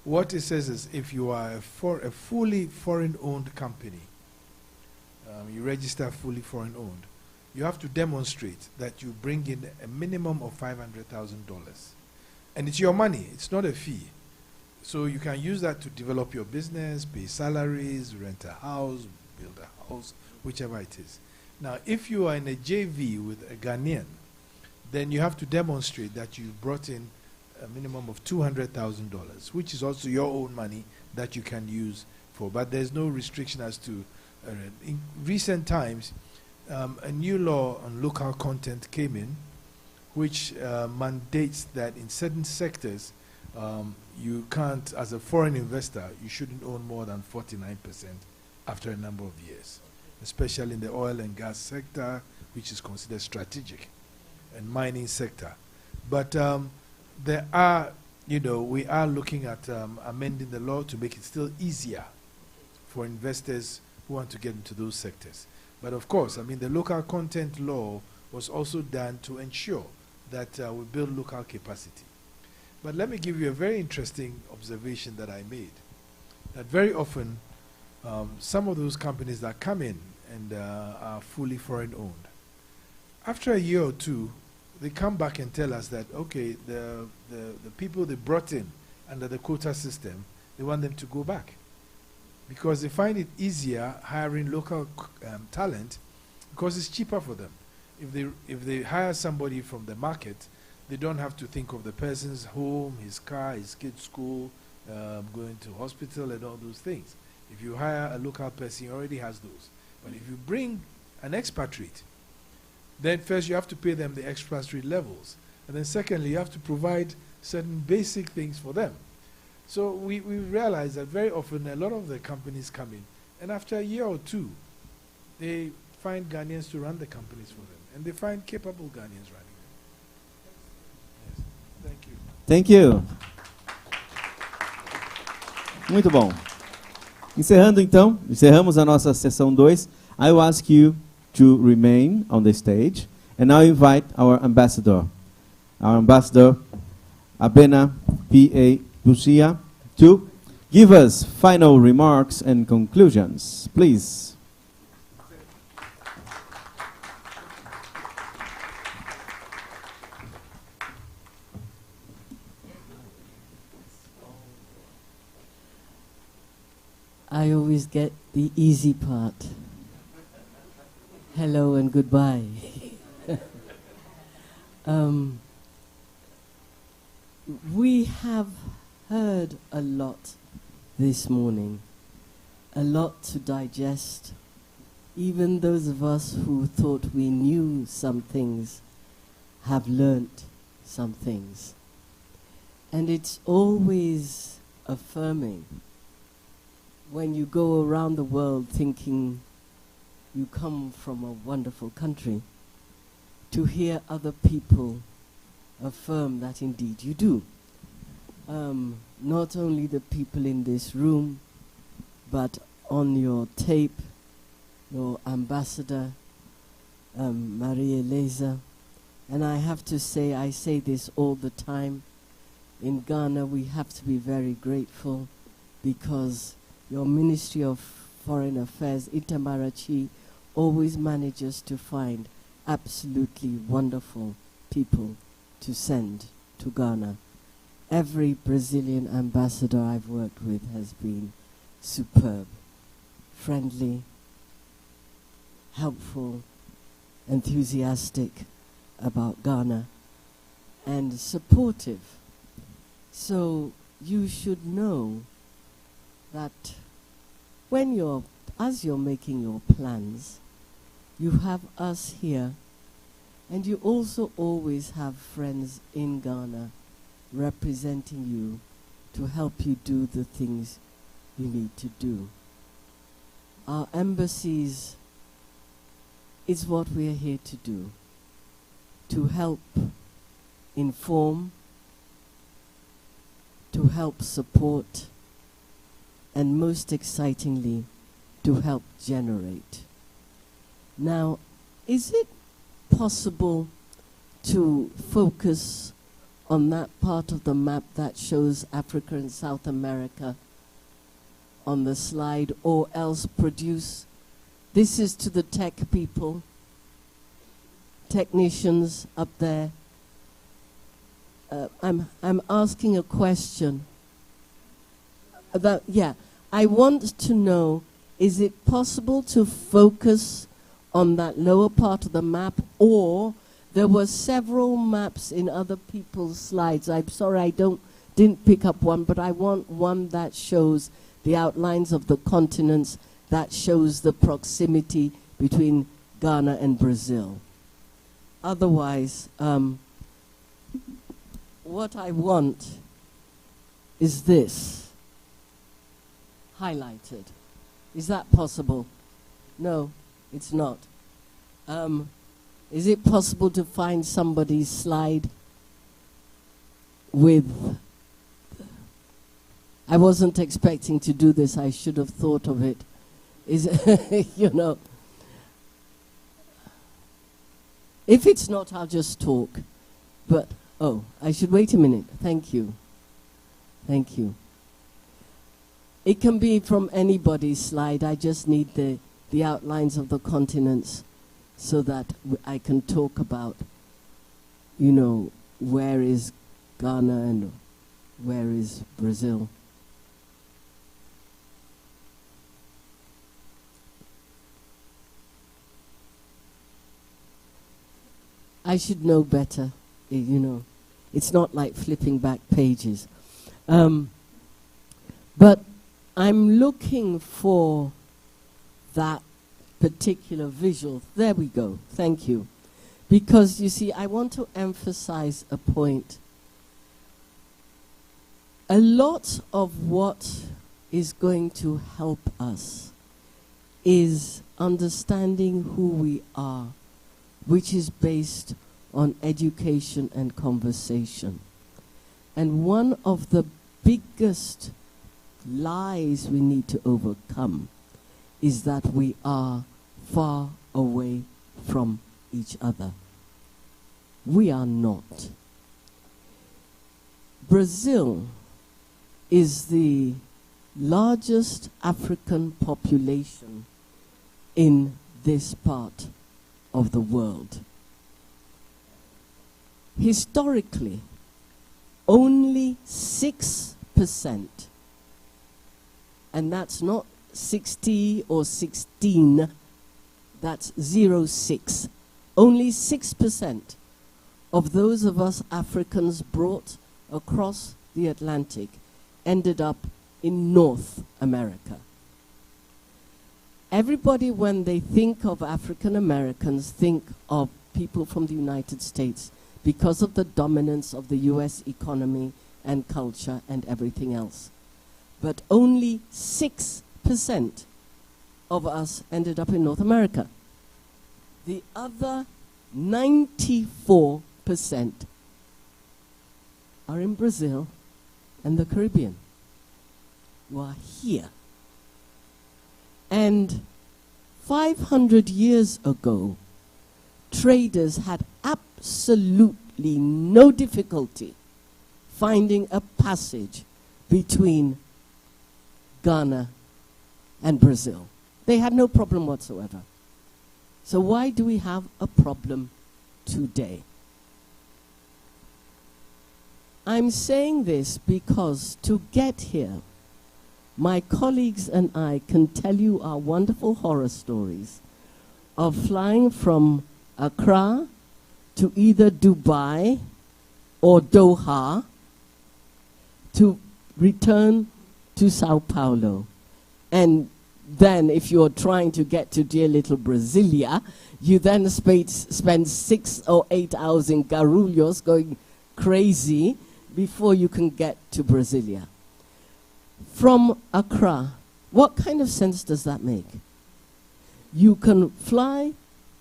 What it says is, if you are a fully foreign-owned company, you register fully foreign-owned, you have to demonstrate that you bring in a minimum of $500,000. And it's your money, it's not a fee. So you can use that to develop your business, pay salaries, rent a house, build a house, whichever it is. Now, if you are in a JV with a Ghanaian, then you have to demonstrate that you brought in a minimum of $200,000, which is also your own money that you can use for. But there's no restriction as to, in recent times, a new law on local content came in, which mandates that in certain sectors, you can't, as a foreign investor, you shouldn't own more than 49% after a number of years, especially in the oil and gas sector, which is considered strategic, and mining sector. But there are, we are looking at amending the law to make it still easier for investors who want to get into those sectors. But of course, the local content law was also done to ensure that we build local capacity. But let me give you a very interesting observation that I made. That very often, some of those companies that come in and are fully foreign owned, after a year or two, they come back and tell us that, okay, the people they brought in under the quota system, they want them to go back. Because they find it easier hiring local talent because it's cheaper for them. If they hire somebody from the market, they don't have to think of the person's home, his car, his kid's school, going to hospital and all those things. If you hire a local person, he already has those. But if you bring an expatriate, then first you have to pay them the expatriate levels. And then secondly, you have to provide certain basic things for them. So we realize that very often a lot of the companies come in, and after a year or two, they find Ghanaians to run the companies for them. And they find capable Ghanaians running them. Yes. Thank you.
Thank you. Muito bom. Encerramos a nossa sessão 2. I will ask you to remain on the stage, and now invite our ambassador, Abena P.A. Busia, to give us final remarks and conclusions. Please.
I always get the easy part. Hello and goodbye. We have heard a lot this morning, a lot to digest. Even those of us who thought we knew some things have learnt some things. And it's always affirming when you go around the world thinking you come from a wonderful country, to hear other people affirm that indeed you do. Not only the people in this room, but on your tape, your ambassador, Maria Eleza. And I have to say, I say this all the time, in Ghana we have to be very grateful because your Ministry of Foreign Affairs, Itamarachi, always manages to find absolutely wonderful people to send to Ghana. Every Brazilian ambassador I've worked with has been superb, friendly, helpful, enthusiastic about Ghana, and supportive. So you should know that when as you're making your plans, you have us here, and you also always have friends in Ghana representing you to help you do the things you need to do. Our embassies is what we're here to do, to help inform, to help support, and most excitingly, to help generate. Now, is it possible to focus on that part of the map that shows Africa and South America on the slide, or else produce? This is to the tech people, technicians up there. I'm asking a question. I want to know, is it possible to focus on that lower part of the map, or there were several maps in other people's slides? I'm sorry I didn't pick up one, but I want one that shows the outlines of the continents, that shows the proximity between Ghana and Brazil. Otherwise, what I want is this, highlighted. Is that possible? No, it's not. Is it possible to find somebody's slide with... I wasn't expecting to do this. I should have thought of it. Is you know. If it's not, I'll just talk. But, I should wait a minute. Thank you. Thank you. It can be from anybody's slide. I just need the outlines of the continents so that I can talk about, where is Ghana and where is Brazil. I should know better, It's not like flipping back pages. But I'm looking for that particular visual. There we go. Thank you. Because, you see, I want to emphasize a point. A lot of what is going to help us is understanding who we are, which is based on education and conversation. And one of the biggest lies we need to overcome is that we are far away from each other. We are not. Brazil is the largest African population in this part of the world. Historically, only 6%, and that's not 60 or 16, that's 06. Only 6% of those of us Africans brought across the Atlantic ended up in North America. Everybody, when they think of African Americans, think of people from the United States because of the dominance of the US economy and culture and everything else. But only 6% of us ended up in North America. The other 94% are in Brazil and the Caribbean, who are here. And 500 years ago, traders had absolutely no difficulty finding a passage between Ghana and Brazil. They had no problem whatsoever. So why do we have a problem today? I'm saying this because to get here, my colleagues and I can tell you our wonderful horror stories of flying from Accra to either Dubai or Doha to return to Sao Paulo. And then if you're trying to get to dear little Brasilia, you then spend 6 or 8 hours in Guarulhos going crazy before you can get to Brasilia. From Accra, what kind of sense does that make? You can fly,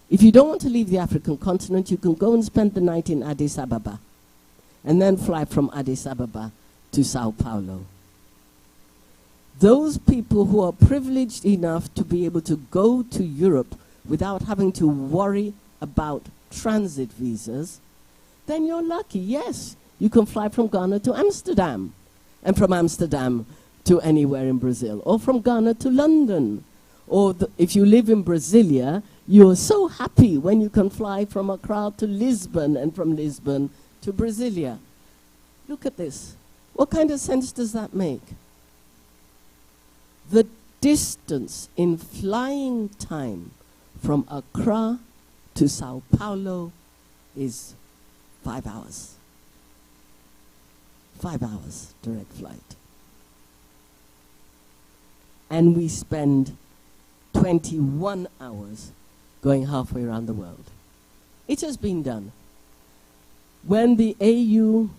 if you don't want to leave the African continent, you can go and spend the night in Addis Ababa and then fly from Addis Ababa to Sao Paulo. Those people who are privileged enough to be able to go to Europe without having to worry about transit visas, then you're lucky. Yes, you can fly from Ghana to Amsterdam, and from Amsterdam to anywhere in Brazil, or from Ghana to London. Or if you live in Brasilia, you're so happy when you can fly from Accra to Lisbon and from Lisbon to Brasilia. Look at this. What kind of sense does that make? The distance in flying time from Accra to Sao Paulo is 5 hours. 5 hours direct flight. And we spend 21 hours going halfway around the world. It has been done. When the AU,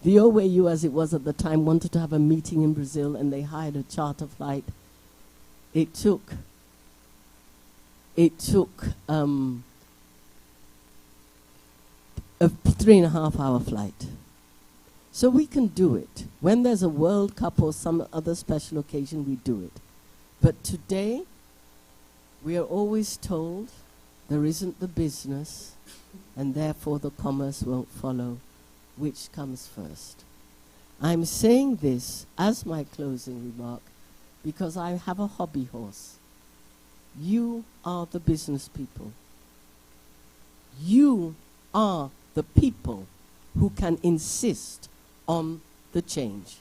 the OAU as it was at the time, wanted to have a meeting in Brazil and they hired a charter flight, it took a 3.5 hour flight. So we can do it. When there's a World Cup or some other special occasion, we do it. But today, we are always told there isn't the business, and therefore the commerce won't follow. Which comes first? I'm saying this as my closing remark because I have a hobby horse. You are the business people. You are the people who can insist on the change.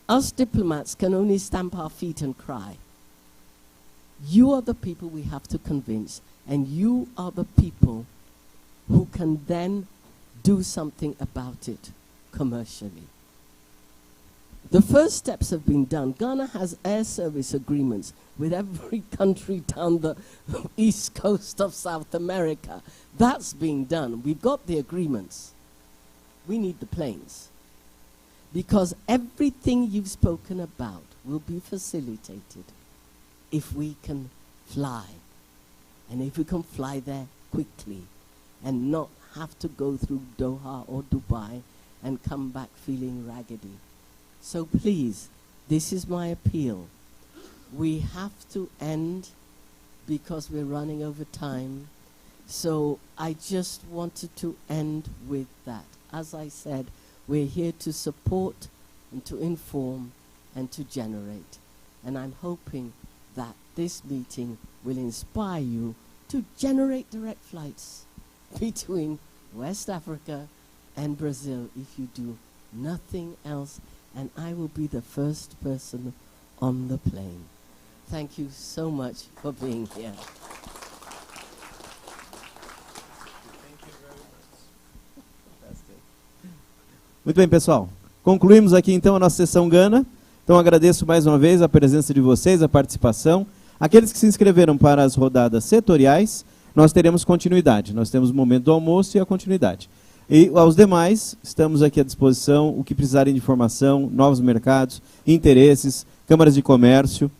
Us diplomats can only stamp our feet and cry. You are the people we have to convince, and you are the people who can then do something about it commercially. The first steps have been done. Ghana has air service agreements with every country down the east coast of South America. That's being done. We've got the agreements. We need the planes. Because everything you've spoken about will be facilitated if we can fly. And if we can fly there quickly and not have to go through Doha or Dubai and come back feeling raggedy. So please, this is my appeal. We have to end because we're running over time. So I just wanted to end with that. As I said, we're here to support and to inform and to generate. And I'm hoping that this meeting will inspire you to generate direct flights between West Africa and Brazil if you do nothing else. And I will be the first person on the plane. Thank you so much for being here.
Muito bem, pessoal. Concluímos aqui então a nossa sessão Gana. Então agradeço mais uma vez a presença de vocês, a participação. Aqueles que se inscreveram para as rodadas setoriais, nós teremos continuidade. Nós temos o momento do almoço e a continuidade. E aos demais, estamos aqui à disposição, o que precisarem de informação, novos mercados, interesses, câmaras de comércio.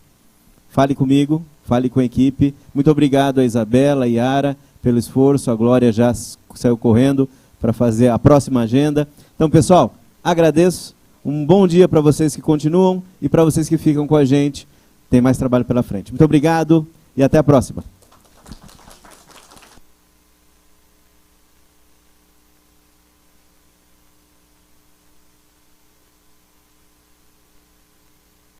Fale comigo, fale com a equipe. Muito obrigado a Isabela, a Yara, pelo esforço. A Glória já saiu correndo para fazer a próxima agenda. Então, pessoal, agradeço. Um bom dia para vocês que continuam e para vocês que ficam com a gente. Tem mais trabalho pela frente. Muito obrigado e até a próxima.